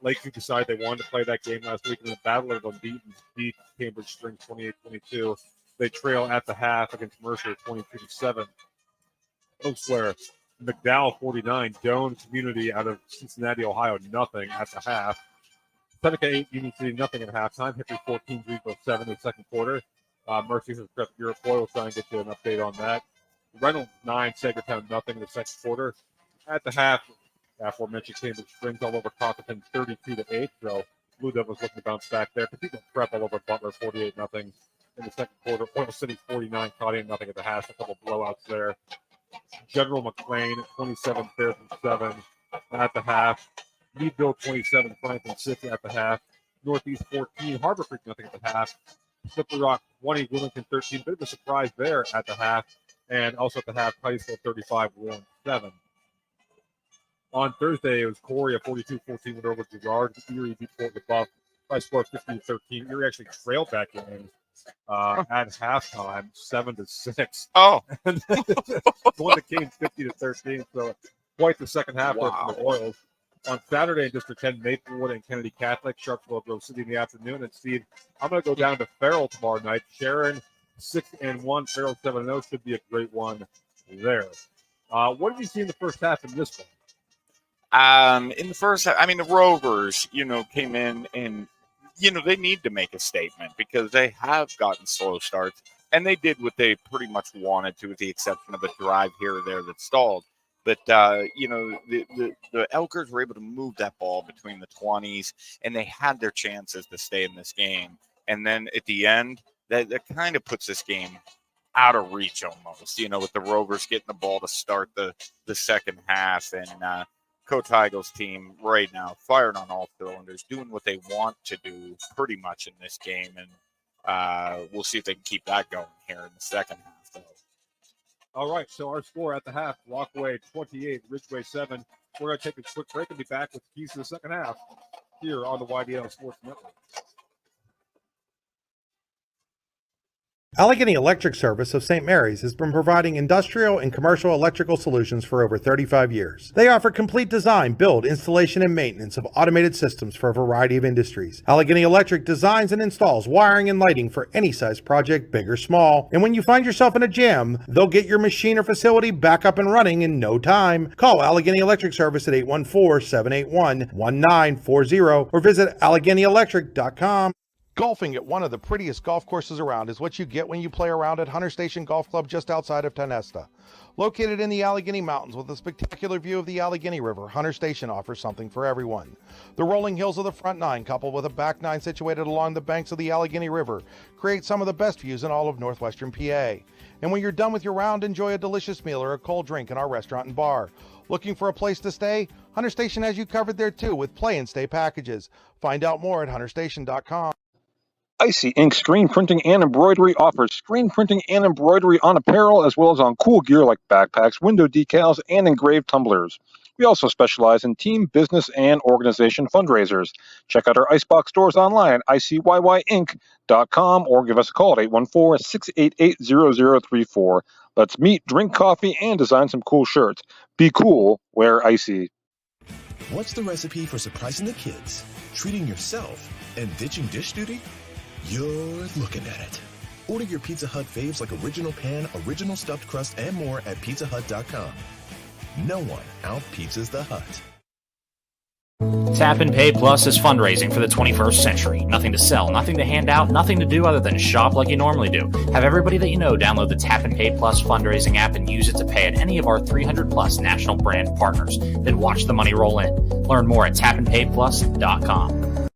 Lakeview decided they wanted to play that game last week in the Battle of Unbeaten beat Cambridge Springs 28-22. They trail at the half against Mercer 22-7. Elsewhere, McDowell 49, Doane Community out of Cincinnati, Ohio, nothing at the half. Seneca 8, Union City, nothing at halftime. Hickory 14, Greenville 7 in the second quarter. Mercyhurst Prep Iroquois will try and get you an update on that. Reynolds 9, Sagertown nothing in the second quarter. At the half, aforementioned Cambridge Springs all over Cockerton 32-8. So Blue Devils looking to bounce back there. Cathedral Prep all over Butler 48-0 in the second quarter. Oil City 49, Claudia nothing at the half. A couple blowouts there. General McLean 27, Fairfield 7 at the half. Meadville 27, Franklin 6 at the half. Northeast 14, Harbor Creek nothing at the half. Slippery Rock 20, Wilmington 13. Bit of a surprise there at the half. And also at the half, Titusville 35, Warren 7. On Thursday, it was Corey at 42-14 went over Girard. Erie beat Fort LaBeouf by a score of 15-13. Erie actually trailed that game at halftime, 7-6. Oh, won the game 50-13. So quite the second half from the Royals. On Saturday in District 10, Maplewood and Kennedy Catholic, Sharpsville, Grove City in the afternoon. And Steve, I'm going to go down to Farrell tomorrow night. Sharon 6-1, Farrell 7-0 should be a great one there. What did you see in the first half in this one? In the first half, I mean, the Rovers, came in and, they need to make a statement because they have gotten slow starts, and they did what they pretty much wanted to, with the exception of a drive here or there that stalled. But, the Elkers were able to move that ball between the 20s, and they had their chances to stay in this game. And then at the end, that kind of puts this game out of reach almost, with the Rovers getting the ball to start the second half. And Coach Heigel's team right now firing on all cylinders, doing what they want to do pretty much in this game. And we'll see if they can keep that going here in the second half, though. All right, so our score at the half, Brockway 28, Ridgway 7. We're going to take a quick break and be back with the keys to the second half here on the YDL Sports Network. Allegheny Electric Service of St. Mary's has been providing industrial and commercial electrical solutions for over 35 years. They offer complete design, build, installation, and maintenance of automated systems for a variety of industries. Allegheny Electric designs and installs wiring and lighting for any size project, big or small. And when you find yourself in a jam, they'll get your machine or facility back up and running in no time. Call Allegheny Electric Service at 814-781-1940 or visit AlleghenyElectric.com. Golfing at one of the prettiest golf courses around is what you get when you play around at Hunter Station Golf Club just outside of Tonesta. Located in the Allegheny Mountains with a spectacular view of the Allegheny River, Hunter Station offers something for everyone. The rolling hills of the front nine, coupled with a back nine situated along the banks of the Allegheny River, create some of the best views in all of northwestern PA. And when you're done with your round, enjoy a delicious meal or a cold drink in our restaurant and bar. Looking for a place to stay? Hunter Station has you covered there too with play and stay packages. Find out more at hunterstation.com. Icy Ink Screen Printing and Embroidery offers screen printing and embroidery on apparel as well as on cool gear like backpacks, window decals, and engraved tumblers. We also specialize in team, business, and organization fundraisers. Check out our Icebox stores online at icyyyinc.com or give us a call at 814-688-0034. Let's meet, drink coffee, and design some cool shirts. Be cool, wear Icy. What's the recipe for surprising the kids, treating yourself, and ditching dish duty? You're looking at it. Order your Pizza Hut faves like original pan, original stuffed crust, and more at pizzahut.com. No one out-pizzas the Hut. Tap and Pay Plus is fundraising for the 21st century. Nothing to sell, nothing to hand out, nothing to do other than shop like you normally do. Have everybody that you know download the Tap and Pay Plus fundraising app and use it to pay at any of our 300 plus national brand partners. Then watch the money roll in. Learn more at tapandpayplus.com.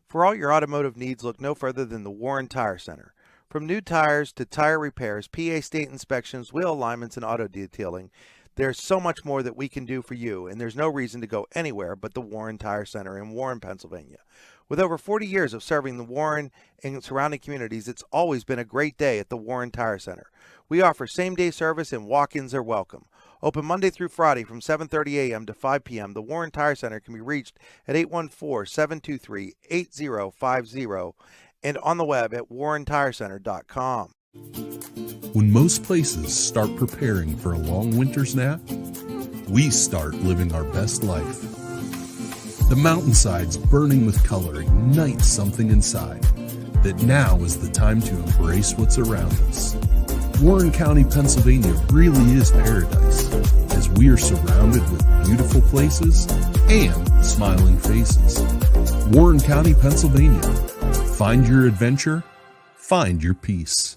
For all your automotive needs, look no further than the Warren Tire Center. From new tires to tire repairs, PA state inspections, wheel alignments, and auto detailing, there's so much more that we can do for you, and there's no reason to go anywhere but the Warren Tire Center in Warren, Pennsylvania. With over 40 years of serving the Warren and surrounding communities, it's always been a great day at the Warren Tire Center. We offer same-day service and walk-ins are welcome. Open Monday through Friday from 7:30 a.m. to 5 p.m., the Warren Tire Center can be reached at 814-723-8050 and on the web at warrentirecenter.com. When most places start preparing for a long winter's nap, we start living our best life. The mountainsides burning with color ignite something inside that now is the time to embrace what's around us. Warren County, Pennsylvania really is paradise, as we are surrounded with beautiful places and smiling faces. Warren County, Pennsylvania. Find your adventure, find your peace.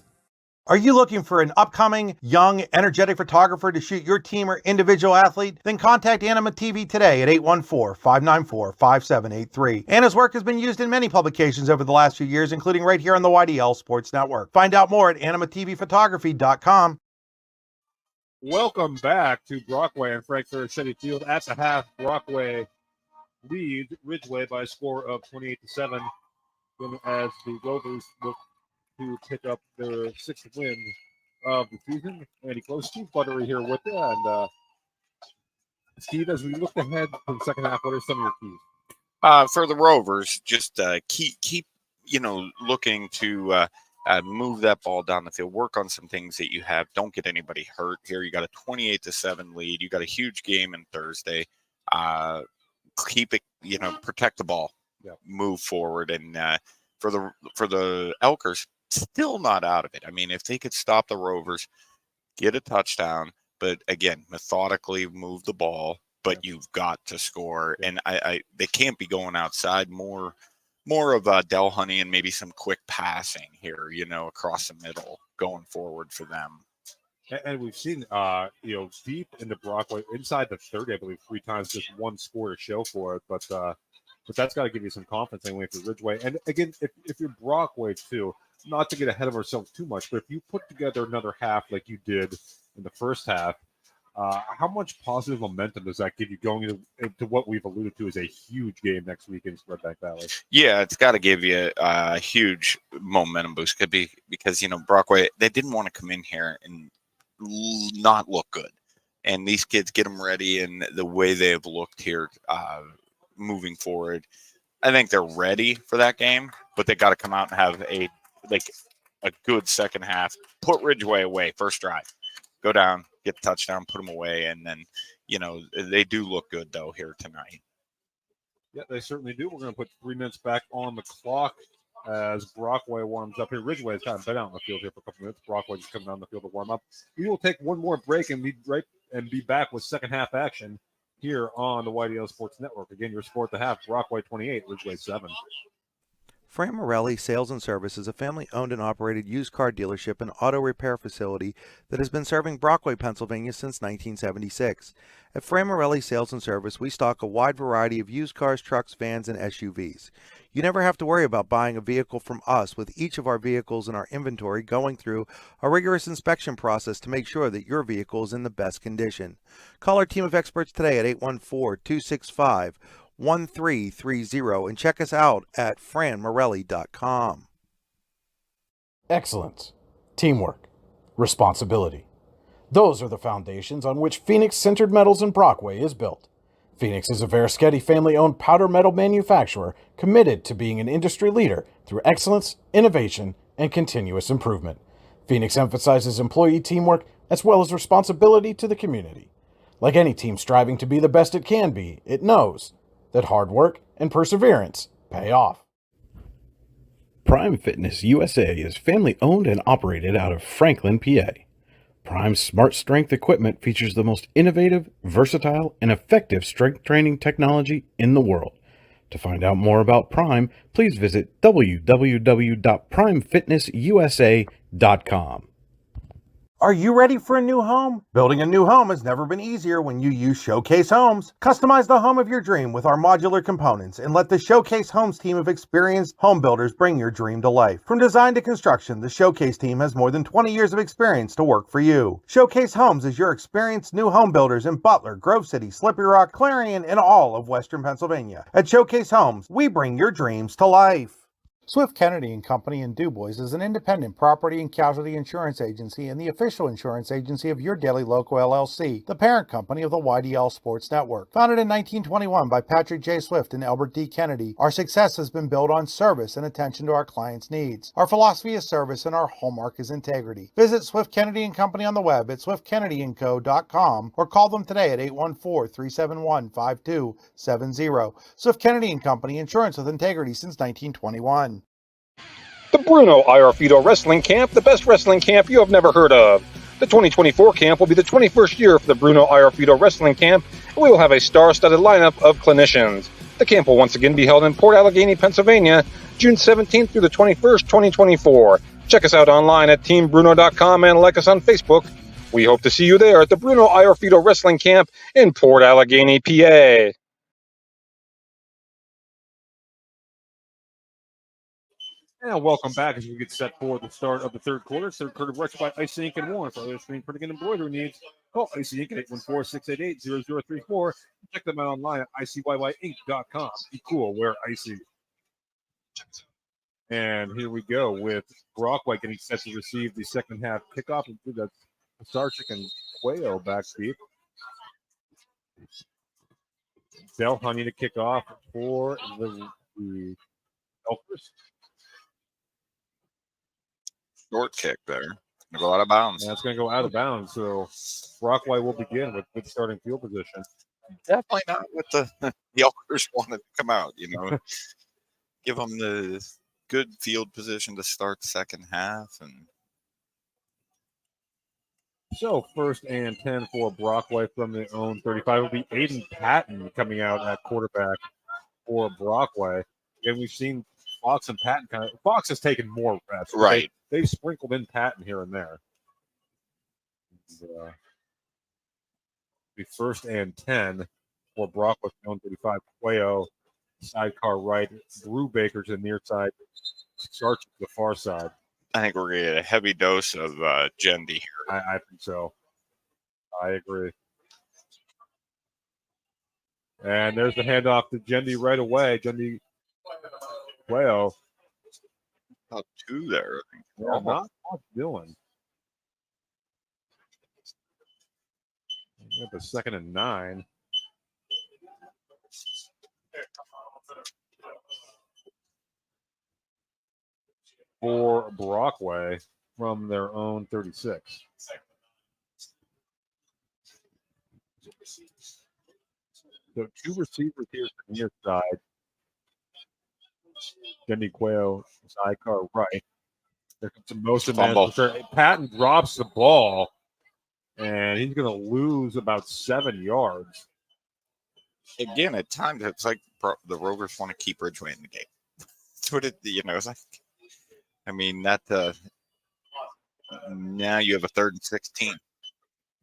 Are you looking for an upcoming, young, energetic photographer to shoot your team or individual athlete? Then contact Anima TV today at 814-594-5783. Anna's work has been used in many publications over the last few years, including right here on the YDL Sports Network. Find out more at animatvphotography.com. Welcome back to Brockway and Frank Ferrichetti Field. At the half, Brockway leads Ridgway by a score of 28-7. As the Rovers look to pick up their sixth win of the season. Andy Close, Steve Buttery here with you. And Steve, as we look ahead to the second half, what are some of your keys? For the Rovers, just keep looking to move that ball down the field, work on some things that you have. Don't get anybody hurt here. You got a 28-7 lead. You got a huge game on Thursday. Keep it, protect the ball, move forward. And for the Elkers, still not out of it. I mean, if they could stop the Rovers, get a touchdown, but again, methodically move the ball, but you've got to score. And they can't be going outside. More of Delhoney and maybe some quick passing here, across the middle going forward for them. And we've seen, deep into Brockway, inside the 30, I believe, 3 times, just one score to show for it. But that's got to give you some confidence anyway for Ridgway. And again, if you're Brockway too, not to get ahead of ourselves too much, but if you put together another half like you did in the first half, how much positive momentum does that give you going into what we've alluded to as a huge game next week in Red Bank Valley? Yeah, it's got to give you a huge momentum boost. Could be because, Brockway, they didn't want to come in here and not look good. And these kids get them ready, and the way they have looked here moving forward, I think they're ready for that game, but they got to come out and have a good second half, put Ridgway away, first drive, go down, get the touchdown, put them away. And then, they do look good though here tonight. Yeah, they certainly do. We're going to put 3 minutes back on the clock as Brockway warms up here. Ridgway has kind of been out on the field here for a couple minutes. Brockway just coming down the field to warm up. We will take one more break and be back with second half action here on the YDL Sports Network. Again, your score at the half, Brockway 28, Ridgway 7. Fran Morelli Sales and Service is a family-owned and operated used car dealership and auto repair facility that has been serving Brockway, Pennsylvania since 1976. At Fran Morelli Sales and Service, we stock a wide variety of used cars, trucks, vans, and SUVs. You never have to worry about buying a vehicle from us, with each of our vehicles in our inventory going through a rigorous inspection process to make sure that your vehicle is in the best condition. Call our team of experts today at 814-265-1330 and check us out at franmorelli.com. Excellence, teamwork, responsibility. Those are the foundations on which Phoenix Sintered Metals in Brockway is built. Phoenix is a Verischetti family-owned powder metal manufacturer committed to being an industry leader through excellence, innovation, and continuous improvement. Phoenix emphasizes employee teamwork as well as responsibility to the community. Like any team striving to be the best it can be, it knows that hard work and perseverance pay off. Prime Fitness USA is family-owned and operated out of Franklin, PA. Prime's Smart Strength equipment features the most innovative, versatile, and effective strength training technology in the world. To find out more about Prime, please visit www.primefitnessusa.com. Are you ready for a new home? Building a new home has never been easier when you use Showcase Homes. Customize the home of your dream with our modular components and let the Showcase Homes team of experienced home builders bring your dream to life. From design to construction, the Showcase team has more than 20 years of experience to work for you. Showcase Homes is your experienced new home builders in Butler, Grove City, Slippery Rock, Clarion, and all of Western Pennsylvania. At Showcase Homes, we bring your dreams to life. Swift Kennedy and Company in DuBois is an independent property and casualty insurance agency and the official insurance agency of Your Daily Local LLC, the parent company of the YDL Sports Network. Founded in 1921 by Patrick J. Swift and Albert D. Kennedy, our success has been built on service and attention to our clients' needs. Our philosophy is service and our hallmark is integrity. Visit Swift Kennedy and Company on the web at swiftkennedyandco.com or call them today at 814-371-5270. Swift Kennedy and Company, insurance with integrity since 1921. The Bruno Ayarfido Wrestling Camp, the best wrestling camp you have never heard of. The 2024 camp will be the 21st year for the Bruno Ayarfido Wrestling Camp, and we will have a star-studded lineup of clinicians. The camp will once again be held in Port Allegheny, Pennsylvania, June 17th through the 21st, 2024. Check us out online at teambruno.com and like us on Facebook. We hope to see you there at the Bruno Ayarfido Wrestling Camp in Port Allegheny, PA. And welcome back as we get set for the start of the third quarter. Third quarter brought to you by Icy Ink and Warren. For other screen printing and embroidery needs, call Icy Ink at 814-688-0034. Check them out online at icyyyink.com. Be cool, wear Icy. And here we go with Brockway getting set to receive the second half kickoff. And that's Sarchik and Quayo backseat. Bell Honey to kick off for the Elkers. Short kick there. Gonna go out of bounds. That's going to go out of bounds. So Brockway will begin with good starting field position. Definitely not what the Elkers wanted to come out, you know. Give them the good field position to start the second half. And so first and 10 for Brockway from their own 35 will be Aiden Patton coming out at quarterback for Brockway. And we've seen Fox and Patton Fox has taken more reps. right. They've sprinkled in Patton here and there. And, the first and 10 for Brockway from 35. Quayo, sidecar right. Drew Baker to the near side. Sarch to the far side. I think we're going to get a heavy dose of Gendy here. I think so. I agree. And there's the handoff to Gendy right away. Gendy Quayo. About two there, I think. Yeah, not much doing. The second and 9. For Brockway from their own 36. So two receivers here to the near side. Gendy Quayo, sidecar right. There comes some motion man. Patton drops the ball, and he's going to lose about 7 yards. Again, at times, it's like the Rovers want to keep Ridgway in the game. what it, it's like, I mean, that, now you have a 3rd and 16.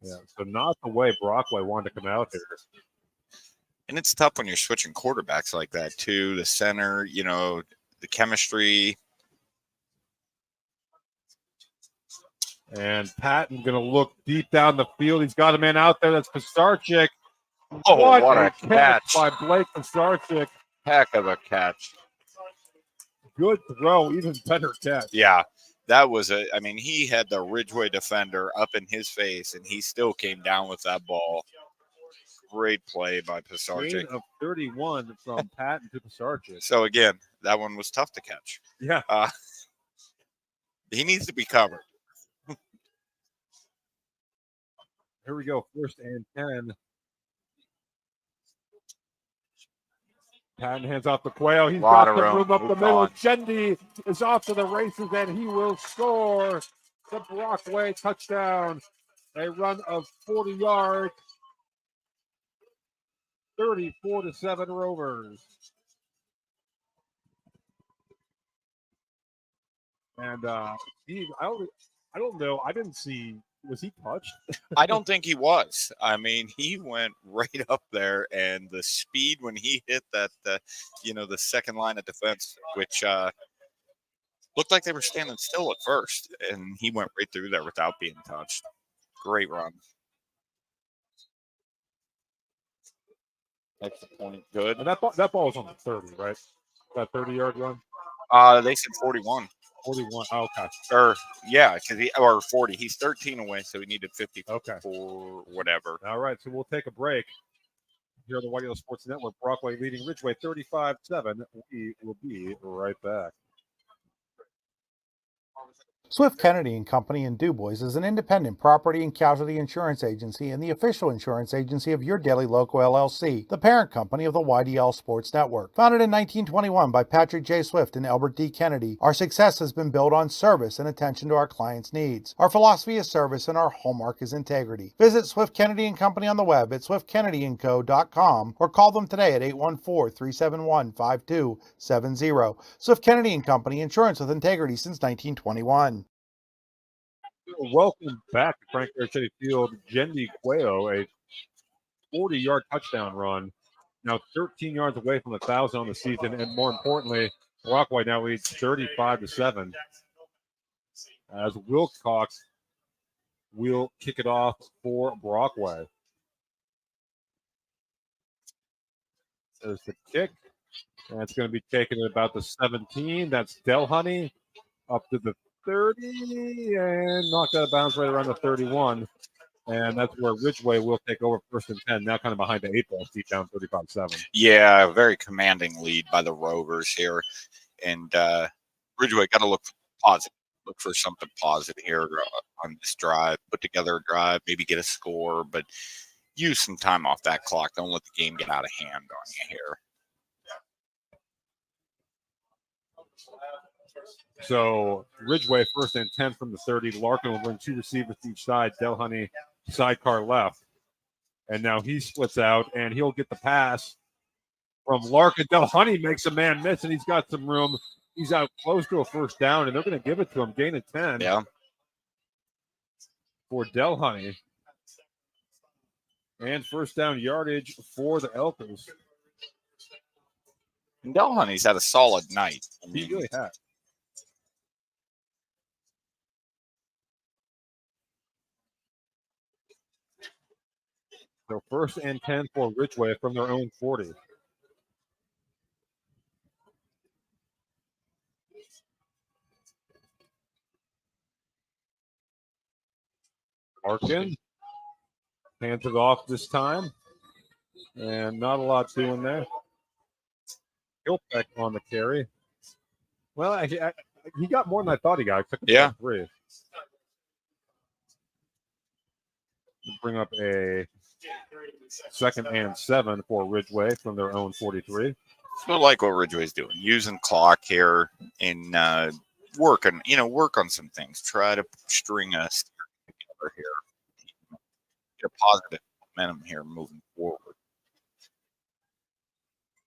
Yeah, so not the way Brockway wanted to come out here. And it's tough when you're switching quarterbacks like that, too. The center, the chemistry. And Patton going to look deep down the field. He's got a man out there. That's Pisarcik. Oh, what a catch by Blake Pisarcik. Heck of a catch. Good throw, even better catch. Yeah, that was he had the Ridgway defender up in his face, and he still came down with that ball. Great play by Pisarcik. Gain of 31 from Patton to Pisarcik. So, again, that one was tough to catch. Yeah. He needs to be covered. Here we go, 1st and 10. Patton hands off the Quail. He's got the room up the middle. Jendi is off to the races, and he will score the Brockway touchdown. A run of 40 yards. 34-7 Rovers. And Steve, I don't know. I didn't see. Was he touched? I don't think he was. He went right up there, and the speed when he hit that, the second line of defense, which looked like they were standing still at first, and he went right through there without being touched. Great run. Extra point, good. And that ball was on the 30, right? That 30-yard run. They said 41. 41. Oh, okay. Or 40. He's 13 away, so he needed 50 for whatever. All right, so we'll take a break here on the White Yellow Sports Network. Brockway leading Ridgway 35-7. We will be right back. Swift Kennedy and Company in DuBois is an independent property and casualty insurance agency and the official insurance agency of Your Daily Loco LLC, the parent company of the YDL Sports Network. Founded in 1921 by Patrick J. Swift and Albert D. Kennedy, our success has been built on service and attention to our clients' needs. Our philosophy is service and our hallmark is integrity. Visit Swift Kennedy and Company on the web at swiftkennedyandco.com or call them today at 814-371-5270. Swift Kennedy and Company, insurance with integrity since 1921. Welcome back to Frank City Field. Jendi Cuello, a 40-yard touchdown run. Now 13 yards away from 1,000 on the season, and more importantly, Brockway now leads 35-7. As Wilcox will kick it off for Brockway. There's the kick. And it's going to be taken at about the 17. That's Delhoney up to the 30 and knocked out of bounds right around the 31. And that's where Ridgway will take over 1st and 10, now kind of behind the 8 ball, deep down 35-7. Yeah, very commanding lead by the Rovers here. And Ridgway got to look positive, look for something positive here on this drive, put together a drive, maybe get a score, but use some time off that clock. Don't let the game get out of hand on you here. So Ridgway 1st and 10 from the 30. Larkin will bring 2 receivers to each side. Delhoney sidecar left. And now he splits out, and he'll get the pass from Larkin. Delhoney makes a man miss, and he's got some room. He's out close to a 1st down, and they're going to give it to him. Gain of 10 for Delhoney. And 1st down yardage for the Elkers. And Delhoney's had a solid night. He really has. So 1st and 10 for Ridgway from their own 40. Larkin hands it off this time. And not a lot doing there. Hilpeck on the carry. Well, he got more than I thought he got. Yeah. 3. Bring up a 2nd and 7 for Ridgway from their own 43. I like what Ridgway's doing, using clock here and work on some things. Try to string us together here. Get a positive momentum here moving forward.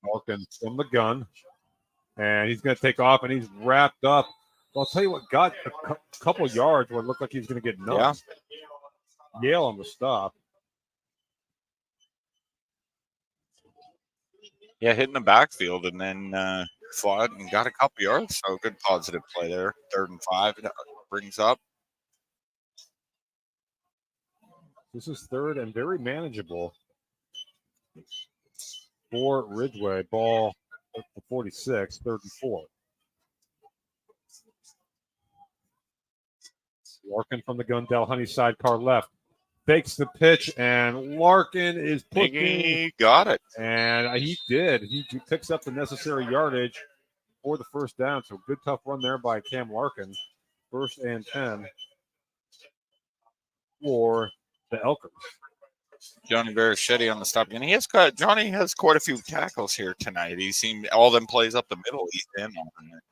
Larkin from the gun. And he's going to take off, and he's wrapped up. Well, I'll tell you what, got a couple yards where it looked like he was going to get nuts. Yeah. Yale on the stop. Yeah, hitting the backfield and then fought and got a couple yards. So good positive play there. 3rd and 5 brings up. This is 3rd and very manageable for Ridgway. Ball at the 46, 3rd and 4. Larkin from the gun, Delhoney sidecar left. Fakes the pitch, and Larkin is pushing. He got it. And he did. He picks up the necessary yardage for the first down. So good, tough run there by Cam Larkin. 1st and 10 for the Elkers. Johnny Verichetti on the stop. And Johnny has quite a few tackles here tonight. He seemed all them plays up the middle. He's in on it.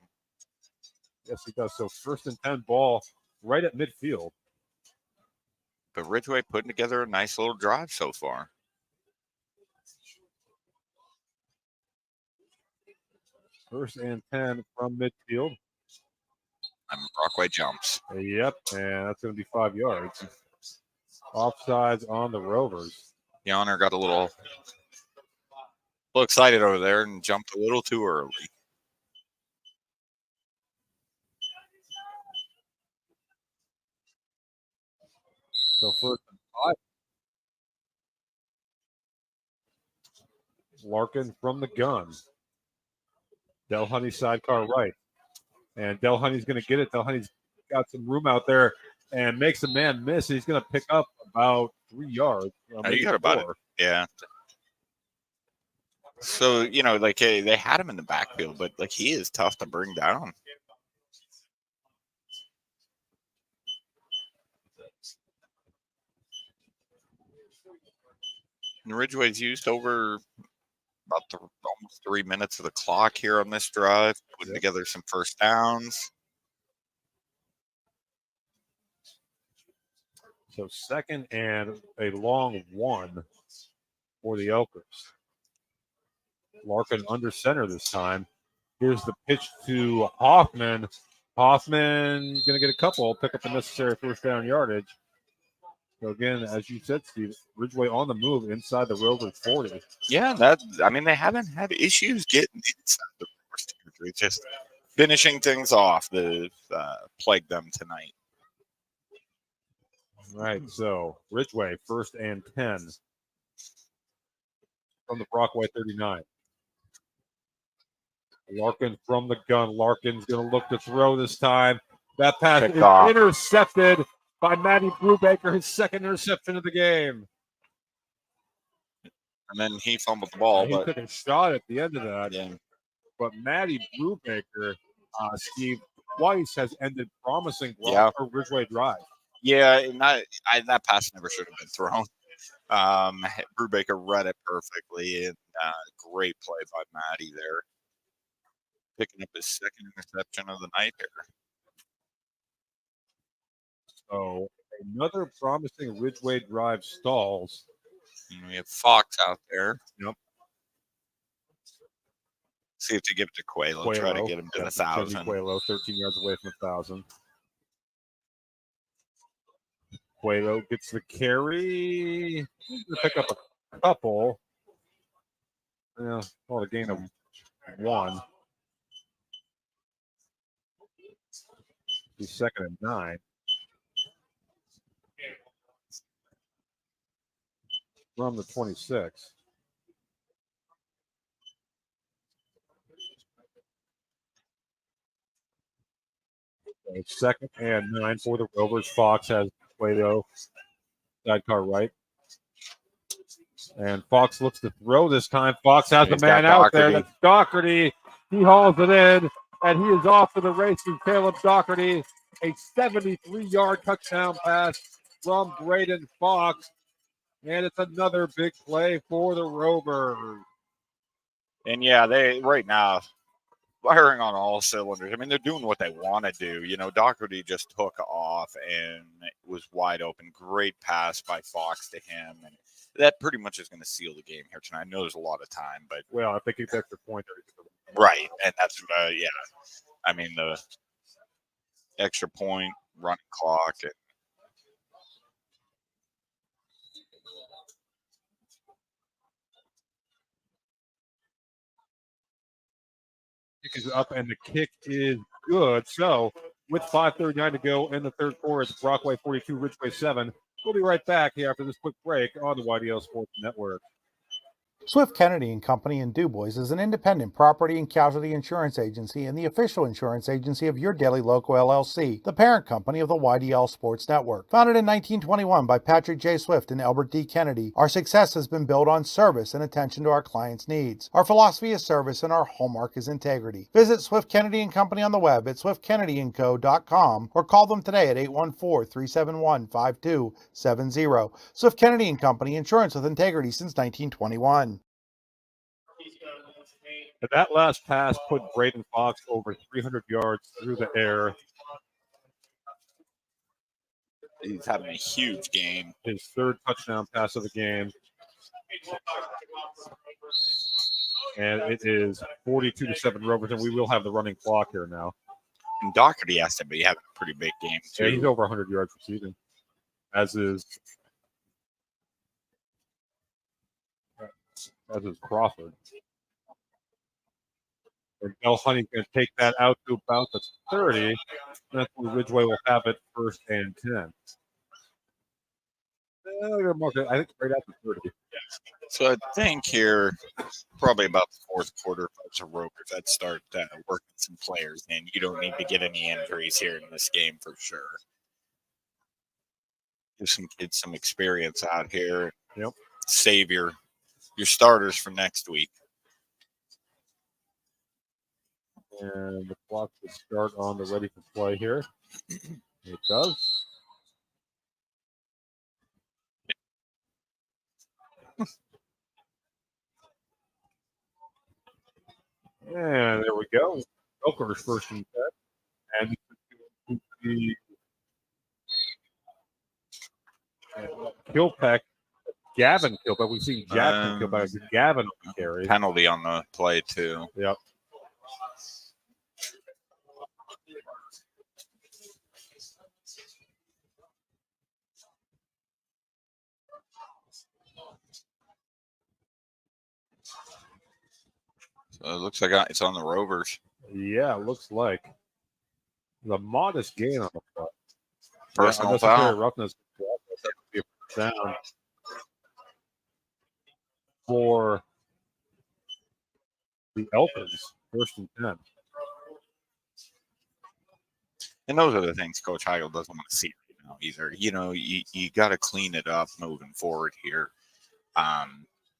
Yes, he does. So 1st and 10 ball right at midfield. But Ridgway putting together a nice little drive so far. First and 10 from midfield. And Brockway jumps. Yep, and that's going to be 5 yards. Offsides on the Rovers. Yonner got a little excited over there and jumped a little too early. So 1st and 5. Larkin from the gun. Delhoney sidecar right. And Delhoney's going to get it. Delhoney's got some room out there and makes a man miss. He's going to pick up about 3 yards. You got about it. Yeah. So, they had him in the backfield, but, he is tough to bring down. And Ridgway's used over about almost 3 minutes of the clock here on this drive, putting together some first downs. So 2nd and a long 1 for the Elkers. Larkin under center this time. Here's the pitch to Hoffman. Hoffman going to get a couple, pick up the necessary first down yardage. So again, as you said, Steve, Ridgway on the move inside the Rovers 40. Yeah, they haven't had issues getting inside the Rovers territory. Just finishing things off that plagued them tonight. Right, so Ridgway 1st and 10 from the Brockway 39. Larkin from the gun. Larkin's going to look to throw this time. That pass is intercepted by Matty Brubaker, his 2nd interception of the game. And then he fumbled the ball. He took a shot at the end of that. Yeah. But Matty Brubaker, Steve, twice has ended promising Ridgway drive. Yeah, and that pass never should have been thrown. Brubaker read it perfectly, and great play by Matty there. Picking up his 2nd interception of the night here. So another promising Ridgway drive stalls. And we have Fox out there. Yep. See if they give it to Quaylo. Try to get him to 1,000. Quaylo, 13 yards away from 1,000. Quaylo gets the carry. He's going to pick up a couple. Yeah, well, a gain of 1. He's 2nd and 9. From the 26. So 2nd and 9 for the Rovers. Fox has Quaylo sidecar right. And Fox looks to throw this time. Fox has the man out there. That's Doherty. He hauls it in, and he is off to the races. Caleb Doherty, a 73-yard touchdown pass from Braden Fox. And it's another big play for the Rovers. And yeah, they right now firing on all cylinders. I mean, they're doing what they want to do. Doherty just took off and was wide open. Great pass by Fox to him. And that pretty much is going to seal the game here tonight. I know there's a lot of time, but well, I think it's extra point there. Right, and that's yeah. I mean the extra point, running clock, and Kick is up, and the kick is good. So, with 5:39 to go in the third quarter, it's Brockway 42, Ridgway 7. We'll be right back here after this quick break on the YDL Sports Network. Swift Kennedy and Company in DuBois is an independent property and casualty insurance agency and the official insurance agency of Your Daily Local LLC, the parent company of the YDL Sports Network. Founded in 1921 by Patrick J. Swift and Albert D. Kennedy, our success has been built on service and attention to our clients' needs. Our philosophy is service and our hallmark is integrity. Visit Swift Kennedy and Company on the web at swiftkennedyandco.com or call them today at 814-371-5270. Swift Kennedy and Company, insurance with integrity since 1921. And that last pass put Braden Fox over 300 yards through the air. he's having a huge game. His third touchdown pass of the game. And it is 42-7 Rovers, and we will have the running clock here now. And Doherty has to be having a pretty big game, too. Yeah, he's over 100 yards receiving, as is Crawford. And Bell Honey's going to take that out to about the 30. And that's where Ridgway will have it first and 10. I think right at the 30. So I think here, probably about the fourth quarter, folks are Rovers. I'd start working some players in. You don't need to get any injuries here in this game for sure. Give some kids some experience out here. Yep. Save your starters for next week. And the clock will start on the ready for play here. It does. And there we go. Elker's first and 10. And Kilpack, Gavin Kilpack. We've seen Jackson Kilpack. Gavin on the carry. Penalty on the play, too. Yep. So it looks like it's on the Rovers. Yeah, it looks like. The modest gain on the play. Personal foul. Roughness down for the Elkins, first and 10. And those are the things Coach Heigl doesn't want to see right now either. You know, you got to clean it up moving forward here.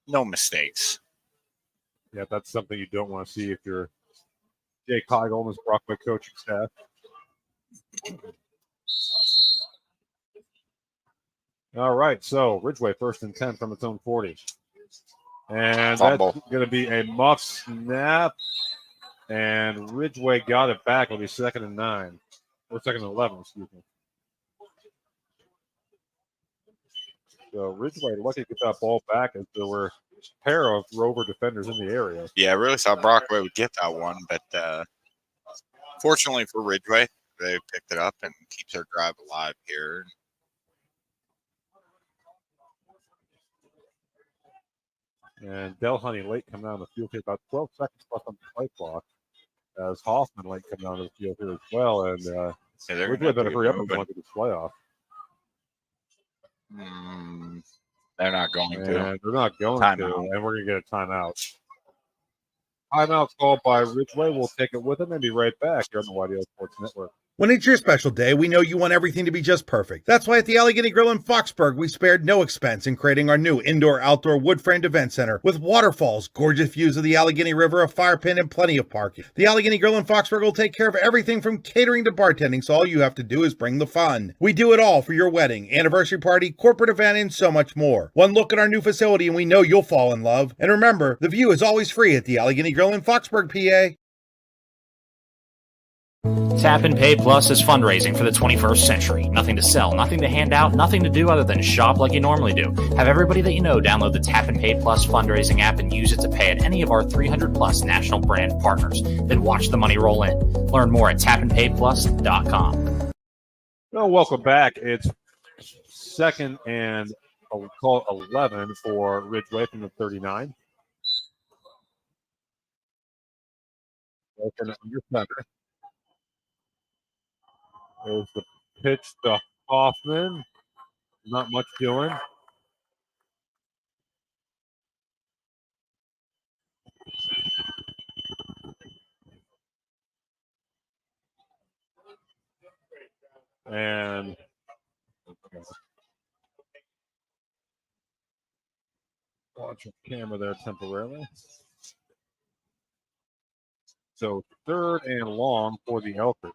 No mistakes. Yeah, that's something you don't want to see if you're Jake Heigl and his Brockway coaching staff. All right, so Ridgway first and 10 from its own 40. And Fumble. That's going to be a muff snap. And Ridgway got it back. It'll be second and 9. Or second and 11, excuse me. So Ridgway lucky to get that ball back as there were a pair of Rover defenders in the area. Yeah, I really thought Brockway would get that one, but fortunately for Ridgway, they picked it up and keeps their drive alive here. And Del Honey late coming out on the field here, about 12 seconds left on the play clock. As Hoffman late coming out of the field here as well. And Ridgway better hurry up and want to get this playoff. They're not going to. They're not going to. And we're going to get a timeout. Timeout's called by Ridgway. We'll take it with them and be right back here on the YDL Sports Network. When it's your special day, we know you want everything to be just perfect. That's why at the Allegheny Grill in Foxburg, we spared no expense in creating our new indoor-outdoor wood-framed event center with waterfalls, gorgeous views of the Allegheny River, a fire pit, and plenty of parking. The Allegheny Grill in Foxburg will take care of everything from catering to bartending, so all you have to do is bring the fun. We do it all for your wedding, anniversary party, corporate event, and so much more. One look at our new facility and we know you'll fall in love. And remember, the view is always free at the Allegheny Grill in Foxburg, PA. Tap and Pay Plus is fundraising for the 21st century. Nothing to sell, nothing to hand out, nothing to do other than shop like you normally do. Have everybody that you know download the Tap and Pay Plus fundraising app and use it to pay at any of our 300 plus national brand partners. Then watch the money roll in. Learn more at tapandpayplus.com. Well, welcome back. It's second and we'll call it 11 for Ridgway from the 39. Open under center. There's the pitch to Hoffman. Not much doing. And watch the camera there temporarily. So third and long for the Elkers.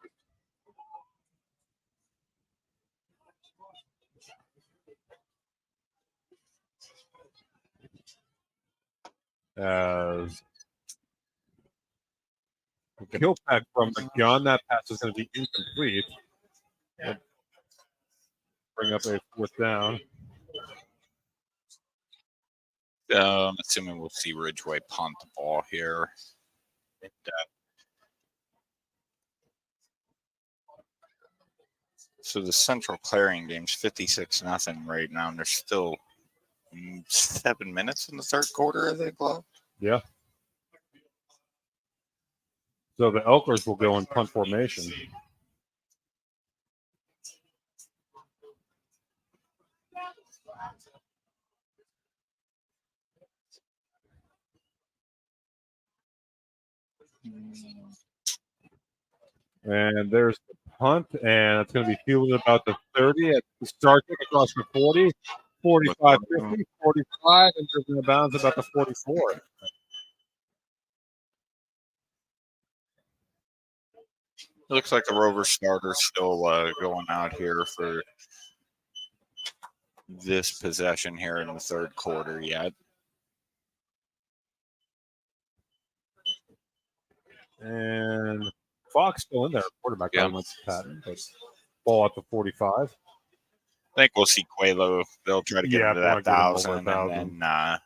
As Kilpack from the gun, that pass is going to be incomplete. And bring up a fourth down. I'm assuming we'll see Ridgway punt the ball here. So the Central Clarion game's 56-0 right now, and there's still 7 minutes in the third quarter, I think, Love. Yeah. So the Elkers will go in punt formation. And there's the punt, and it's going to be fielded about the 30 at the start kick across the 40, 45, 50, 45, and driven to bounds about the 44. It looks like the Rover starter's still going out here for this possession here in the third quarter yet. And Fox still in there, quarterback. Yeah. Went to Patton, but ball at the 45. I think we'll see Quelo. They'll try to get him to that 1,000 and then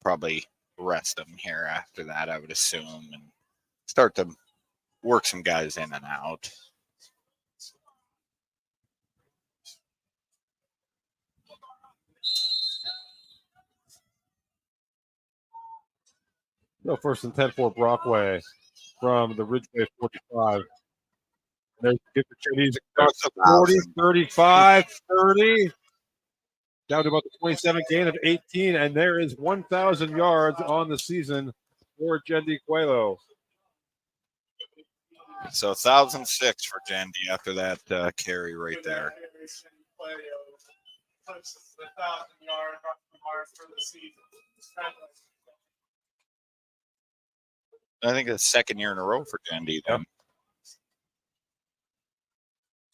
probably rest him here after that, I would assume, and start to work some guys in and out. No, first and 10 for Brockway from the Ridgway 45. There's the Chinese across the 40, 35, 30. Down to about the 27 gain of 18, and there is 1,000 yards on the season for Jendi Quelo. So 1,006 for Jendi after that carry right there. I think it's the second year in a row for Jendi. Yep.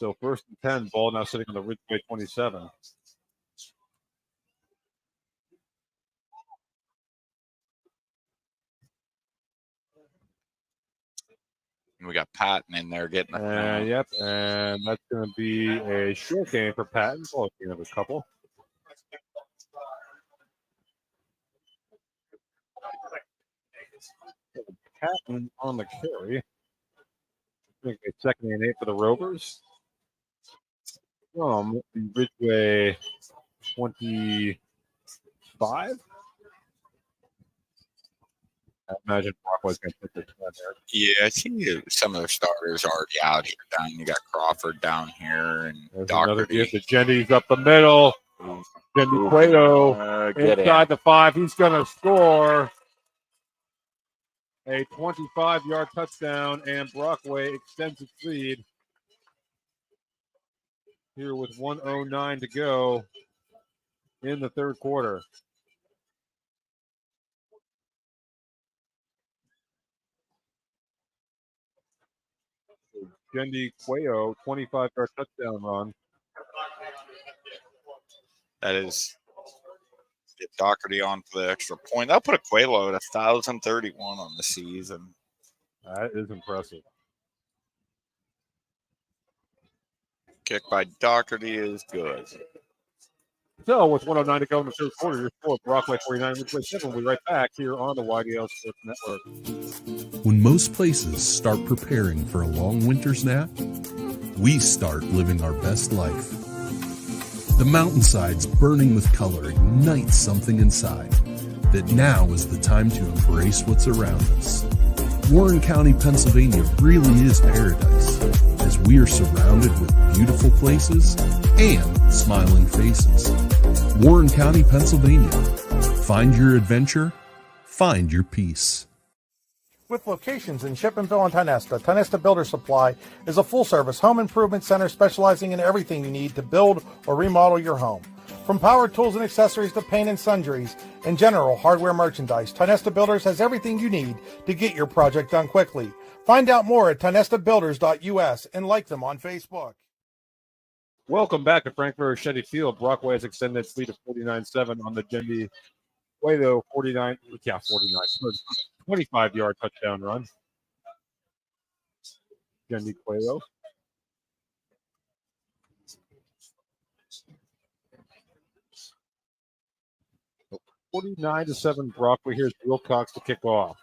So first and 10, ball now sitting on the Ridgway 27. We got Patton in there getting yep, and that's going to be a short game for Patton. Ball game of a couple. Patton on the carry. I think it's second and 8 for the Rovers. From Ridgway 25. I imagine Brockway's going to put this one there. Yeah, I see some of their starters already out here. Down, you got Crawford down here, and there's another gift. Jendy's up the middle. Jendi Quelo inside the 5. He's going to score a 25-yard touchdown, and Brockway extends its lead here with 1:09 to go in the third quarter. Jendi Quelo, 25-yard touchdown run. That is get Doherty on for the extra point. That'll put a Quelo at 1,031 on the season. That is impressive. Kick by Doherty is good. So with 109 to go in the third quarter, your score, Brockway 49, Ridgway 7. We'll be right back here on the YDL Sports Network. When most places start preparing for a long winter's nap, we start living our best life. The mountainsides burning with color ignite something inside that now is the time to embrace what's around us. Warren County, Pennsylvania really is paradise, as we are surrounded with beautiful places and smiling faces. Warren County, Pennsylvania. Find your adventure, find your peace. With locations in Shippenville and Tionesta, Tionesta Builder Supply is a full-service home improvement center specializing in everything you need to build or remodel your home. From power tools and accessories to paint and sundries and general hardware merchandise, Tionesta Builders has everything you need to get your project done quickly. Find out more at tionestabuilders.us and like them on Facebook. Welcome back to Frankfurt Shetty Field. Brockway has extended its lead to 49-7 on the Gendy Cueto 25-yard touchdown run. Gendy Cueto. So 49-7 Brockway. Here's Wilcox to kick off.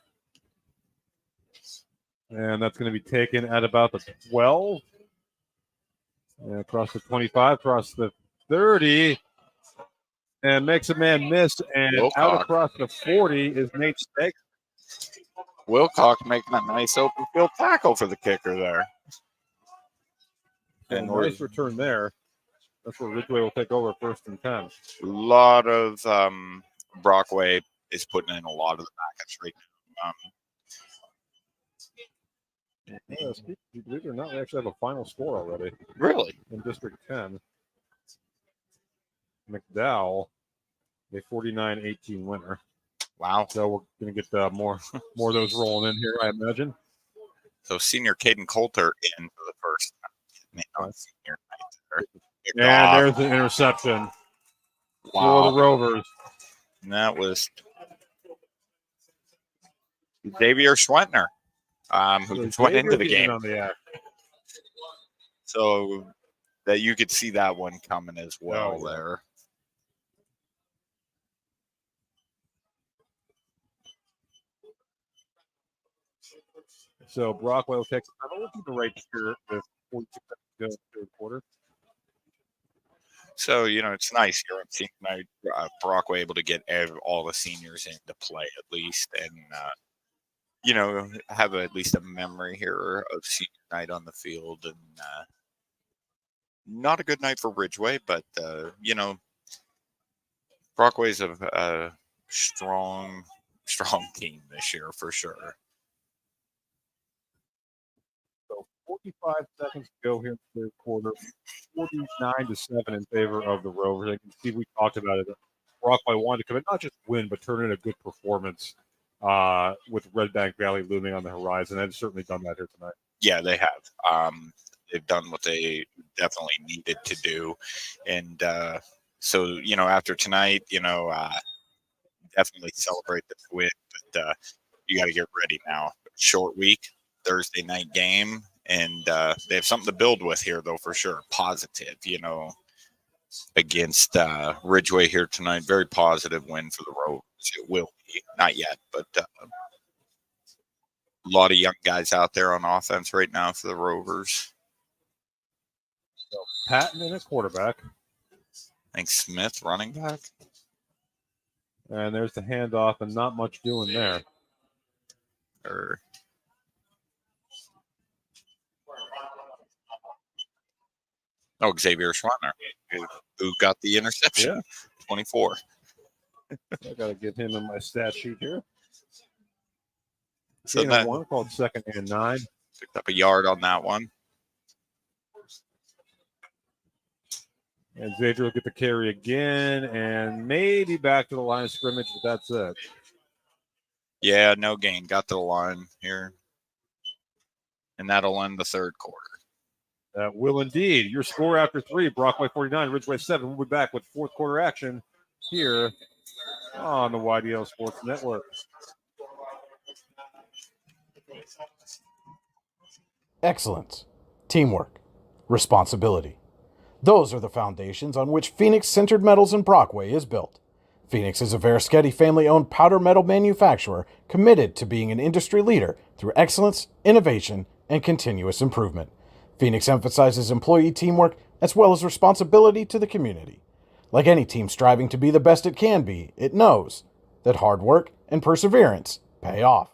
And that's going to be taken at about the 12. And across the 25, across the 30, and makes a man miss. And Wilcox. Out across the 40 is Nate Stegg. Wilcox making a nice open field tackle for the kicker there. And nice return there. That's where Ridgway will take over first and 10. A lot of Brockway is putting in a lot of the backups right now. Believe it or not, we actually have a final score already. Really? In District 10. McDowell, a 49-18 winner. Wow. So we're going to get more of those rolling in here, I imagine. So senior Caden Coulter in for the first time. Senior night there. And there's the interception for the Rovers. And that was Xavier Schwentner. Who just went into the game. So that you could see that one coming as well there. So Brockway will take a look at the right here with 42 seconds to go in the third quarter. So, it's nice here on senior night. Brockway able to get all the seniors into play at least. And, have at least a memory here of senior night on the field. And not a good night for Ridgway, but, Brockway's a strong team this year for sure. So 45 seconds to go here in the third quarter. 49-7 in favor of the Rovers. I can see we talked about it. Brockway wanted to come in, not just win, but turn in a good performance. With Red Bank Valley looming on the horizon. They've certainly done that here tonight. Yeah, they have. They've done what they definitely needed to do. And so, after tonight, definitely celebrate the win. But you got to get ready now. Short week, Thursday night game. And they have something to build with here, though, for sure. Positive, against Ridgway here tonight. Very positive win for the Rovers. It will be. Not yet, but a lot of young guys out there on offense right now for the Rovers. So Patton in at quarterback. I think Smith running back. And there's the handoff and not much doing there. Xavier Schwantner, who got the interception. Yeah. 24. I got to get him in my stat sheet here. So that one called 2nd and 9. Picked up a yard on that one. And Xavier will get the carry again and maybe back to the line of scrimmage, but that's it. Yeah, no gain. Got to the line here. And that'll end the third quarter. That will indeed. Your score after 3, Brockway 49, Ridgway 7. We'll be back with fourth quarter action here on the YDL Sports Network. Excellence, teamwork, responsibility. Those are the foundations on which Phoenix Sintered Metals in Brockway is built. Phoenix is a Verischetti family-owned powder metal manufacturer committed to being an industry leader through excellence, innovation, and continuous improvement. Phoenix emphasizes employee teamwork as well as responsibility to the community. Like any team striving to be the best it can be, it knows that hard work and perseverance pay off.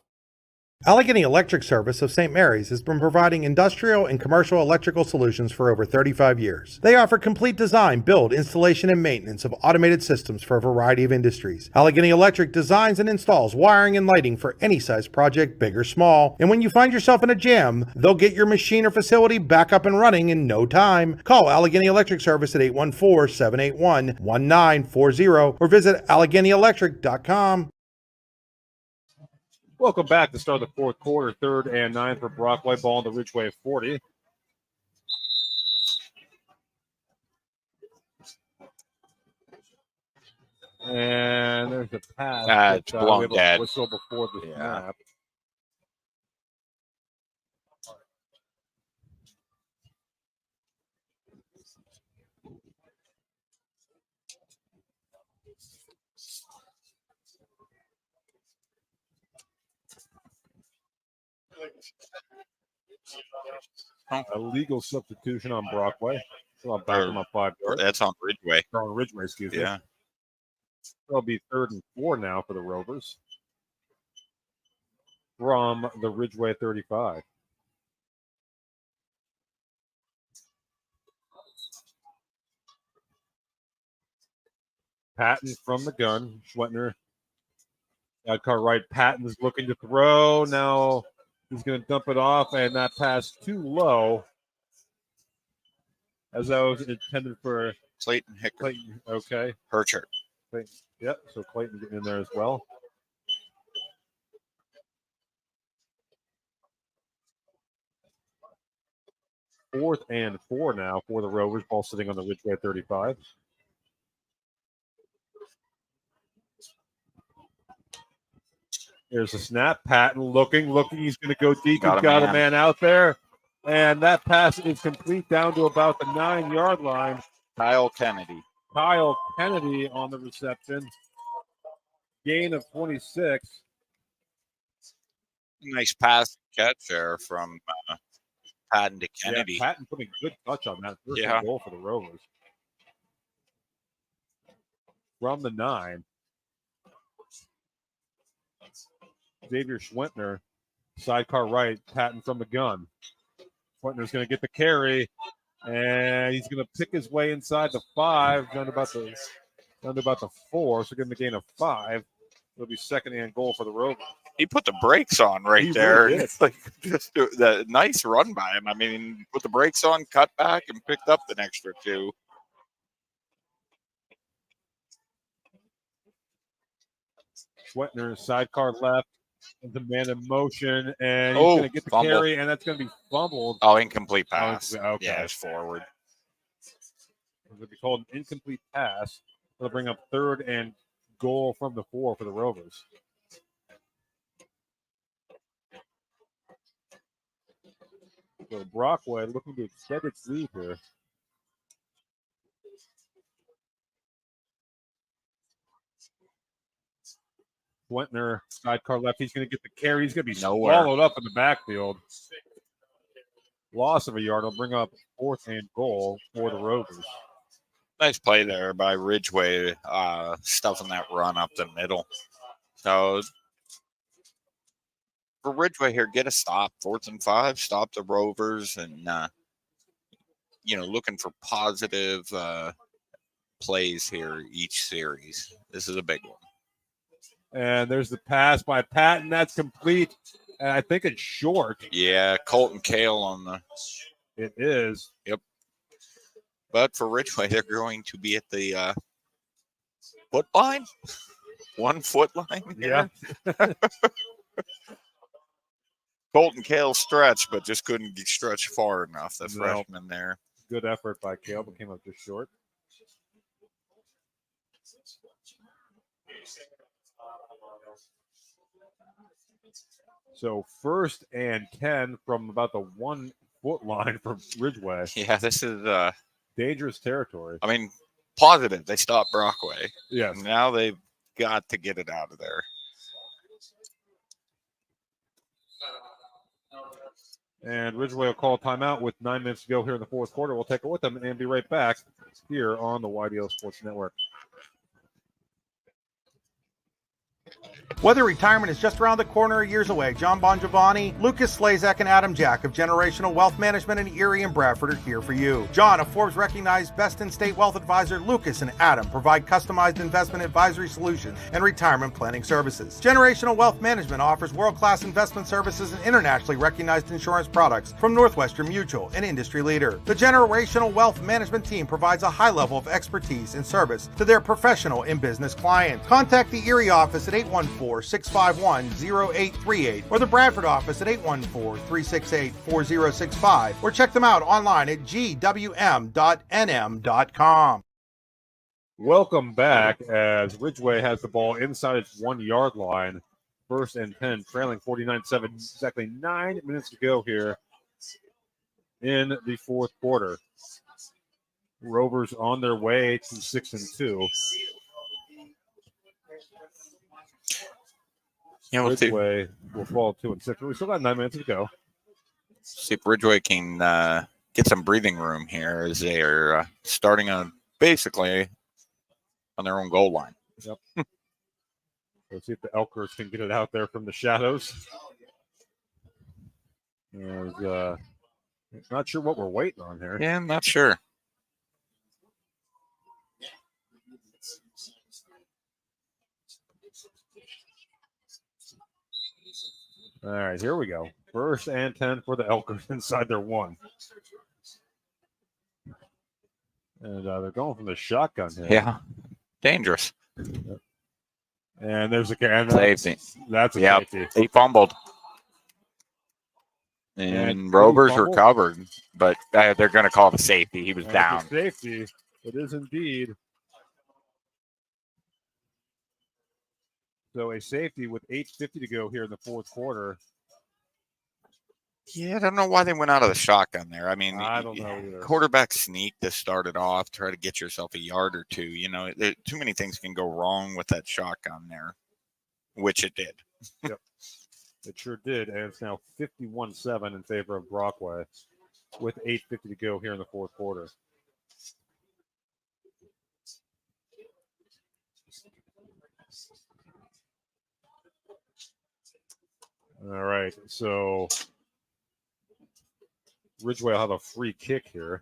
Allegheny Electric Service of St. Mary's has been providing industrial and commercial electrical solutions for over 35 years. They offer complete design, build, installation, and maintenance of automated systems for a variety of industries. Allegheny Electric designs and installs wiring and lighting for any size project, big or small. And when you find yourself in a jam, they'll get your machine or facility back up and running in no time. Call Allegheny Electric Service at 814-781-1940 or visit AlleghenyElectric.com. Welcome back to start the fourth quarter, 3rd and 9 for Brockway. Ball on the Ridgway 40. And there's a pass. It's blown dead. Whistle before the snap. A legal substitution on Brockway. So I'm back on my 5. That's on Ridgway. On Ridgway, excuse me. Yeah. It'll be 3rd and 4 now for the Rovers. From the Ridgway 35. Patton from the gun. Schwetner. Car right. Patton's looking to throw. Now he's going to dump it off, and that pass too low. As that was intended for Clayton Hicker. Clayton, okay. Herchert. Yep, so Clayton getting in there as well. Fourth and 4 now for the Rovers. Ball sitting on the Ridgway 35. Here's a snap. Patton looking. He's going to go deep. He's got a man out there. And that pass is complete down to about the 9-yard line. Kyle Kennedy on the reception. Gain of 26. Nice pass catch there from Patton to Kennedy. Yeah, Patton putting a good touch on that first goal for the Rovers. From the 9. Xavier Schwentner, sidecar right, Patton from the gun. Schwentner's going to get the carry, and he's going to pick his way inside the 5, down to about the 4, so getting the gain of 5. It'll be 2nd and goal for the Rovers. He put the brakes on right there. Really It's like just the nice run by him. I mean, put the brakes on, cut back, and picked up an extra 2. Schwentner, sidecar left. The man in motion, and he's going to get the carry, and that's going to be fumbled. Oh, incomplete pass. Okay. Yeah, it's forward. It's going to be called an incomplete pass. It'll bring up 3rd and goal from the 4 for the Rovers. So Brockway looking to extend its lead here. Schwentner, sidecar left. He's going to get the carry. He's going to be swallowed up in the backfield. Loss of a yard. Will bring up 4th and goal for the Rovers. Nice play there by Ridgway, stuffing that run up the middle. So for Ridgway here, get a stop. 4th and 5, stop the Rovers, and looking for positive plays here each series. This is a big one. And there's the pass by Patton. That's complete. And I think it's short. Yeah, Colton Kale on the. It is. Yep. But for Ridgway, they're going to be at the foot line. 1 foot line. Yeah. Colton Kale stretched, but just couldn't stretch far enough. The freshman there. Good effort by Kale, but came up just short. So 1st and 10 from about the 1 foot line from Ridgway. Yeah, this is dangerous territory. I mean, positive. They stopped Brockway. Yes. Now they've got to get it out of there. And Ridgway will call a timeout with 9 minutes to go here in the fourth quarter. We'll take it with them and be right back here on the YDO Sports Network. Whether retirement is just around the corner or years away, John Bongiovanni, Lucas Slazak, and Adam Jack of Generational Wealth Management in Erie and Bradford are here for you. John, a Forbes-recognized best-in-state wealth advisor, Lucas and Adam provide customized investment advisory solutions and retirement planning services. Generational Wealth Management offers world-class investment services and internationally recognized insurance products from Northwestern Mutual, an industry leader. The Generational Wealth Management team provides a high level of expertise and service to their professional and business clients. Contact the Erie office at 814-651-0838 or the Bradford office at 814-368-4065 or check them out online at gwm.nm.com. Welcome back as Ridgway has the ball inside its 1 yard line. First and 10, trailing 49-7. Exactly 9 minutes to go here in the fourth quarter. Rovers on their way to 6-2. Yeah, we'll Ridgway will fall 2-6. We still got 9 minutes to go. See if Ridgway can get some breathing room here as they are starting on basically on their own goal line. Yep. Let's see if the Elkers can get it out there from the shadows. Not sure what we're waiting on here. Yeah, I'm not sure. All right, here we go. First and 10 for the Elkers inside their 1. And they're going from the shotgun here. Yeah, dangerous. And there's a safety. That's a safety. He fumbled. And Rovers recovered, but they're going to call it a safety. He was down. Safety. It is indeed. So a safety with 8:50 to go here in the fourth quarter. Yeah, I don't know why they went out of the shotgun there. I mean, I don't know either. Quarterback sneak to start it off, try to get yourself a yard or two. You know, too many things can go wrong with that shotgun there, which it did. Yep, it sure did. And it's now 51-7 in favor of Brockway with 8:50 to go here in the fourth quarter. All right, so Ridgway will have a free kick here.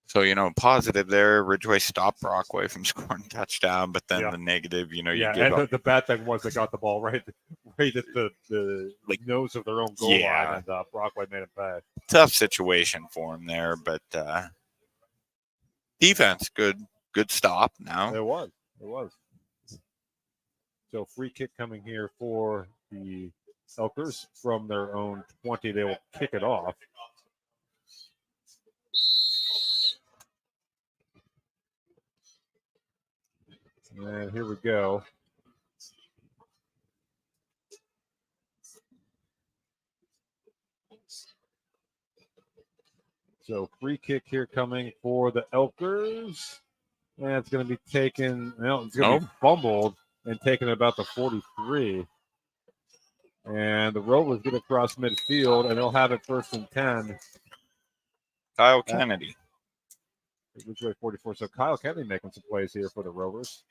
So, positive there, Ridgway stopped Brockway from scoring a touchdown, but then the negative, you give up. The bad thing was they got the ball right at the nose of their own goal line, and Brockway made it bad. Tough situation for him there, but defense, good stop now. It was. So free kick coming here for the Elkers from their own 20. They will kick it off. And here we go. So free kick here coming for the Elkers. And it's going to be taken, it's going to be fumbled and taken about the 43. And the Rovers get across midfield, and they'll have it first and 10. Kyle Kennedy. Ridgway 44. So Kyle Kennedy making some plays here for the Rovers.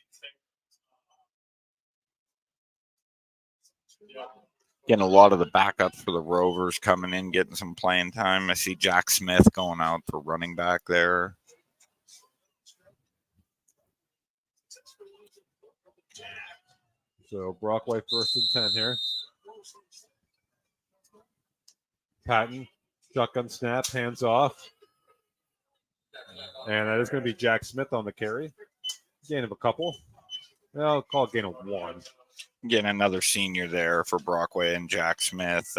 Getting a lot of the backups for the Rovers coming in, getting some playing time. I see Jack Smith going out for running back there. So Brockway first and 10 here. Patton, shotgun snap, hands off. And that is going to be Jack Smith on the carry. Gain of a couple. I'll call it gain of 1. Getting another senior there for Brockway and Jack Smith.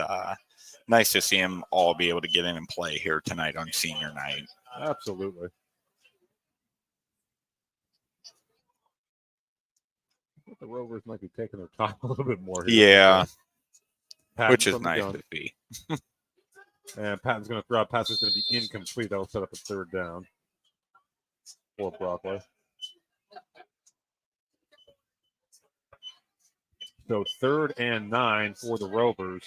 Nice to see him all be able to get in and play here tonight on senior night. Absolutely. The Rovers might be taking their time a little bit more here. Yeah, Patton which is from the nice gun. to see. And Patton's going to throw out. Pass is going to be incomplete. That'll set up a third down for Brockway. So 3rd and 9 for the Rovers.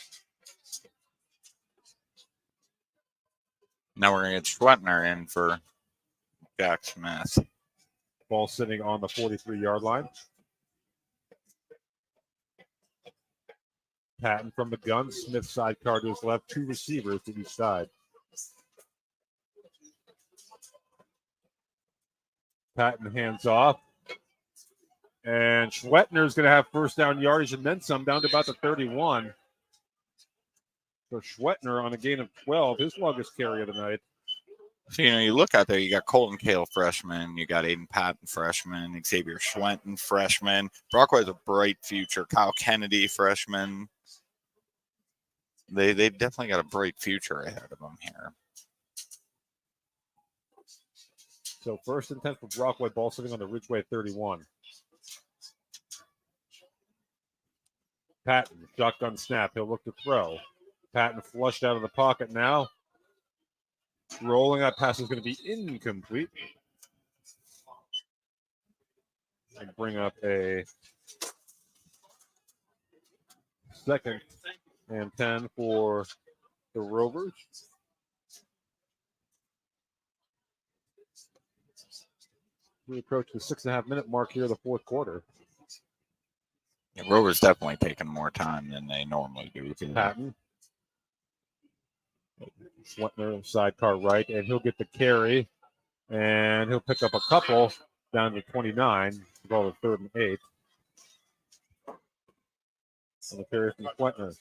Now we're going to get Schwetner in for Jack Smith. Ball sitting on the 43-yard line. Patton from the gun. Smith sidecar to his left. 2 receivers to each side. Patton hands off. And Schwetner's going to have first down yardage and then some, down to about the 31. So Schwetner on a gain of 12, his longest carry of the night. So, you look out there, you got Colton Kale, freshman. You got Aiden Patton, freshman. Xavier Schwenton, freshman. Brockway's a bright future. Kyle Kennedy, freshman. They definitely got a bright future ahead of them here. So 1st and 10 for Brockway, ball sitting on the Ridgway 31. Patton, shotgun snap. He'll look to throw. Patton flushed out of the pocket now. Rolling, that pass is going to be incomplete. And bring up a 2nd and 10 for the Rovers. We approach the 6.5-minute mark here of the 4th quarter. Yeah, Rovers definitely taking more time than they normally do. Patton. Schwetner sidecar right, and he'll get the carry, and he'll pick up a couple down to 29. Ball is 3rd and 8. And the carry from Schwetner.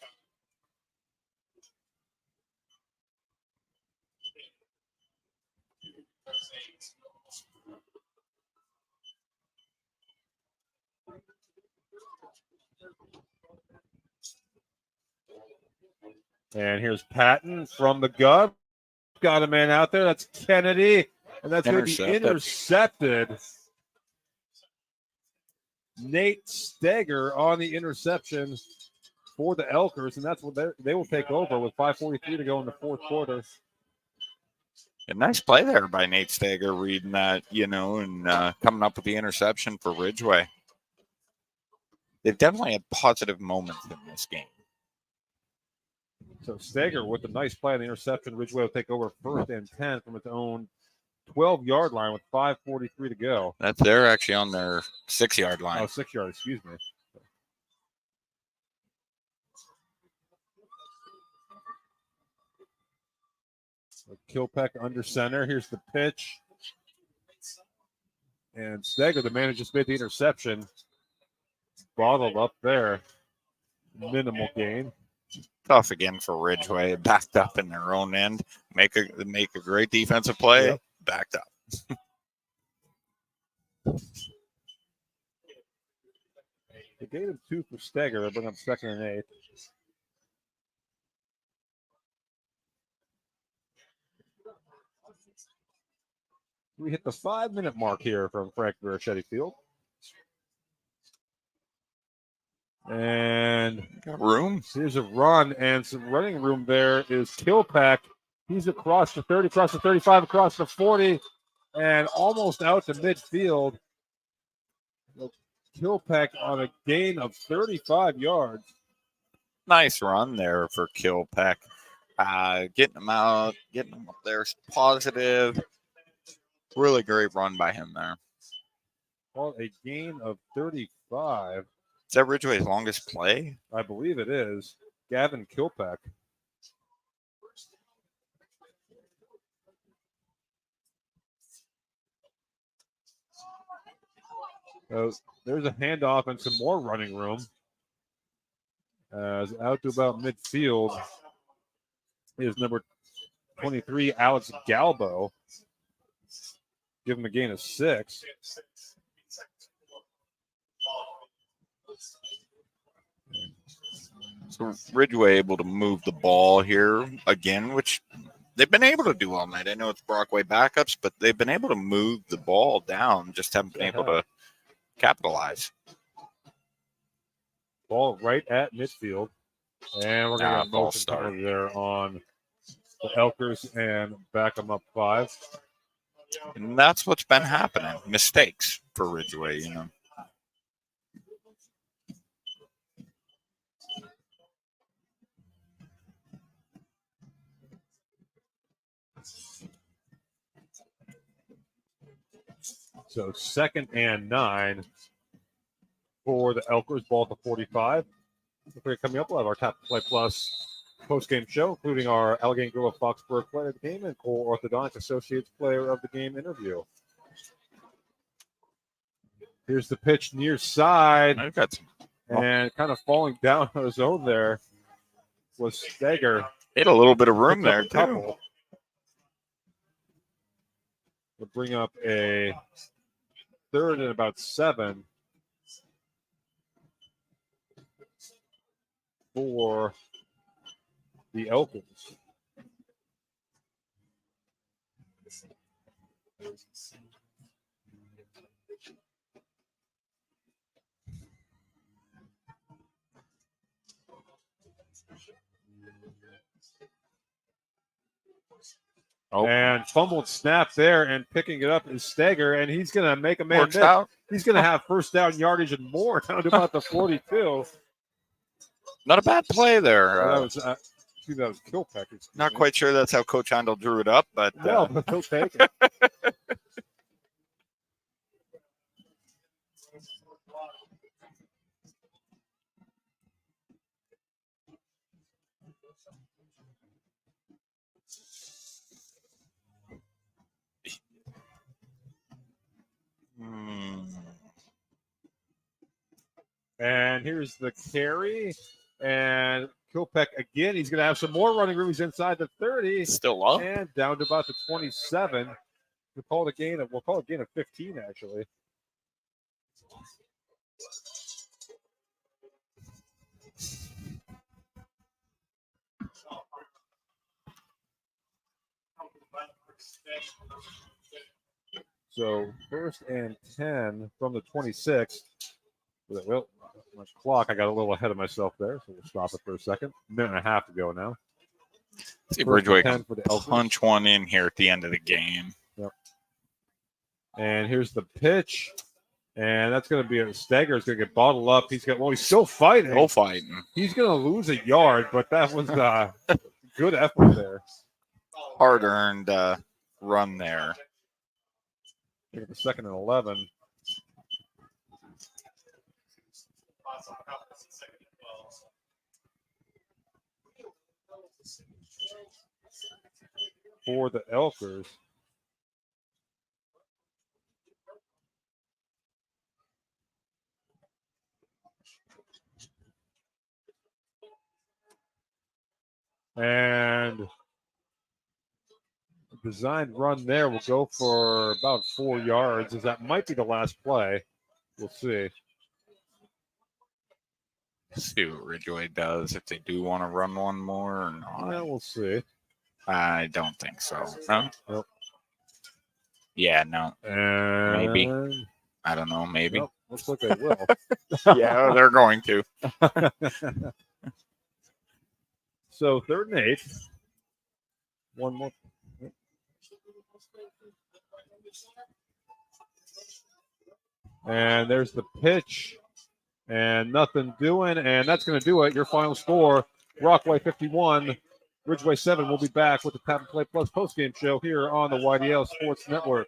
And here's Patton from the gun. Got a man out there. That's Kennedy. And that's going to be intercepted. Nate Steger on the interception for the Elkers. And that's what they will take over with 5:43 to go in the 4th quarter. A nice play there by Nate Steger, reading that, and coming up with the interception for Ridgway. They've definitely had positive moments in this game. So Steger with a nice play on the interception. Ridgway will take over 1st and 10 from its own 12-yard line with 5:43 to go. They're actually on their 6-yard line. Oh, 6-yard, excuse me. So Kilpeck under center. Here's the pitch. And Steger, the man who just made the interception, bottled up there. Minimal gain. Tough again for Ridgway. Backed up in their own end. Make a great defensive play. Yep. Backed up. The gain of 2 for Steger. They'll bring up 2nd and 8. We hit the 5-minute mark here from Frank Verichetti Field. And got room. Here's a run and some running room there is Kilpack. He's across the 30, across the 35, across the 40, and almost out to midfield. Kilpack on a gain of 35 yards. Nice run there for Kilpack. Getting him out, getting him up there. Positive. Really great run by him there. Well, a gain of 35. Is that Ridgway's longest play? I believe it is. Gavin Kilpack. So there's a handoff and some more running room. Out to about midfield is number 23, Alex Galbo. Give him a gain of 6. So Ridgway able to move the ball here again, which they've been able to do all night. I know it's Brockway backups, but they've been able to move the ball down, just haven't been able to capitalize. Ball right at midfield. And we're going to get false motion start. penalty there on the Elkers and back them up 5. And that's what's been happening. Mistakes for Ridgway, So 2nd and 9 for the Elkers. Ball at the 45. Coming up, we'll have our Tap and Play Plus post-game show, including our Allegheny Grove Foxborough player of the game and Cole Orthodontics Associates player of the game interview. Here's the pitch near side. And kind of falling down on his own there was Steger. Hit a little bit of room there, too. We'll bring up a 3rd and about 7 for the Elkins. And fumbled snap there, and picking it up is Steger, and he's going to make a man miss. He's going to have first down yardage and more down to about the 42. Not a bad play there. That was Kilpatrick. Not quite sure that's how Coach Handel drew it up, but no, but he'll take it. And here's the carry. And Kilpack again. He's going to have some more running room. He's inside the 30. Still up. And down to about the 27. We'll call it a gain of 15, actually. So 1st and 10 from the 26. Well, my clock, I got a little ahead of myself there, so we'll stop it for a second. A minute and a half to go now. See Ridgway punch one in here at the end of the game. Yep. And here's the pitch. And that's going to be a Steger is going to get bottled up. He's still fighting. Still fighting. He's going to lose a yard, but that was good effort there. Hard-earned run there. The 2nd and 11. For the Elkers. And the designed run there will go for about 4 yards, as that might be the last play. We'll see. See what Ridgway does, if they do want to run one more or not. Yeah, we'll see. I don't think so. Huh? Nope. Yeah, no. Maybe. I don't know, maybe. Nope. Looks like they will. Yeah, they're going to. So 3rd and 8. One more. And there's the pitch. And nothing doing. And that's going to do it. Your final score, Brockway 51, Ridgway 7. We'll be back with the Tap and Play Plus postgame show here on the YDL Sports Network.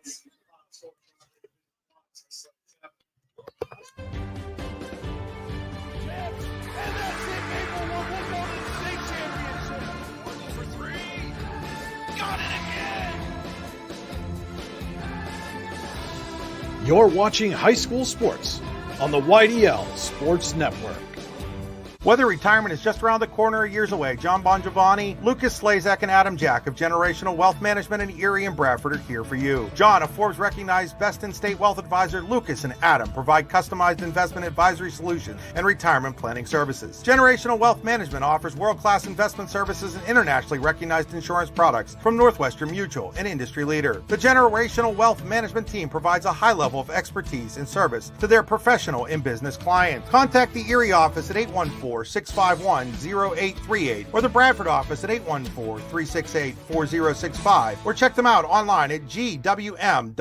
You're watching high school sports on the YDL Sports Network. Whether retirement is just around the corner or years away, John Bongiovanni, Lucas Slazak, and Adam Jack of Generational Wealth Management in Erie and Bradford are here for you. John, a Forbes-recognized best-in-state wealth advisor, Lucas and Adam provide customized investment advisory solutions and retirement planning services. Generational Wealth Management offers world-class investment services and internationally recognized insurance products from Northwestern Mutual, an industry leader. The Generational Wealth Management team provides a high level of expertise and service to their professional and business clients. Contact the Erie office at 814-651-0838 or the Bradford office at 814-368-4065 or check them out online at gwm.nm.com.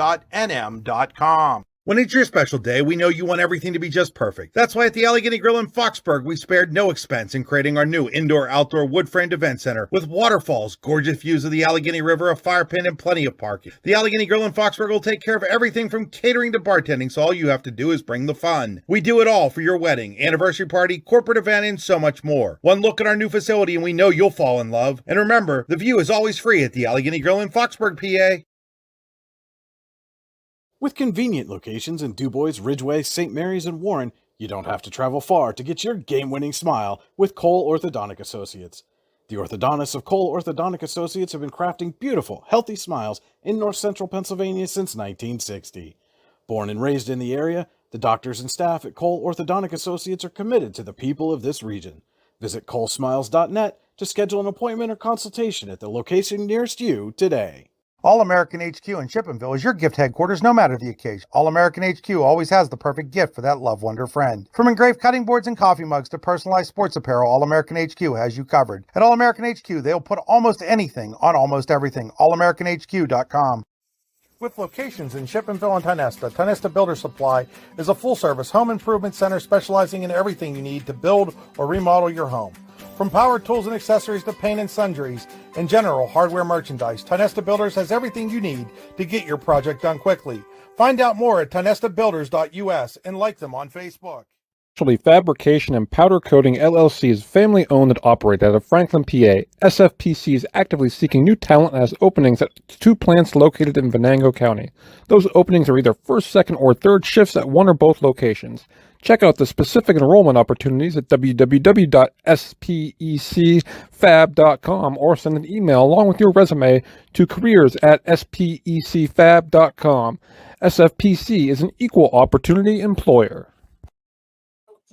When it's your special day, we know you want everything to be just perfect. That's why at the Allegheny Grill in Foxburg, we spared no expense in creating our new indoor-outdoor wood-framed event center with waterfalls, gorgeous views of the Allegheny River, a fire pit, and plenty of parking. The Allegheny Grill in Foxburg will take care of everything from catering to bartending, so all you have to do is bring the fun. We do it all for your wedding, anniversary party, corporate event, and so much more. One look at our new facility and we know you'll fall in love. And remember, the view is always free at the Allegheny Grill in Foxburg, PA. With convenient locations in DuBois, Ridgway, St. Mary's, and Warren, you don't have to travel far to get your game-winning smile with Cole Orthodontic Associates. The orthodontists of Cole Orthodontic Associates have been crafting beautiful, healthy smiles in north central Pennsylvania since 1960. Born and raised in the area, the doctors and staff at Cole Orthodontic Associates are committed to the people of this region. Visit colesmiles.net to schedule an appointment or consultation at the location nearest you today. All-American HQ in Chippenville is your gift headquarters no matter the occasion. All-American HQ always has the perfect gift for that loved one or friend. From engraved cutting boards and coffee mugs to personalized sports apparel, All-American HQ has you covered. At All-American HQ, they'll put almost anything on almost everything. AllAmericanHQ.com. With locations in Chippenville and Tionesta, Tionesta Builder Supply is a full-service home improvement center specializing in everything you need to build or remodel your home. From power tools and accessories to paint and sundries and general hardware merchandise, Tionesta Builders has everything you need to get your project done quickly. Find out more at tionestabuilders.us and like them on Facebook. Specialty Fabrication and Powder Coating LLC is family owned and operated out of Franklin, PA. SFPC is actively seeking new talent and has openings at 2 plants located in Venango County. Those openings are either first, second, or third shifts at one or both locations. Check out the specific enrollment opportunities at www.specfab.com or send an email along with your resume to careers@specfab.com. SFPC is an equal opportunity employer.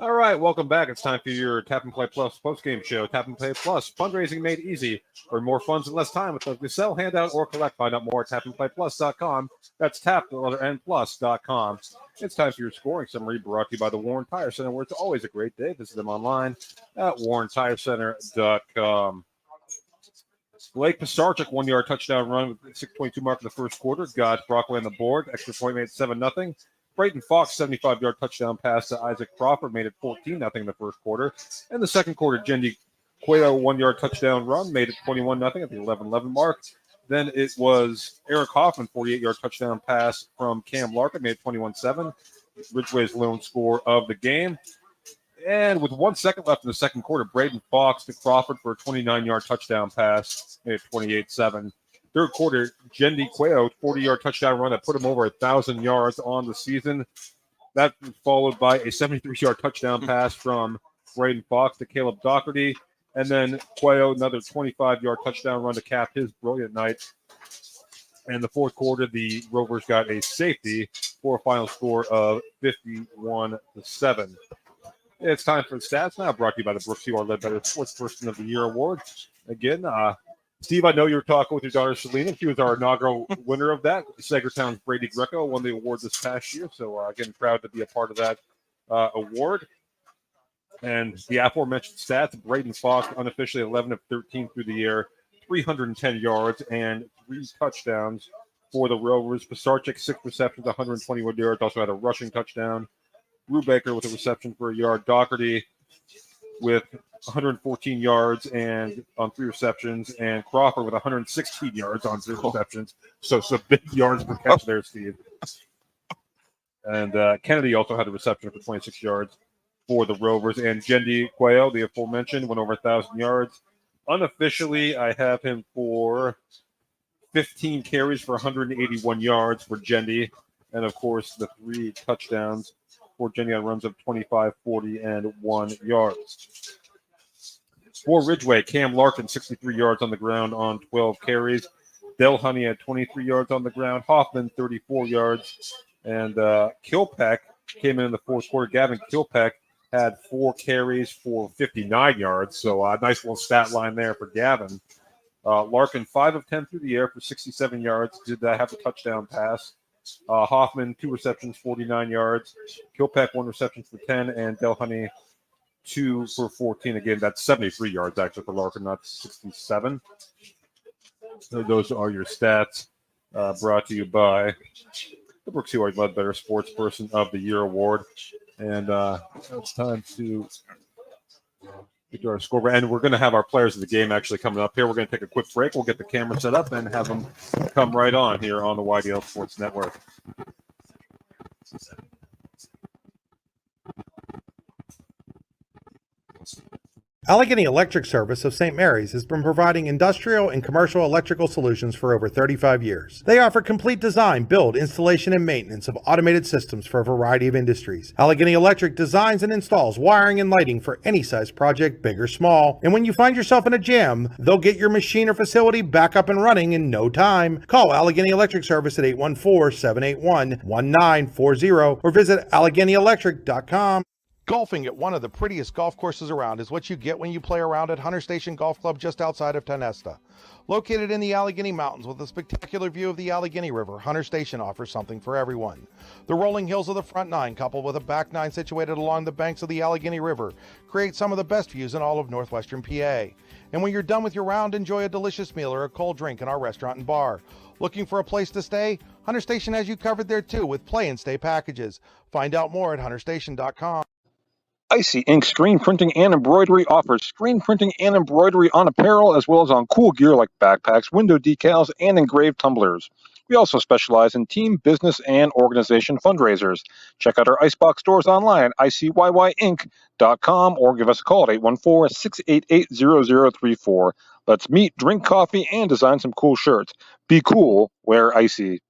All right, welcome back. It's time for your Tap and Play Plus postgame show. Tap and Play Plus, fundraising made easy. For more funds in less time with the sell, handout, or collect. Find out more at tapandplayplus.com. That's tap+plus.com. It's time for your scoring summary brought to you by the Warren Tire Center, where it's always a great day. Visit them online at warrentirecenter.com. Blake Pisarcik, 1-yard touchdown run with 6:22 mark in the first quarter. Got Brockway on the board. Extra point made 7-0. Brayton Fox, 75-yard touchdown pass to Isaac Crawford, made it 14-0 in the first quarter. In the second quarter, Jendi Cueto, 1-yard touchdown run, made it 21-0 at the 11-11 mark. Then it was Eric Hoffman, 48-yard touchdown pass from Cam Larkin, made it 21-7. Ridgway's lone score of the game. And with 1 second left in the second quarter, Brayton Fox to Crawford for a 29-yard touchdown pass, made it 28-7. Third quarter, Jendi Cueto, 40-yard touchdown run that put him over 1,000 yards on the season. That was followed by a 73-yard touchdown pass from Brayden Fox to Caleb Doherty. And then Cueto, another 25-yard touchdown run to cap his brilliant night. And the fourth quarter, the Rovers got a safety for a final score of 51-7. It's time for the stats now, brought to you by the Brooks U.R. Ledbetter Sports Person of the Year Award. Again, Steve, I know you were talking with your daughter, Selena. She was our inaugural winner of that. Sagertown's Brady Greco won the award this past year. So, again, proud to be a part of that award. And the aforementioned stats, Brayden Fox unofficially 11 of 13 through the air, 310 yards and 3 touchdowns for the Rovers. Pisarcik, 6 receptions, 121 yards, also had a rushing touchdown. Brubaker with a reception for a yard. Doherty with 114 yards and on 3 receptions, and Crawford with 116 yards on 3 receptions. So big yards per catch there, Steve. And Kennedy also had a reception for 26 yards for the Rovers. And Jendi Cueto, the aforementioned, went over 1,000 yards. Unofficially, I have him for 15 carries for 181 yards for Jendi. And, of course, the 3 touchdowns for Jendi on runs of 25, 40, and 1 yards. For Ridgway, Cam Larkin, 63 yards on the ground on 12 carries. Del Honey had 23 yards on the ground. Hoffman, 34 yards. And Kilpack came in the fourth quarter. Gavin Kilpack had 4 carries for 59 yards. So a nice little stat line there for Gavin. Larkin, 5 of 10 through the air for 67 yards. Did have a touchdown pass. Hoffman, 2 receptions, 49 yards. Kilpack, 1 reception for 10. And Del Honey, 2 for 14. Again, that's 73 yards actually for Larkin, not 67. So those are your stats brought to you by the Brooks Heward Ledbetter Sports Person of the Year Award. And it's time to get to our scoreboard. And we're going to have our players of the game actually coming up here. We're going to take a quick break. We'll get the camera set up and have them come right on here on the YDL Sports Network. Allegheny Electric Service of St. Mary's has been providing industrial and commercial electrical solutions for over 35 years. They offer complete design, build, installation, and maintenance of automated systems for a variety of industries. Allegheny Electric designs and installs wiring and lighting for any size project, big or small. And when you find yourself in a jam, they'll get your machine or facility back up and running in no time. Call Allegheny Electric Service at 814-781-1940 or visit AlleghenyElectric.com. Golfing at one of the prettiest golf courses around is what you get when you play around at Hunter Station Golf Club just outside of Tonesta. Located in the Allegheny Mountains with a spectacular view of the Allegheny River, Hunter Station offers something for everyone. The rolling hills of the front nine, coupled with a back nine situated along the banks of the Allegheny River, create some of the best views in all of northwestern PA. And when you're done with your round, enjoy a delicious meal or a cold drink in our restaurant and bar. Looking for a place to stay? Hunter Station has you covered there too with play and stay packages. Find out more at hunterstation.com. Icy Ink Screen Printing and Embroidery offers screen printing and embroidery on apparel as well as on cool gear like backpacks, window decals, and engraved tumblers. We also specialize in team, business, and organization fundraisers. Check out our Icebox stores online at icyyyinc.com or give us a call at 814-688-0034. Let's meet, drink coffee, and design some cool shirts. Be cool, wear Icy.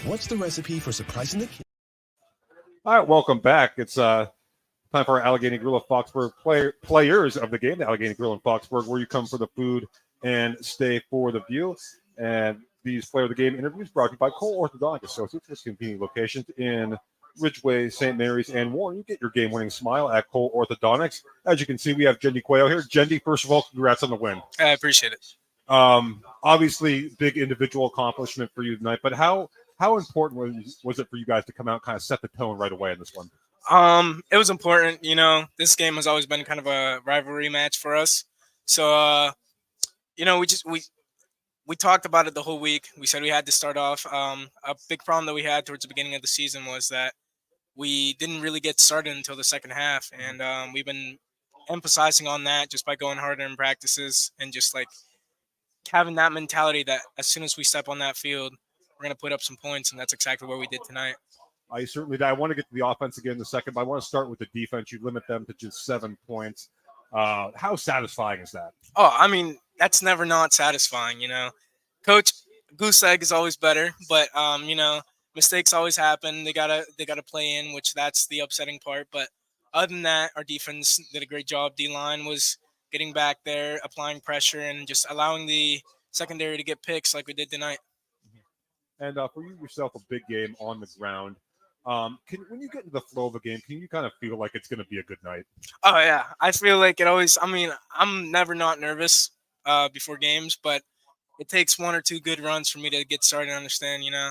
What's the recipe for surprising the kids? All right, welcome back. It's time for our Allegheny Grill of Foxburg players of the game, the Allegheny Grill in Foxburg, where you come for the food and stay for the view. And these player of the game interviews brought to you by Cole Orthodontic Associates with convenient locations in Ridgway, St. Mary's, and Warren. You get your game-winning smile at Cole Orthodontics. As you can see, we have Jendi Quayle here. Jendi, first of all, congrats on the win. I appreciate it. Obviously, big individual accomplishment for you tonight, but how important was it for you guys to come out and kind of set the tone right away in this one? It was important. You know, this game has always been kind of a rivalry match for us. So, you know, we talked about it the whole week. We said we had to start off. A big problem that we had towards the beginning of the season was that we didn't really get started until the second half. And we've been emphasizing on that just by going harder in practices and just like having that mentality that as soon as we step on that field, we're going to put up some points. And that's exactly what we did tonight. I certainly did. I want to get to the offense again in a second, but I want to start with the defense. You limit them to just 7 points. How satisfying is that? Oh, I mean, that's never not satisfying, you know. Coach Goose Egg is always better, but you know, mistakes always happen. They gotta play in, which that's the upsetting part. But other than that, our defense did a great job. D-line was getting back there, applying pressure, and just allowing the secondary to get picks like we did tonight. And for you yourself, a big game on the ground. When you get into the flow of a game, can you kind of feel like it's going to be a good night? Oh, yeah. I feel like it always – I mean, I'm never not nervous before games, but it takes 1 or 2 good runs for me to get started and understand, you know,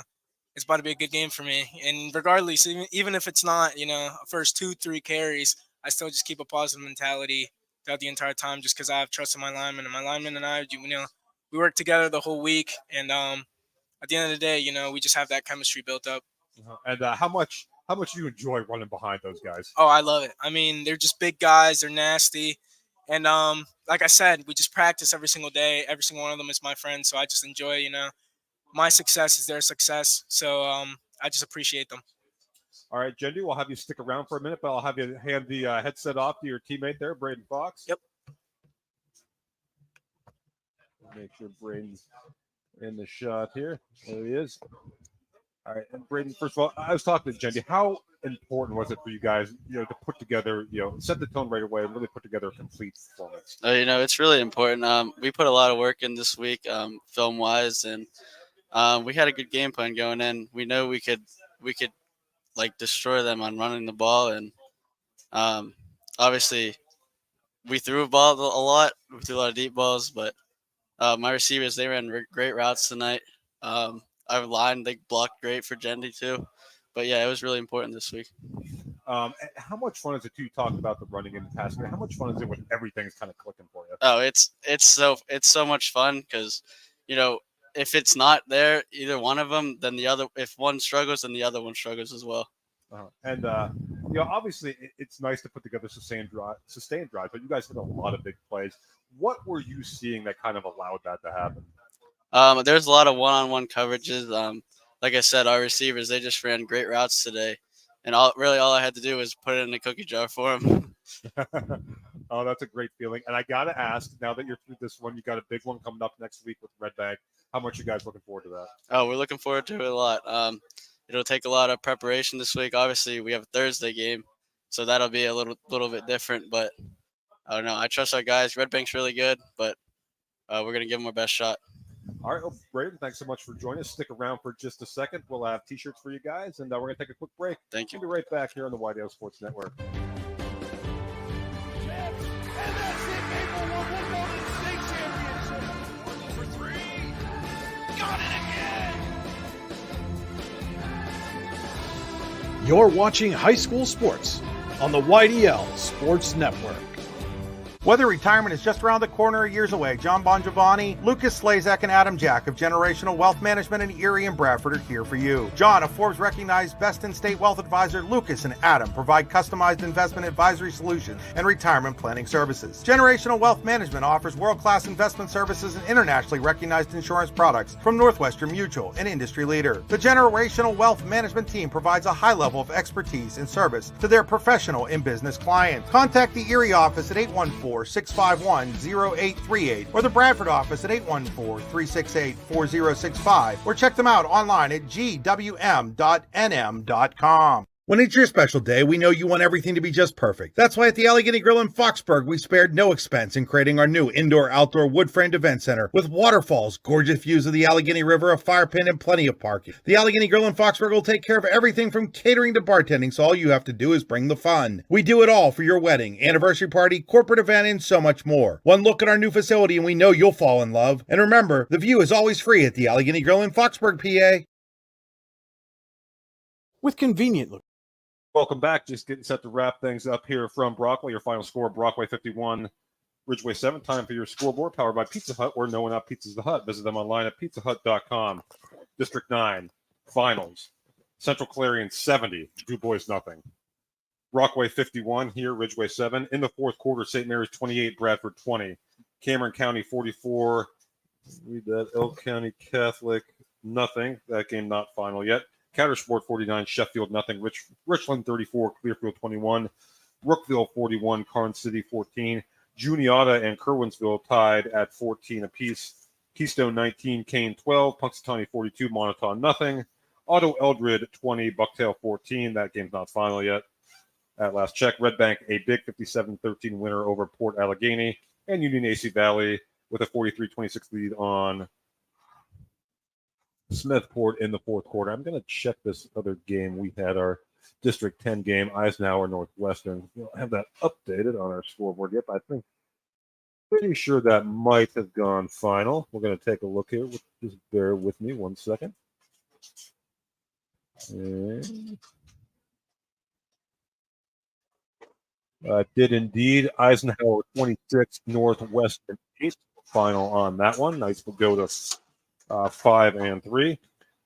it's about to be a good game for me. And regardless, even if it's not, you know, first 2-3 carries, I still just keep a positive mentality throughout the entire time just because I have trust in my linemen. And my linemen and I, you know, we work together the whole week. And at the end of the day, you know, we just have that chemistry built up. And how much do you enjoy running behind those guys? Oh, I love it. I mean, they're just big guys. They're nasty. And like I said, we just practice every single day. Every single one of them is my friend. So I just enjoy, you know, my success is their success. So I just appreciate them. All right, Jendi, we'll have you stick around for a minute, but I'll have you hand the headset off to your teammate there, Braden Fox. Yep. Make sure Braden's in the shot here. There he is. All right, and Braden, first of all, I was talking to Jendy. How important was it for you guys, to put together, set the tone right away and really put together a complete performance? It's really important. We put a lot of work in this week, film wise, and we had a good game plan going in. We know we could like destroy them on running the ball, and obviously we threw a ball a lot. We threw a lot of deep balls, but my receivers, they ran great routes tonight. Our line, they blocked great for Jendy too. But yeah, it was really important this week. How much fun is it too? You talked about the running and the passing. How much fun is it when everything's kind of clicking for you? Oh, it's so much fun because, if it's not there, either one of them, then the other. If one struggles, then the other one struggles as well. And obviously, it's nice to put together sustained drives, but you guys hit a lot of big plays. What were you seeing that kind of allowed that to happen? There's a lot of one-on-one coverages. Like I said, our receivers, they just ran great routes today, and all I had to do was put it in the cookie jar for them. Oh, that's a great feeling. And I gotta ask, now that you're through this one, you got a big one coming up next week with Red Bank. How much you guys looking forward to that? Oh, we're looking forward to it a lot. It'll take a lot of preparation this week. Obviously, we have a Thursday game, so that'll be a little bit different. But I don't know. I trust our guys. Red Bank's really good, but we're gonna give them our best shot. All right, well, Braden, thanks so much for joining us. Stick around for just a second. We'll have T-shirts for you guys, and we're going to take a quick break. Thank you. We'll be right back here on the White House Sports Network. You're watching high school sports on the YDL Sports Network. Whether retirement is just around the corner or years away, John Bongiovanni, Lucas Slazak, and Adam Jack of Generational Wealth Management in Erie and Bradford are here for you. John, a Forbes-recognized best-in-state wealth advisor, Lucas and Adam provide customized investment advisory solutions and retirement planning services. Generational Wealth Management offers world-class investment services and internationally recognized insurance products from Northwestern Mutual, an industry leader. The Generational Wealth Management team provides a high level of expertise and service to their professional and business clients. Contact the Erie office at 814-651-0838 or the Bradford office at 814-368-4065 or check them out online at gwm.nm.com. When it's your special day, we know you want everything to be just perfect. That's why at the Allegheny Grill in Foxburg, we spared no expense in creating our new indoor-outdoor wood-framed event center with waterfalls, gorgeous views of the Allegheny River, a fire pit, and plenty of parking. The Allegheny Grill in Foxburg will take care of everything from catering to bartending, so all you have to do is bring the fun. We do it all for your wedding, anniversary party, corporate event, and so much more. One look at our new facility and we know you'll fall in love. And remember, the view is always free at the Allegheny Grill in Foxburg, PA. With convenient Welcome back. Just getting set to wrap things up here from Brockway. Your final score, Brockway 51, Ridgway 7. Time for your scoreboard, powered by Pizza Hut, or No One Out Pizza's the Hut. Visit them online at pizzahut.com. District 9, finals. Central Clarion 70, Du Bois nothing. Brockway 51 here, Ridgway 7. In the fourth quarter, St. Mary's 28, Bradford 20. Cameron County 44. Read that. Elk County Catholic nothing. That game not final yet. Countersport 49, Sheffield nothing. Richland 34, Clearfield 21. Brookville 41, Carn City 14. Juniata and Kerwinsville tied at 14 apiece. Keystone 19, Kane 12. Punxsutawney 42, Montauk nothing. Otto Eldred 20, Bucktail 14. That game's not final yet. At last check, Red Bank a big 57-13 winner over Port Allegheny, and Union AC Valley with a 43-26 lead on Smithport in the fourth quarter. I'm going to check this other game. We had our District 10 game, Eisenhower Northwestern. We don't have that updated on our scoreboard yet, but I think pretty sure that might have gone final. We're going to take a look here. Just bear with me 1 second. And did indeed. Eisenhower 26, Northwestern 8. Final on that one. Nice to go to 5-3.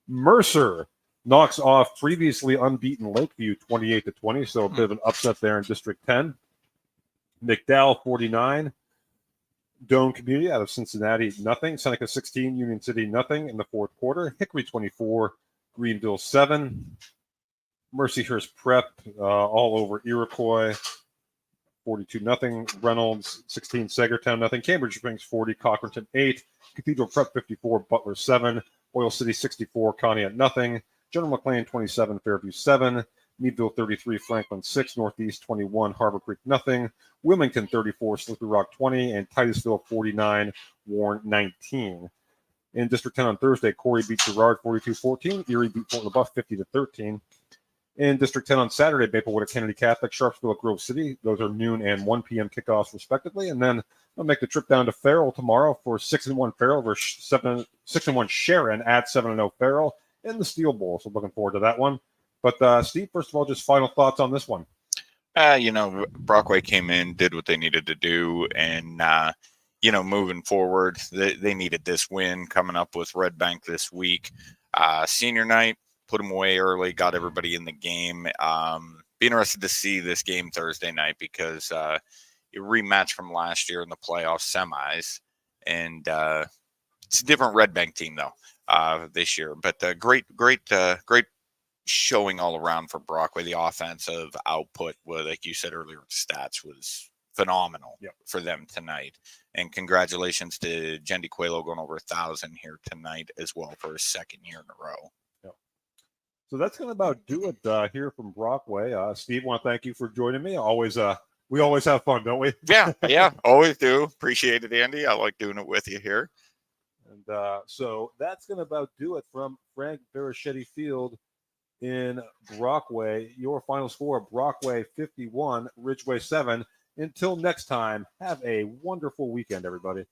Mercer knocks off previously unbeaten Lakeview 28-20, so a bit of an upset there in District 10. McDowell 49. Doane Community out of Cincinnati nothing. Seneca 16, Union City nothing in the fourth quarter. Hickory 24, Greenville 7. Mercyhurst Prep all over Iroquois 42-0. Reynolds 16, Sagertown nothing. Cambridge Springs 40, Cochranton 8. Cathedral Prep 54, Butler 7. Oil City 64, Conneaut nothing. General McLean 27, Fairview 7, Meadville 33, Franklin 6, Northeast 21, Harbor Creek nothing, Wilmington 34, Slippery Rock 20, and Titusville 49, Warren 19. In District 10 on Thursday, Corey beat Girard 42-14, Erie beat Fort LaBeouf 50-13. In District 10 on Saturday, Maplewood at Kennedy Catholic, Sharpsville at Grove City. Those are noon and 1 p.m. kickoffs, respectively. And then I'll make the trip down to Farrell tomorrow for 6-1 Farrell versus 6-1 Sharon at 7-0 Farrell in the Steel Bowl. So looking forward to that one. But Steve, first of all, just final thoughts on this one. Brockway came in, did what they needed to do, and moving forward, they needed this win coming up with Red Bank this week. Senior night, put them away early, got everybody in the game. Be interested to see this game Thursday night because a rematch from last year in the playoff semis, and it's a different Red Bank team though this year. But great showing all around for Brockway. The offensive output, like you said earlier, stats was phenomenal for them tonight. And congratulations to Jendi Coelho going over 1,000 here tonight as well for his second year in a row. So that's going to about do it here from Brockway. Steve, want to thank you for joining me. We always have fun, don't we? Yeah, always do. Appreciate it, Andy. I like doing it with you here. And so that's going to about do it from Frank Verichetti Field in Brockway. Your final score, Brockway 51, Ridgway 7. Until next time, have a wonderful weekend, everybody.